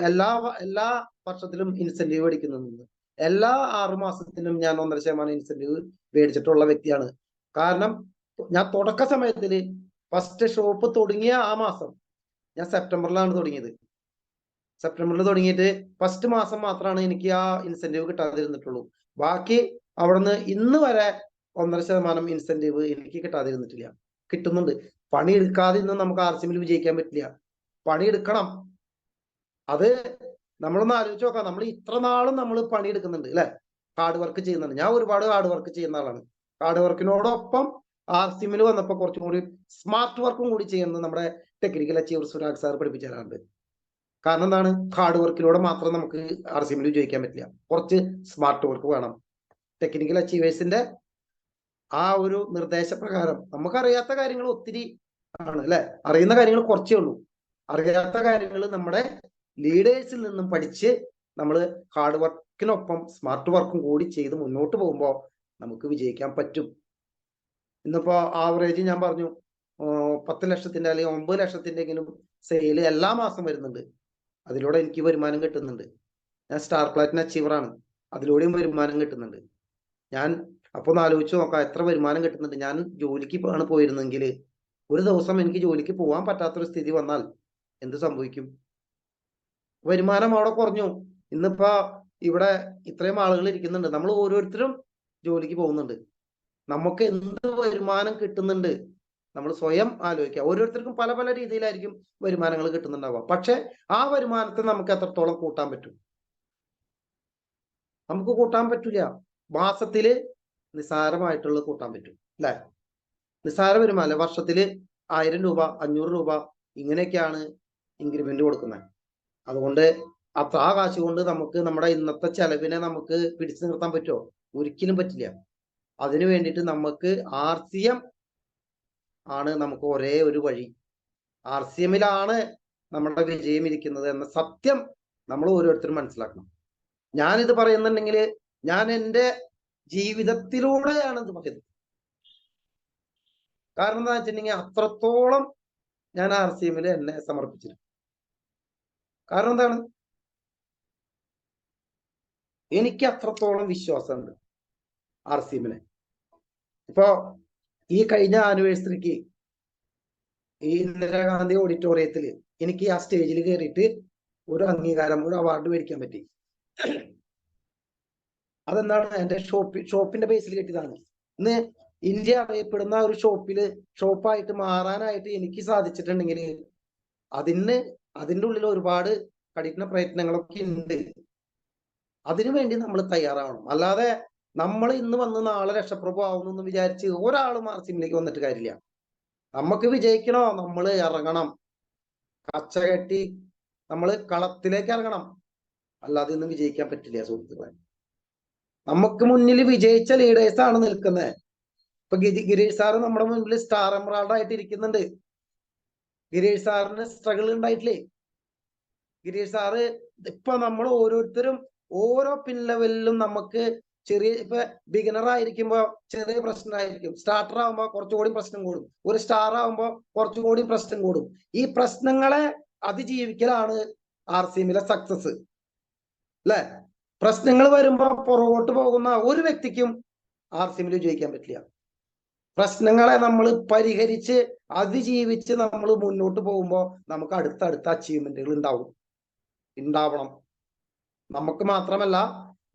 എല്ലാ വർഷത്തിലും ഇൻസെന്റീവ് മേടിക്കുന്നുണ്ട്. എല്ലാ 6 മാസത്തിലും ഞാൻ 1.5% ഇൻസെന്റീവ് മേടിച്ചിട്ടുള്ള വ്യക്തിയാണ്. കാരണം ഞാൻ തുടക്ക സമയത്തിൽ ഫസ്റ്റ് ഷോപ്പ് തുടങ്ങിയ ആ മാസം ഞാൻ സെപ്റ്റംബറിലാണ് തുടങ്ങിയത്. സെപ്റ്റംബറിൽ തുടങ്ങിയിട്ട് ഫസ്റ്റ് മാസം മാത്രമാണ് എനിക്ക് ആ ഇൻസെന്റീവ് കിട്ടാതിരുന്നിട്ടുള്ളൂ. ബാക്കി അവിടുന്ന് ഇന്ന് വരെ 1.5% ഇൻസെന്റീവ് എനിക്ക് കിട്ടാതിരുന്നിട്ടില്ല. കിട്ടുന്നുണ്ട്. പണിയെടുക്കാതെ ഇന്ന് നമുക്ക് RCMൽ വിജയിക്കാൻ പറ്റില്ല. പണിയെടുക്കണം. അത് നമ്മളൊന്ന് ആലോചിച്ച് നോക്കാം. നമ്മൾ ഇത്ര നാളും നമ്മൾ പണിയെടുക്കുന്നുണ്ട് അല്ലെ, ഹാർഡ് വർക്ക് ചെയ്യുന്നുണ്ട്. ഞാൻ ഒരുപാട് ഹാർഡ് വർക്ക് ചെയ്യുന്ന ആളാണ്. ഹാർഡ് വർക്കിനോടൊപ്പം RCMൽ വന്നപ്പോൾ കുറച്ചും കൂടി സ്മാർട്ട് വർക്കും കൂടി ചെയ്യുന്നത് നമ്മുടെ ടെക്നിക്കൽ അച്ചീവർ സുരാഗ് സാർ പഠിപ്പിച്ചു തരാറുണ്ട്. കാരണം എന്താണ്, ഹാർഡ് വർക്കിലൂടെ മാത്രം നമുക്ക് RCMൽ വിജയിക്കാൻ പറ്റില്ല. കുറച്ച് സ്മാർട്ട് വർക്ക് വേണം. ടെക്നിക്കൽ അച്ചീവേഴ്സിന്റെ ആ ഒരു നിർദ്ദേശപ്രകാരം നമുക്കറിയാത്ത കാര്യങ്ങൾ ഒത്തിരി ആണ് അല്ലെ, അറിയുന്ന കാര്യങ്ങൾ കുറച്ചേ ഉള്ളൂ. അറിയാത്ത കാര്യങ്ങൾ നമ്മുടെ ലീഡേഴ്സിൽ നിന്നും പഠിച്ച് നമ്മൾ ഹാർഡ് വർക്കിനൊപ്പം സ്മാർട്ട് വർക്കും കൂടി ചെയ്ത് മുന്നോട്ട് പോകുമ്പോൾ നമുക്ക് വിജയിക്കാൻ പറ്റും. ഇന്നിപ്പോ ആവറേജ് ഞാൻ പറഞ്ഞു 10 ലക്ഷത്തിന്റെ അല്ലെങ്കിൽ 9 ലക്ഷത്തിന്റെങ്കിലും സെയില് എല്ലാ മാസം വരുന്നുണ്ട്. അതിലൂടെ എനിക്ക് വരുമാനം കിട്ടുന്നുണ്ട്. ഞാൻ സ്റ്റാർ പ്ലാറ്റിനം അച്ചീവറാണ്, അതിലൂടെയും വരുമാനം കിട്ടുന്നുണ്ട്. ഞാൻ അപ്പൊ ഒന്ന് ആലോചിച്ച് നോക്കാം, എത്ര വരുമാനം കിട്ടുന്നുണ്ട്. ഞാൻ ജോലിക്ക് ആണ് പോയിരുന്നെങ്കിൽ ഒരു ദിവസം എനിക്ക് ജോലിക്ക് പോകാൻ പറ്റാത്തൊരു സ്ഥിതി വന്നാൽ എന്ത് സംഭവിക്കും? വരുമാനം അവിടെ കുറഞ്ഞു. ഇന്നിപ്പോ ഇവിടെ ഇത്രയും ആളുകൾ ഇരിക്കുന്നുണ്ട്, നമ്മൾ ഓരോരുത്തരും ജോലിക്ക് പോകുന്നുണ്ട്. നമുക്ക് എന്ത് വരുമാനം കിട്ടുന്നുണ്ട് നമ്മൾ സ്വയം ആലോചിക്കുക. ഓരോരുത്തർക്കും പല പല രീതിയിലായിരിക്കും വരുമാനങ്ങൾ കിട്ടുന്നുണ്ടാവുക. പക്ഷെ ആ വരുമാനത്തെ നമുക്ക് എത്രത്തോളം കൂട്ടാൻ പറ്റും? നമുക്ക് കൂട്ടാൻ പറ്റില്ല. മാസത്തില് നിസ്സാരമായിട്ടുള്ള കൂട്ടാൻ പറ്റും അല്ലെ. നിസ്സാര വരുമാനം വർഷത്തില് 1000 രൂപ 500 രൂപ ഇങ്ങനെയൊക്കെയാണ് ഇൻക്രിമെന്റ് കൊടുക്കുന്നത്. അതുകൊണ്ട് ആ കാശ് കൊണ്ട് നമുക്ക് നമ്മുടെ ഇന്നത്തെ ചെലവിനെ നമുക്ക് പിടിച്ചു നിർത്താൻ പറ്റുമോ? ഒരിക്കലും പറ്റില്ല. അതിനു വേണ്ടിയിട്ട് നമുക്ക് RCM ആണ് നമുക്ക് ഒരേ ഒരു വഴി. RCMലാണ് നമ്മുടെ വിജയം ഇരിക്കുന്നത് എന്ന സത്യം നമ്മൾ ഓരോരുത്തരും മനസ്സിലാക്കണം. ഞാനിത് പറയുന്നുണ്ടെങ്കിൽ ഞാൻ എൻ്റെ ജീവിതത്തിലൂടെയാണ് ഇത് പറയുന്നത്. കാരണം എന്താ വെച്ചിട്ടുണ്ടെങ്കിൽ അത്രത്തോളം ഞാൻ RCMൽ എന്നെ സമർപ്പിച്ചിരുന്നു. കാരണം എന്താണ്, എനിക്ക് അത്രത്തോളം വിശ്വാസമുണ്ട് RCMനെ. ഇപ്പൊ ഈ കഴിഞ്ഞ ആനിവേഴ്സറിക്ക് ഈ ഇന്ദിരാഗാന്ധി ഓഡിറ്റോറിയത്തിൽ എനിക്ക് ആ സ്റ്റേജിൽ കയറിയിട്ട് ഒരു അംഗീകാരം, ഒരു അവാർഡ് മേടിക്കാൻ പറ്റി. അതെന്താണ്, എന്റെ ഷോപ്പിന്റെ ബേസിൽ കിട്ടിയതാണ്. ഇന്ന് ഇന്ത്യ അറിയപ്പെടുന്ന ഒരു ഷോപ്പായിട്ട് മാറാനായിട്ട് എനിക്ക് സാധിച്ചിട്ടുണ്ടെങ്കിൽ അതിൻ്റെ ഉള്ളിൽ ഒരുപാട് കഠിന പ്രയത്നങ്ങളൊക്കെ ഉണ്ട്. അതിനുവേണ്ടി നമ്മൾ തയ്യാറാവണം. അല്ലാതെ നമ്മൾ ഇന്ന് വന്ന് നാളെ രക്ഷപ്രഭു ആവുന്നു വിചാരിച്ച് ഒരാളും RCMലേക്ക് വന്നിട്ട് കാര്യമില്ല. നമുക്ക് വിജയിക്കണോ, നമ്മൾ ഇറങ്ങണം, കച്ചകെട്ടി നമ്മൾ കളത്തിലേക്ക് ഇറങ്ങണം. അല്ലാതെ ഇന്ന് വിജയിക്കാൻ പറ്റില്ല സുഹൃത്തുക്കളെ. നമുക്ക് മുന്നിൽ വിജയിച്ച ലീഡേഴ്സാണ് നിൽക്കുന്നത്. ഇപ്പൊ ഗിരീഷ് സാറ് നമ്മുടെ മുന്നിൽ സ്റ്റാർ എമറാൾഡ് ആയിട്ട് ഇരിക്കുന്നുണ്ട്. ഗിരീഷ് സാറിന് സ്ട്രഗിൾ ഉണ്ടായിട്ടില്ലേ? ഗിരീഷ് സാറ് ഇപ്പൊ നമ്മൾ ഓരോരുത്തരും ഓരോ പിൻ ലെവലിലും നമുക്ക് ഇപ്പൊ ബിഗിനർ ആയിരിക്കുമ്പോ ചെറിയ പ്രശ്നമായിരിക്കും, സ്റ്റാർട്ടർ ആകുമ്പോ കുറച്ചുകൂടി പ്രശ്നം കൂടും, ഒരു സ്റ്റാർ ആകുമ്പോ കുറച്ചുകൂടി പ്രശ്നം കൂടും. ഈ പ്രശ്നങ്ങളെ അതിജീവിക്കലാണ് RCMലെ സക്സസ് അല്ലെ. പ്രശ്നങ്ങൾ വരുമ്പോ പുറകോട്ട് പോകുന്ന ഒരു വ്യക്തിക്കും RCM വിജയിക്കാൻ പറ്റില്ല. പ്രശ്നങ്ങളെ നമ്മൾ പരിഹരിച്ച് അതിജീവിച്ച് നമ്മൾ മുന്നോട്ട് പോകുമ്പോൾ നമുക്ക് അടുത്തടുത്ത അച്ചീവ്മെന്റുകൾ ഉണ്ടാവണം. നമുക്ക് മാത്രമല്ല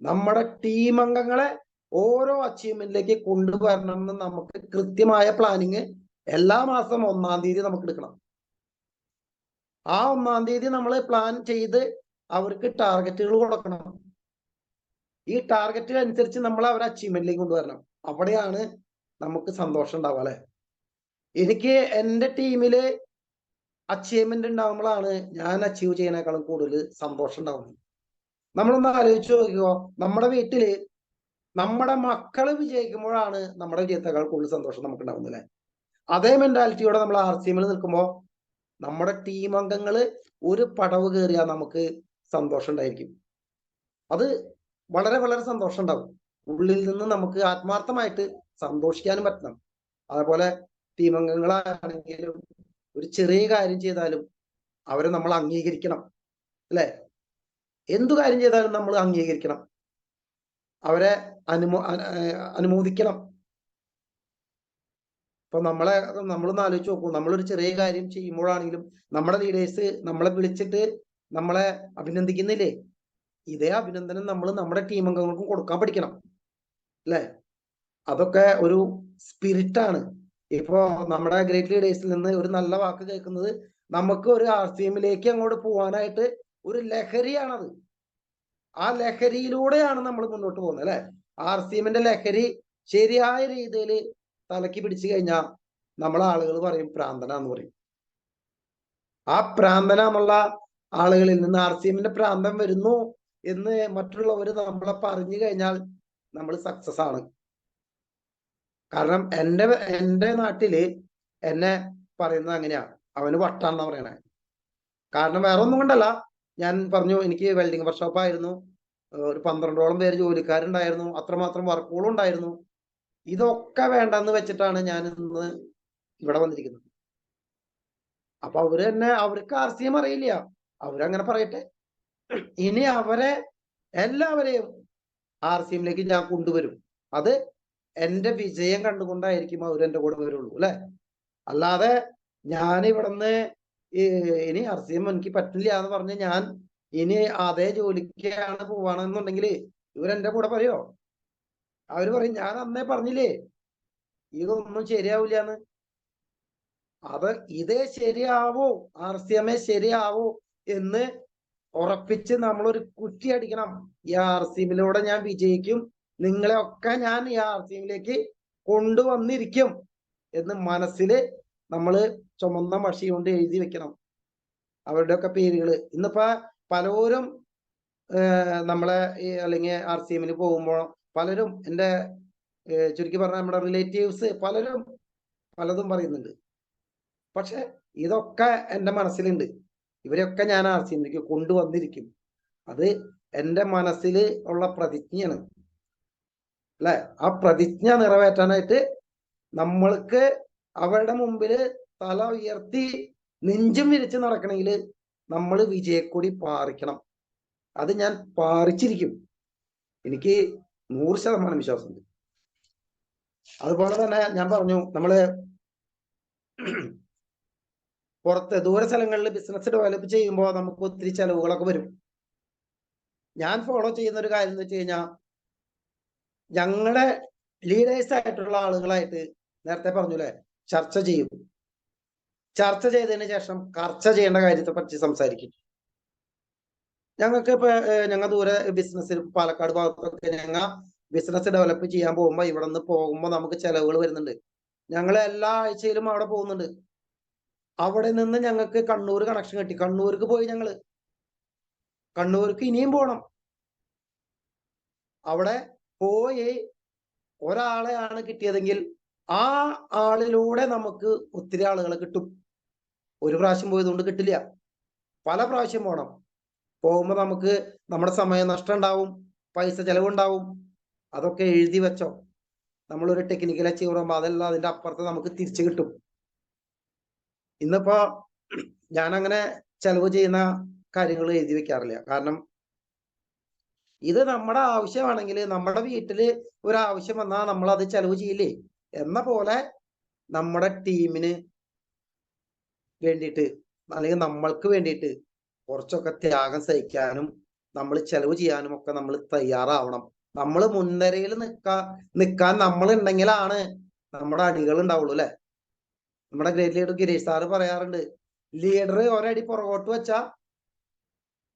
നമ്മുടെ ടീം അംഗങ്ങളെ ഓരോ അച്ചീവ്മെന്റിലേക്ക് കൊണ്ടുവരണമെന്ന് നമുക്ക് കൃത്യമായ പ്ലാനിങ് എല്ലാ മാസം 1-ാം തീയതി നമുക്ക് എടുക്കണം. ആ 1-ാം തീയതി നമ്മൾ പ്ലാൻ ചെയ്ത് അവർക്ക് ടാർഗറ്റുകൾ കൊടുക്കണം. ഈ ടാർഗറ്റ് അനുസരിച്ച് നമ്മൾ അവരെ അച്ചീവ്മെന്റിലേക്ക് കൊണ്ടുവരണം. അവിടെയാണ് നമുക്ക് സന്തോഷം ഉണ്ടാവുക അല്ലെ. എനിക്ക് എൻ്റെ ടീമില് അച്ചീവ്മെന്റ് ഉണ്ടാകുമ്പോഴാണ് ഞാൻ അച്ചീവ് ചെയ്യുന്നതിനേക്കാളും കൂടുതൽ സന്തോഷം ഉണ്ടാവുന്നത്. നമ്മളൊന്ന് ആലോചിച്ച് നോക്കിയോ, നമ്മുടെ വീട്ടില് നമ്മുടെ മക്കള് വിജയിക്കുമ്പോഴാണ് നമ്മുടെ വിജയത്തെക്കാൾ കൂടുതൽ സന്തോഷം നമുക്ക് ഉണ്ടാവുന്നത് അല്ലെ. അതേ മെന്റാലിറ്റിയോടെ നമ്മൾ RCM നിൽക്കുമ്പോൾ നമ്മുടെ ടീം അംഗങ്ങള് ഒരു പടവ് കയറിയാൽ നമുക്ക് സന്തോഷം ഉണ്ടായിരിക്കും. അത് വളരെ വളരെ സന്തോഷം ഉണ്ടാവും. ഉള്ളിൽ നിന്ന് നമുക്ക് ആത്മാർത്ഥമായിട്ട് സന്തോഷിക്കാനും പറ്റണം. അതേപോലെ ടീം അംഗങ്ങളാണെങ്കിലും ഒരു ചെറിയ കാര്യം ചെയ്താലും അവരെ നമ്മൾ അംഗീകരിക്കണം അല്ലെ. എന്തു കാര്യം ചെയ്താലും നമ്മൾ അംഗീകരിക്കണം, അവരെ അനുമോദിക്കണം. ഇപ്പൊ നമ്മളൊന്ന് ആലോചിച്ച് നോക്കൂ, നമ്മളൊരു ചെറിയ കാര്യം ചെയ്യുമ്പോഴാണെങ്കിലും നമ്മുടെ ലീഡേഴ്സ് നമ്മളെ വിളിച്ചിട്ട് നമ്മളെ അഭിനന്ദിക്കുന്നില്ലേ? ഇതേ അഭിനന്ദനം നമ്മൾ നമ്മുടെ ടീം അംഗങ്ങൾക്കും കൊടുക്കാൻ പഠിക്കണം അല്ലെ. അതൊക്കെ ഒരു സ്പിരിറ്റാണ്. ഇപ്പോ നമ്മുടെ ഗ്രേറ്റ് ലീഡേഴ്സിൽ നിന്ന് ഒരു നല്ല വാക്ക് കേൾക്കുന്നത് നമുക്ക് ഒരു RCMലേക്ക് അങ്ങോട്ട് പോകാനായിട്ട് ഒരു ലഹരിയാണത്. ആ ലഹരിയിലൂടെയാണ് നമ്മൾ മുന്നോട്ട് പോകുന്നത് അല്ലെ. RCMന്റെ ലഹരി ശരിയായ രീതിയിൽ തലക്ക് പിടിച്ചു കഴിഞ്ഞാൽ നമ്മളെ ആളുകൾ പറയും പ്രാന്തനാന്ന് പറയും. ആ പ്രാന്തനാന്നുള്ള ആളുകളിൽ നിന്ന് RCMന്റെ പ്രാന്തം വരുന്നു എന്ന് മറ്റുള്ളവർ നമ്മളെ പറഞ്ഞു കഴിഞ്ഞാൽ നമ്മൾ സക്സസ് ആണ്. കാരണം എൻ്റെ നാട്ടില് എന്നെ പറയുന്നത് അങ്ങനെയാ, അവന് വട്ടാണെന്നാ പറയണേ. കാരണം വേറെ ഒന്നും കൊണ്ടല്ല, ഞാൻ പറഞ്ഞു എനിക്ക് വെൽഡിംഗ് വർക്ക്ഷോപ്പ് ആയിരുന്നു, ഒരു 12ഓളം പേര് ജോലിക്കാരുണ്ടായിരുന്നു, അത്രമാത്രം വർക്കുകളും ഉണ്ടായിരുന്നു. ഇതൊക്കെ വേണ്ടെന്ന് വെച്ചിട്ടാണ് ഞാൻ ഇന്ന് ഇവിടെ വന്നിരിക്കുന്നത്. അപ്പൊ അവർക്ക് RCM അറിയില്ല, അവരങ്ങനെ പറയട്ടെ. ഇനി അവരെ എല്ലാവരെയും RCMലേക്ക് ഞാൻ കൊണ്ടുവരും. അത് എൻ്റെ വിജയം കണ്ടുകൊണ്ടായിരിക്കും അവരെന്റെ കൂടെ വരുള്ളൂ അല്ലെ. അല്ലാതെ ഞാൻ ഇവിടുന്ന് ഇനി RCM എനിക്ക് പറ്റില്ല എന്ന് പറഞ്ഞ് ഞാൻ ഇനി അതേ ജോലിക്കാണ് പോവാണെന്നുണ്ടെങ്കിൽ ഇവരെന്റെ കൂടെ പറയോ? അവര് പറയും ഞാൻ അന്നേ പറഞ്ഞില്ലേ ഇതൊന്നും ശരിയാവില്ലാന്ന്. ഇതേ ശരിയാവോ, RCM ശരിയാവോ എന്ന് ഉറപ്പിച്ച് നമ്മളൊരു കുറ്റി അടിക്കണം. ഈ RCMലൂടെ ഞാൻ വിജയിക്കും, നിങ്ങളെ ഒക്കെ ഞാൻ ഈ RCMലേക്ക് കൊണ്ടുവന്നിരിക്കും എന്ന് മനസ്സിൽ നമ്മൾ ചുമന്ന മഷി കൊണ്ട് എഴുതി വെക്കണം അവരുടെയൊക്കെ പേരുകൾ. ഇന്നിപ്പോ പലരും നമ്മളെ അല്ലെങ്കിൽ RCMന് പോകുമ്പോൾ പലരും എൻ്റെ ചുരുക്കി പറഞ്ഞാൽ നമ്മുടെ റിലേറ്റീവ്സ് പലരും പലതും പറയുന്നുണ്ട്. പക്ഷെ ഇതൊക്കെ എൻ്റെ മനസ്സിലുണ്ട്, ഇവരെയൊക്കെ ഞാൻ RCMലേക്ക് കൊണ്ടുവന്നിരിക്കും. അത് എൻ്റെ മനസ്സിൽ ഉള്ള പ്രതിജ്ഞയാണ് അല്ലെ. ആ പ്രതിജ്ഞ നിറവേറ്റാനായിട്ട് നമ്മൾക്ക് അവരുടെ മുമ്പില് തല ഉയർത്തി നെഞ്ചും വിരിച്ച് നടക്കണമെങ്കിൽ നമ്മൾ വിജയക്കൊടി പാറിക്കണം. അത് ഞാൻ പാറിച്ചിരിക്കും, എനിക്ക് 100% വിശ്വാസമുണ്ട്. അതുപോലെ തന്നെ ഞാൻ പറഞ്ഞു, നമ്മള് പുറത്ത് ദൂര സ്ഥലങ്ങളിൽ ബിസിനസ് ഡെവലപ്പ് ചെയ്യുമ്പോൾ നമുക്ക് ഒത്തിരി ചെലവുകളൊക്കെ വരും. ഞാൻ ഫോളോ ചെയ്യുന്ന ഒരു കാര്യം എന്ന് വെച്ച് കഴിഞ്ഞാൽ, ഞങ്ങളുടെ ലീഡേഴ്സ് ആയിട്ടുള്ള ആളുകളായിട്ട് നേരത്തെ പറഞ്ഞുല്ലേ ചർച്ച ചെയ്യും. ചർച്ച ചെയ്തതിന് ശേഷം ചർച്ച ചെയ്യേണ്ട കാര്യത്തെ പറ്റി സംസാരിക്കും. ഞങ്ങൾക്ക് ഇപ്പൊ ഞങ്ങൾ ദൂരെ ബിസിനസ് പാലക്കാട് ഭാഗത്തൊക്കെ ഞങ്ങൾ ബിസിനസ് ഡെവലപ്പ് ചെയ്യാൻ പോകുമ്പോൾ ഇവിടെ നിന്ന് പോകുമ്പോൾ നമുക്ക് ചെലവുകൾ വരുന്നുണ്ട്. ഞങ്ങൾ എല്ലാ ആഴ്ചയിലും അവിടെ പോകുന്നുണ്ട്. അവിടെ നിന്ന് ഞങ്ങൾക്ക് കണ്ണൂർ കണക്ഷൻ കിട്ടി. കണ്ണൂർക്ക് പോയി ഞങ്ങള് കണ്ണൂർക്ക് ഇനിയും പോകണം. അവിടെ പോയി ഒരാളെയാണ് കിട്ടിയതെങ്കിൽ ആ ആളിലൂടെ നമുക്ക് ഒത്തിരി ആളുകളെ കിട്ടും. ഒരു പ്രാവശ്യം പോയതുകൊണ്ട് കിട്ടില്ല, പല പ്രാവശ്യം പോകണം. പോകുമ്പോൾ നമുക്ക് നമ്മുടെ സമയനഷ്ടം ഉണ്ടാവും, പൈസ ചെലവുണ്ടാവും. അതൊക്കെ എഴുതി വെച്ചോ. നമ്മളൊരു ടെക്നിക്കൽ അച്ചീവ് ചെയ്യുമ്പോൾ അതെല്ലാം അതിന്റെ അപ്പുറത്ത് നമുക്ക് തിരിച്ചു കിട്ടും. ഇന്നിപ്പോ ഞാൻ അങ്ങനെ ചെലവ് ചെയ്യുന്ന കാര്യങ്ങൾ എഴുതി വെക്കാറില്ല. കാരണം ഇത് നമ്മുടെ ആവശ്യമാണെങ്കിൽ നമ്മുടെ വീട്ടില് ഒരു ആവശ്യം വന്നാൽ നമ്മൾ അത് ചെലവ് ചെയ്യില്ലേ എന്ന പോലെ നമ്മുടെ ടീമിന് വേണ്ടിയിട്ട് അല്ലെങ്കിൽ നമ്മൾക്ക് വേണ്ടിയിട്ട് കുറച്ചൊക്കെ ത്യാഗം സഹിക്കാനും നമ്മൾ ചെലവ് ചെയ്യാനും ഒക്കെ നമ്മൾ തയ്യാറാവണം. നമ്മൾ മുൻനിരയിൽ നിൽക്കാൻ നമ്മൾ ഉണ്ടെങ്കിലാണ് നമ്മുടെ അടികൾ ഉണ്ടാവുള്ളൂ അല്ലെ. നമ്മുടെ ഗ്രേറ്റ് ലീഡർ ഗിരീഷ് സാറ് പറയാറുണ്ട്, ലീഡർ ഒരടി പുറകോട്ട് വെച്ചാ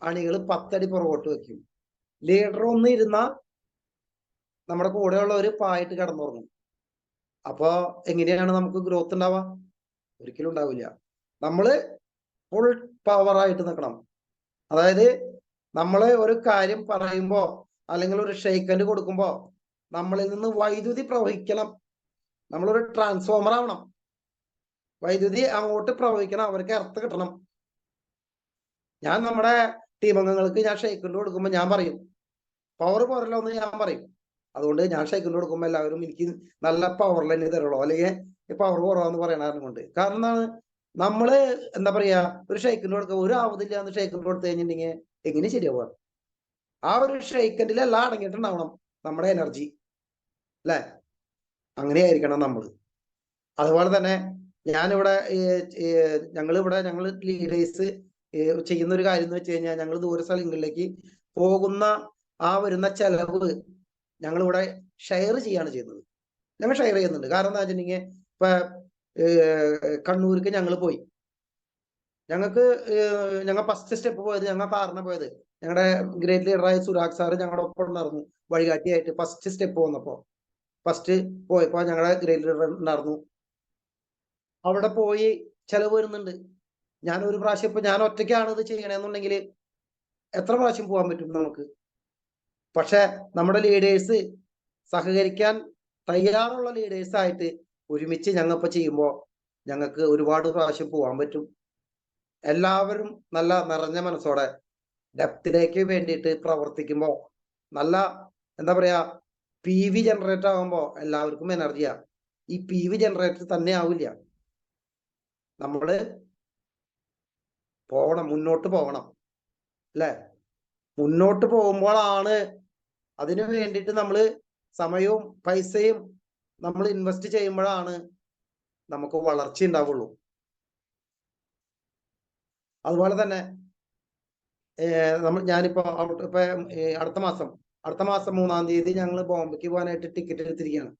അണികൾ 10 അടി പുറകോട്ട് വെക്കും. ലീഡർ ഒന്ന് ഇരുന്നാ നമ്മുടെ കൂടെയുള്ളവർ പായിട്ട് കിടന്നുറങ്ങും. അപ്പൊ എങ്ങനെയാണ് നമുക്ക് ഗ്രോത്ത് ഉണ്ടാവുക? ഒരിക്കലും ഉണ്ടാവില്ല. നമ്മള് ഫുൾ പവറായിട്ട് നിൽക്കണം. അതായത് നമ്മള് ഒരു കാര്യം പറയുമ്പോ അല്ലെങ്കിൽ ഒരു ഷെയ്ക്കൻഡ് കൊടുക്കുമ്പോ നമ്മളിൽ നിന്ന് വൈദ്യുതി പ്രവഹിക്കണം. നമ്മളൊരു ട്രാൻസ്ഫോമർ ആവണം. വൈദ്യുതി അങ്ങോട്ട് പ്രവഹിക്കണം, അവർക്ക് എർത്ത് കിട്ടണം. ഞാൻ നമ്മുടെ ടീം അംഗങ്ങൾക്ക് ഞാൻ ഷെയ്ക്കൻഡ് കൊടുക്കുമ്പോൾ ഞാൻ പറയും, പവർ പോരല്ലോ എന്ന് ഞാൻ പറയും. അതുകൊണ്ട് ഞാൻ ഷെയ്ക്കൻഡ് കൊടുക്കുമ്പോൾ എല്ലാവരും എനിക്ക് നല്ല പവറിൽ തന്നെ തരുള്ളൂ, അല്ലെങ്കിൽ പവർ കുറവാന്ന് പറയണ കൊണ്ട്. കാരണം എന്താണ്, നമ്മള് എന്താ പറയാ, ഒരു ഷെയ്ക്കൻഡ് കൊടുക്കുക ഒരു ആവതില്ല എന്ന് ഷെയ്ക്കൻഡ് കൊടുത്തു കഴിഞ്ഞിട്ടുണ്ടെങ്കിൽ എങ്ങനെ ശരിയാവുക? ആ ഒരു ഷെയ്ക്കൻഡിൽ എല്ലാം അടങ്ങിയിട്ടുണ്ടാവണം നമ്മുടെ എനർജി അല്ലെ. അങ്ങനെയായിരിക്കണം നമ്മൾ. അതുപോലെ തന്നെ ഞാനിവിടെ ഞങ്ങൾ ലീഡേഴ്സ് ചെയ്യുന്ന ഒരു കാര്യം എന്ന് വെച്ച് കഴിഞ്ഞാൽ, ഞങ്ങൾ ദൂര സ്ഥലങ്ങളിലേക്ക് പോകുന്ന ആ വരുന്ന ചെലവ് ഞങ്ങളിവിടെ ഷെയർ ചെയ്യാണ് ചെയ്യുന്നത്. ഞങ്ങൾ ഷെയർ ചെയ്യുന്നുണ്ട്. കാരണം എന്താ വെച്ചിട്ടുണ്ടെങ്കിൽ, ഇപ്പൊ കണ്ണൂർക്ക് ഞങ്ങൾ പോയി, ഞങ്ങൾ ഫസ്റ്റ് സ്റ്റെപ്പ് പോയത് ഞങ്ങൾ കാറിന് പോയത്, ഞങ്ങളുടെ ഗ്രേറ്റ് ലീഡറായ സുരാഗ് സാറ് ഞങ്ങളുടെ ഒപ്പം ഉണ്ടായിരുന്നു വഴികാട്ടിയായിട്ട്. ഫസ്റ്റ് സ്റ്റെപ്പ് പോയപ്പോ ഞങ്ങളുടെ ഗ്രേറ്റ് ലീഡർ ഉണ്ടായിരുന്നു. അവിടെ പോയി ചെലവ് വരുന്നുണ്ട്. ഞാൻ ഒരു പ്രാവശ്യം, ഇപ്പൊ ഞാൻ ഒറ്റയ്ക്കാണ് ഇത് ചെയ്യണമെന്നുണ്ടെങ്കിൽ എത്ര പ്രാവശ്യം പോകാൻ പറ്റും നമുക്ക്? പക്ഷെ നമ്മുടെ ലീഡേഴ്സ് സഹകരിക്കാൻ തയ്യാറുള്ള ലീഡേഴ്സ് ആയിട്ട് ഒരുമിച്ച് ഞങ്ങളിപ്പോ ചെയ്യുമ്പോൾ ഞങ്ങൾക്ക് ഒരുപാട് പ്രാവശ്യം പോകാൻ പറ്റും. എല്ലാവരും നല്ല നിറഞ്ഞ മനസ്സോടെ ഡെപ്തിലേക്ക് വേണ്ടിയിട്ട് പ്രവർത്തിക്കുമ്പോൾ നല്ല എന്താ പറയാ, PV ജനറേറ്റ് ആകുമ്പോൾ എല്ലാവർക്കും എനർജിയാ. ഈ PV ജനറേറ്റർ തന്നെ ആവില്ല. നമ്മള് പോകണം, മുന്നോട്ട് പോകണം അല്ലെ. മുന്നോട്ട് പോകുമ്പോഴാണ്, അതിനു വേണ്ടിയിട്ട് നമ്മൾ സമയവും പൈസയും നമ്മൾ ഇൻവെസ്റ്റ് ചെയ്യുമ്പോഴാണ് നമുക്ക് വളർച്ച ഉണ്ടാവുള്ളൂ. അതുപോലെ തന്നെ ഞാനിപ്പോ അടുത്ത മാസം 3-ാം തീയതി ഞങ്ങൾ ബോംബെക്ക് പോകാനായിട്ട് ടിക്കറ്റ് എടുത്തിരിക്കുകയാണ്.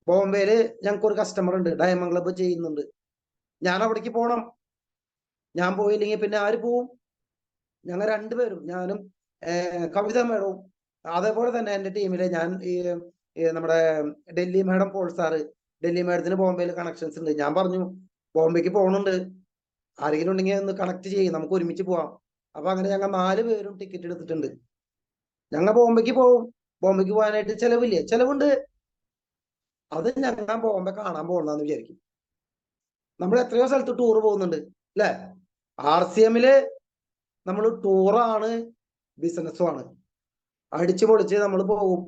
ബോംബെയില് ഞങ്ങൾക്ക് ഒരു കസ്റ്റമർ ഉണ്ട്, ഡയമണ്ട് ക്ലബ്ബ് ചെയ്യുന്നുണ്ട്. ഞാൻ അവിടേക്ക് പോകണം. ഞാൻ പോയില്ലെങ്കിൽ പിന്നെ ആര് പോവും? ഞങ്ങൾ രണ്ടുപേരും, ഞാനും കവിത മേഡവും, അതേപോലെ തന്നെ എൻ്റെ ടീമിലെ ഞാൻ നമ്മുടെ Delhi madam Paul sir, Delhi മേഡത്തിന് ബോംബെയിൽ കണക്ഷൻസ് ഉണ്ട്. ഞാൻ പറഞ്ഞു, ബോംബെക്ക് പോകണുണ്ട്, ആരെങ്കിലും ഉണ്ടെങ്കിൽ ഒന്ന് കണക്ട് ചെയ്യും, നമുക്ക് ഒരുമിച്ച് പോവാം. അപ്പൊ അങ്ങനെ ഞങ്ങൾ 4 പേരും ടിക്കറ്റ് എടുത്തിട്ടുണ്ട്. ഞങ്ങൾ ബോംബെക്ക് പോവും. ബോംബെക്ക് പോകാനായിട്ട് ചെലവില്ലേ? ചെലവുണ്ട്. അത് ഞങ്ങൾ ബോംബെ കാണാൻ പോകണമെന്ന് വിചാരിക്കും. നമ്മൾ എത്രയോ സ്ഥലത്ത് ടൂർ പോകുന്നുണ്ട് അല്ലെ. RCMല് നമ്മൾ ടൂറാണ്, ബിസിനസ്സുമാണ്. അടിച്ചു പൊളിച്ച് നമ്മൾ പോകും.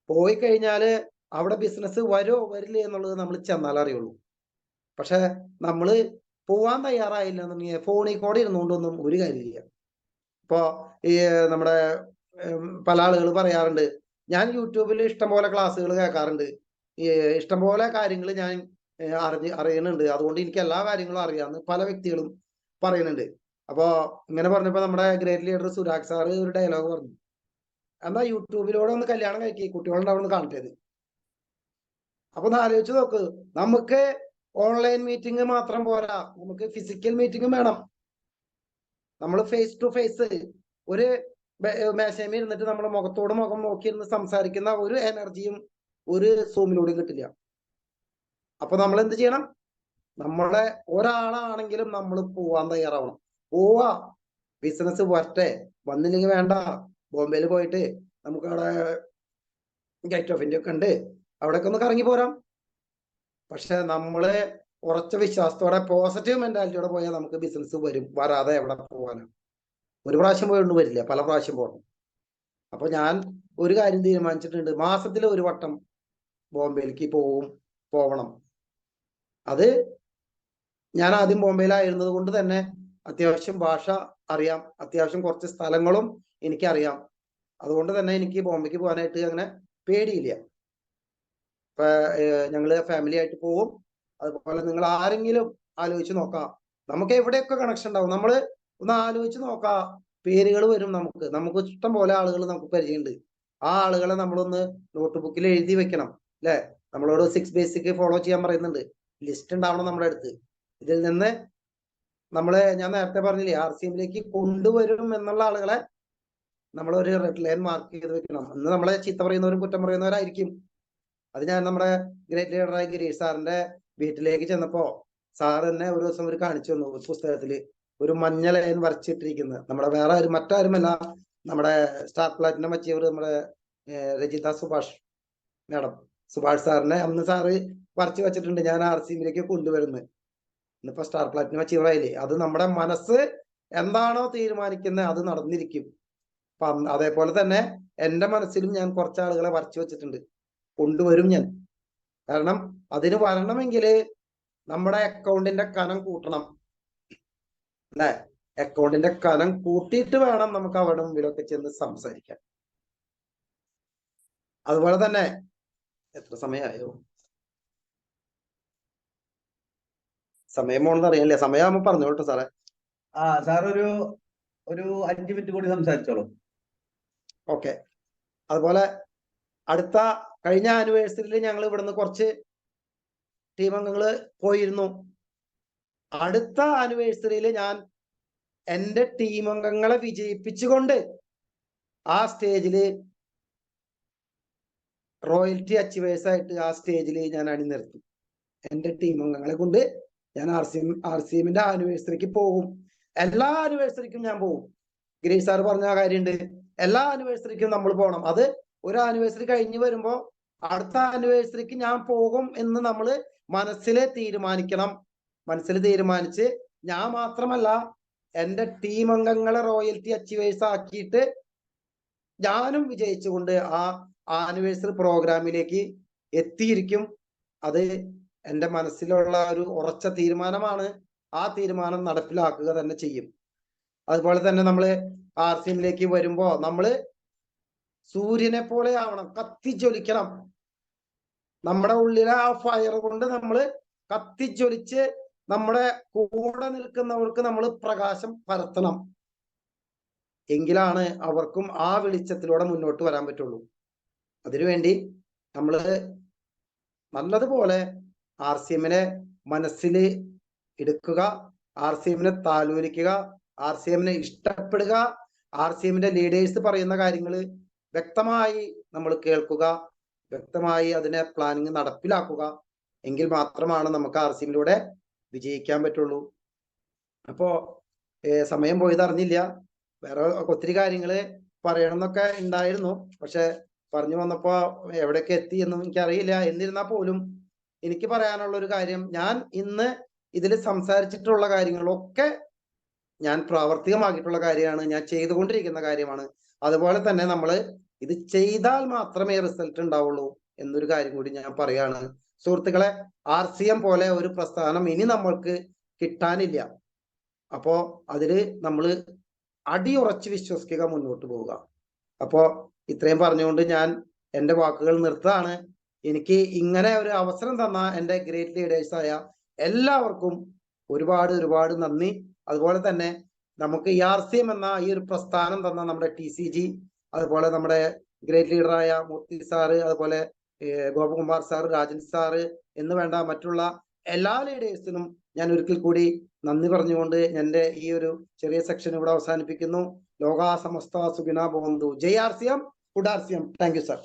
പോയി കഴിഞ്ഞാല് അവിടെ ബിസിനസ് വരുമോ വരില്ലേ എന്നുള്ളത് നമ്മൾ ചെന്നാൽ അറിയുള്ളൂ. പക്ഷെ നമ്മള് പോവാൻ തയ്യാറായില്ല എന്നുണ്ടെങ്കിൽ ഫോണിൽ കൂടെ ഇരുന്നുകൊണ്ടൊന്നും ഒരു കാര്യമില്ല. ഇപ്പൊ ഈ നമ്മുടെ പല ആളുകൾ പറയാറുണ്ട്, ഞാൻ യൂട്യൂബിൽ ഇഷ്ടംപോലെ ക്ലാസ്സുകൾ കേൾക്കാറുണ്ട്, ഇഷ്ടംപോലെ കാര്യങ്ങൾ ഞാൻ അറിയുന്നുണ്ട്, അതുകൊണ്ട് എനിക്ക് എല്ലാ കാര്യങ്ങളും അറിയാമെന്ന് പല വ്യക്തികളും പറയുന്നുണ്ട്. അപ്പോ ഇങ്ങനെ പറഞ്ഞപ്പോ നമ്മുടെ ഗ്രേറ്റ് ലീഡർ സുരാഗ് സാറ് ഒരു ഡയലോഗ് പറഞ്ഞു, എന്നാ യൂട്യൂബിലൂടെ ഒന്ന് കല്യാണം കഴിക്കി, കുട്ടികളുണ്ടാവുന്ന കാണട്ടേത്. അപ്പൊ ഒന്ന് ആലോചിച്ച് നോക്ക്, നമുക്ക് ഓൺലൈൻ മീറ്റിംഗ് മാത്രം പോരാ, നമുക്ക് ഫിസിക്കൽ മീറ്റിംഗും വേണം. നമ്മൾ ഫേസ് ടു ഫേസ് ഒരു മേശമേ ഇരുന്നിട്ട് നമ്മുടെ മുഖത്തോട് മുഖം നോക്കിയിരുന്ന് സംസാരിക്കുന്ന ഒരു എനർജിയും ഒരു സൂമിലൂടെയും കിട്ടില്ല. അപ്പൊ നമ്മൾ എന്ത് ചെയ്യണം? നമ്മളെ ഒരാളാണെങ്കിലും നമ്മൾ പോവാൻ തയ്യാറാവണം. പോവാ, ബിസിനസ് വരട്ടെ, വന്നില്ലെങ്കിൽ വേണ്ട, ബോംബെയിൽ പോയിട്ട് നമുക്ക് അവിടെ ഗേറ്റ് ഓഫ് ഇന്ത്യ ഒക്കെ ഉണ്ട്, അവിടെയൊക്കെ ഒന്ന് കറങ്ങി പോരാം. പക്ഷെ നമ്മള് ഉറച്ച വിശ്വാസത്തോടെ പോസിറ്റീവ് മെന്റാലിറ്റിയോടെ പോയാൽ നമുക്ക് ബിസിനസ് വരും. വരാതെ എവിടെ പോകാനാണ്? ഒരു പ്രാവശ്യം പോയൊന്നും വരില്ല, പല പ്രാവശ്യം പോകണം. അപ്പൊ ഞാൻ ഒരു കാര്യം തീരുമാനിച്ചിട്ടുണ്ട്, മാസത്തിൽ ഒരു വട്ടം ബോംബെയിലേക്ക് പോവണം. അത് ഞാൻ ആദ്യം ബോംബെയിലായിരുന്നത് കൊണ്ട് തന്നെ അത്യാവശ്യം ഭാഷ അറിയാം, അത്യാവശ്യം കുറച്ച് സ്ഥലങ്ങളും എനിക്കറിയാം. അതുകൊണ്ട് തന്നെ എനിക്ക് ബോംബെക്ക് പോകാനായിട്ട് അങ്ങനെ പേടിയില്ല. ഇപ്പൊ ഞങ്ങള് ഫാമിലി ആയിട്ട് പോകും. അതുപോലെ നിങ്ങൾ ആരെങ്കിലും ആലോചിച്ച് നോക്കാം, നമുക്ക് എവിടെയൊക്കെ കണക്ഷൻ ഉണ്ടാവും. നമ്മള് ഒന്ന് ആലോചിച്ച് നോക്കാം, പേരുകൾ വരും. നമുക്ക് ഇഷ്ടം പോലെ ആളുകൾ നമുക്ക് പരിചയമുണ്ട്. ആ ആളുകളെ നമ്മളൊന്ന് നോട്ട് ബുക്കിൽ എഴുതി വെക്കണം അല്ലെ. നമ്മളോട് 6 ബേസിക് ഫോളോ ചെയ്യാൻ പറയുന്നുണ്ട്. ലിസ്റ്റ് ഉണ്ടാവണം നമ്മുടെ അടുത്ത്. ഇതിൽ നിന്ന് ഞാൻ നേരത്തെ പറഞ്ഞില്ലേ, RCMലേക്ക് കൊണ്ടുവരും എന്നുള്ള ആളുകളെ നമ്മളൊരു റെഡ് ലൈൻ മാർക്ക് ചെയ്ത് വെക്കണം. ഇന്ന് നമ്മളെ ചീത്ത പറയുന്നവരും കുറ്റം പറയുന്നവരായിരിക്കും. അത് ഞാൻ നമ്മുടെ ഗ്രേറ്റ് ലീഡറായ ഗിരീഷ് സാറിന്റെ വീട്ടിലേക്ക് ചെന്നപ്പോ സാർ തന്നെ ഒരു ദിവസം ഒരു കാണിച്ചു തന്നു. പുസ്തകത്തില് ഒരു മഞ്ഞ ലൈൻ വരച്ചിട്ടിരിക്കുന്നത് നമ്മുടെ മറ്റാരുമല്ല, നമ്മുടെ സ്റ്റാർ പ്ലാറ്റിനം അച്ചീവർ നമ്മുടെ രജിത സുഭാഷ് സാറിനെ അന്ന് സാറ് വരച്ചു വെച്ചിട്ടുണ്ട്, ഞാൻ RCMലേക്ക് കൊണ്ടുവരുന്നത്. ഇന്നിപ്പോ സ്റ്റാർ പ്ലാറ്റിനം അച്ചീവർ ആയില്ലേ. അത് നമ്മുടെ മനസ്സ് എന്താണോ തീരുമാനിക്കുന്നത് അത് നടന്നിരിക്കും. അതേപോലെ തന്നെ എന്റെ മനസ്സിലും ഞാൻ കുറച്ച് ആളുകളെ വരച്ചു വെച്ചിട്ടുണ്ട്, കൊണ്ടുവരും ഞാൻ. കാരണം അതിന് വരണമെങ്കിൽ നമ്മുടെ അക്കൗണ്ടിന്റെ കനം കൂട്ടണം അല്ലെ. അക്കൗണ്ടിന്റെ കനം കൂട്ടിയിട്ട് വേണം നമുക്ക് അവിടെ മുമ്പിലൊക്കെ ചെന്ന് സംസാരിക്കാൻ. അതുപോലെ തന്നെ എത്ര സമയമായോ? സമയം പോണെന്ന് അറിയാല്ലേ. സമയമാകുമ്പോ പറഞ്ഞോട്ടോ സാറേ. സാർ ഒരു 5 മിനിറ്റ് കൂടി സംസാരിച്ചോളൂ. ഓക്കെ. അതുപോലെ കഴിഞ്ഞ ആനിവേഴ്സറിയിൽ ഞങ്ങൾ ഇവിടുന്ന് കുറച്ച് ടീം അംഗങ്ങള് പോയിരുന്നു. അടുത്ത ആനിവേഴ്സറിയിൽ ഞാൻ എന്റെ ടീം അംഗങ്ങളെ വിജയിപ്പിച്ചുകൊണ്ട് ആ സ്റ്റേജില് റോയൽറ്റി അച്ചീവേഴ്സ് ആയിട്ട് ആ സ്റ്റേജിൽ ഞാൻ അണിനിരത്തും. എന്റെ ടീം അംഗങ്ങളെ കൊണ്ട് ഞാൻ RCMന്റെ ആനിവേഴ്സറിക്ക് പോകും. എല്ലാ ആനിവേഴ്സറിക്കും ഞാൻ പോകും. ഗിരീഷ് സാർ പറഞ്ഞ കാര്യമുണ്ട്, എല്ലാ ആനിവേഴ്സറിക്കും നമ്മൾ പോകണം. അത് ഒരു ആനിവേഴ്സറി കഴിഞ്ഞ് വരുമ്പോ അടുത്ത ആനിവേഴ്സറിക്ക് ഞാൻ പോകും എന്ന് നമ്മൾ മനസ്സിൽ തീരുമാനിക്കണം. മനസ്സിൽ തീരുമാനിച്ച് ഞാൻ മാത്രമല്ല എന്റെ ടീം അംഗങ്ങളെ റോയൽറ്റി അച്ചീവേഴ്സ് ആക്കിയിട്ട് ഞാനും വിജയിച്ചുകൊണ്ട് ആ ആനിവേഴ്സറി പ്രോഗ്രാമിലേക്ക് എത്തിയിരിക്കും. അത് എന്റെ മനസ്സിലുള്ള ഒരു ഉറച്ച തീരുമാനമാണ്. ആ തീരുമാനം നടപ്പിലാക്കുക തന്നെ ചെയ്യും. അതുപോലെ തന്നെ നമ്മള് RCMലേക്ക് വരുമ്പോ നമ്മള് സൂര്യനെ പോലെ ആവണം, കത്തിജ്വലിക്കണം. നമ്മുടെ ഉള്ളിലെ ആ ഫയർ കൊണ്ട് നമ്മൾ കത്തിജ്വലിച്ച് നമ്മുടെ കൂടെ നിൽക്കുന്നവർക്ക് നമ്മൾ പ്രകാശം പരത്തണം. എങ്കിലാണ് അവർക്കും ആ വെളിച്ചത്തിലൂടെ മുന്നോട്ട് വരാൻ പറ്റുള്ളൂ. അതിനുവേണ്ടി നമ്മള് നല്ലതുപോലെ RCMനെ മനസ്സിൽ എടുക്കുക, RCMനെ താലോലിക്കുക, RCMനെ ഇഷ്ടപ്പെടുക, RCMന്റെ ലീഡേഴ്സ് പറയുന്ന കാര്യങ്ങൾ വ്യക്തമായി നമ്മൾ കേൾക്കുക, വ്യക്തമായി അതിനെ പ്ലാനിങ് നടപ്പിലാക്കുക. എങ്കിൽ മാത്രമാണ് നമുക്ക് RCMയിലൂടെ വിജയിക്കാൻ പറ്റുള്ളൂ. അപ്പോ സമയം പോയത് അറിഞ്ഞില്ല. വേറെ ഒത്തിരി കാര്യങ്ങള് പറയണം എന്നൊക്കെ ഉണ്ടായിരുന്നു, പക്ഷെ പറഞ്ഞു വന്നപ്പോ എവിടേക്ക് എത്തി എന്നും എനിക്കറിയില്ല. എന്നിരുന്നാൽ പോലും എനിക്ക് പറയാനുള്ള ഒരു കാര്യം, ഞാൻ ഇന്ന് ഇതിൽ സംസാരിച്ചിട്ടുള്ള കാര്യങ്ങളൊക്കെ ഞാൻ പ്രാവർത്തികമാക്കിയിട്ടുള്ള കാര്യമാണ്, ഞാൻ ചെയ്തുകൊണ്ടിരിക്കുന്ന കാര്യമാണ്. അതുപോലെ തന്നെ നമ്മൾ ഇത് ചെയ്താൽ മാത്രമേ റിസൾട്ട് ഉണ്ടാവുള്ളൂ എന്നൊരു കാര്യം കൂടി ഞാൻ പറയാണ്. സുഹൃത്തുക്കളെ, RCM പോലെ ഒരു പ്രസ്ഥാനം ഇനി നമ്മൾക്ക് കിട്ടാനില്ല. അപ്പോ അതില് നമ്മൾ അടിയുറച്ച് വിശ്വസിക്കുക, മുന്നോട്ട് പോവുക. അപ്പോ ഇത്രയും പറഞ്ഞുകൊണ്ട് ഞാൻ എൻ്റെ വാക്കുകൾ നിർത്താണ്. എനിക്ക് ഇങ്ങനെ ഒരു അവസരം തന്ന എൻ്റെ ഗ്രേറ്റ് ലീഡേഴ്സായ എല്ലാവർക്കും ഒരുപാട് നന്ദി. അതുപോലെ തന്നെ നമുക്ക് ഈ RCM എന്ന ഈ ഒരു പ്രസ്ഥാനം തന്ന നമ്മുടെ TCG, അതുപോലെ നമ്മുടെ ഗ്രേറ്റ് ലീഡറായ മൂർത്തി സാറ്, അതുപോലെ ഗോപകുമാർ സാറ്, രാജൻ സാറ് എന്ന് വേണ്ട മറ്റുള്ള എല്ലാ ലീഡേഴ്സിനും ഞാൻ ഒരിക്കൽ കൂടി നന്ദി പറഞ്ഞുകൊണ്ട് എൻ്റെ ഈ ഒരു ചെറിയ സെക്ഷൻ ഇവിടെ അവസാനിപ്പിക്കുന്നു. ലോകാ സമസ്ത സുഖിനോ ഭവന്തു. ജയ് RCM, good RCM. Thank you sir.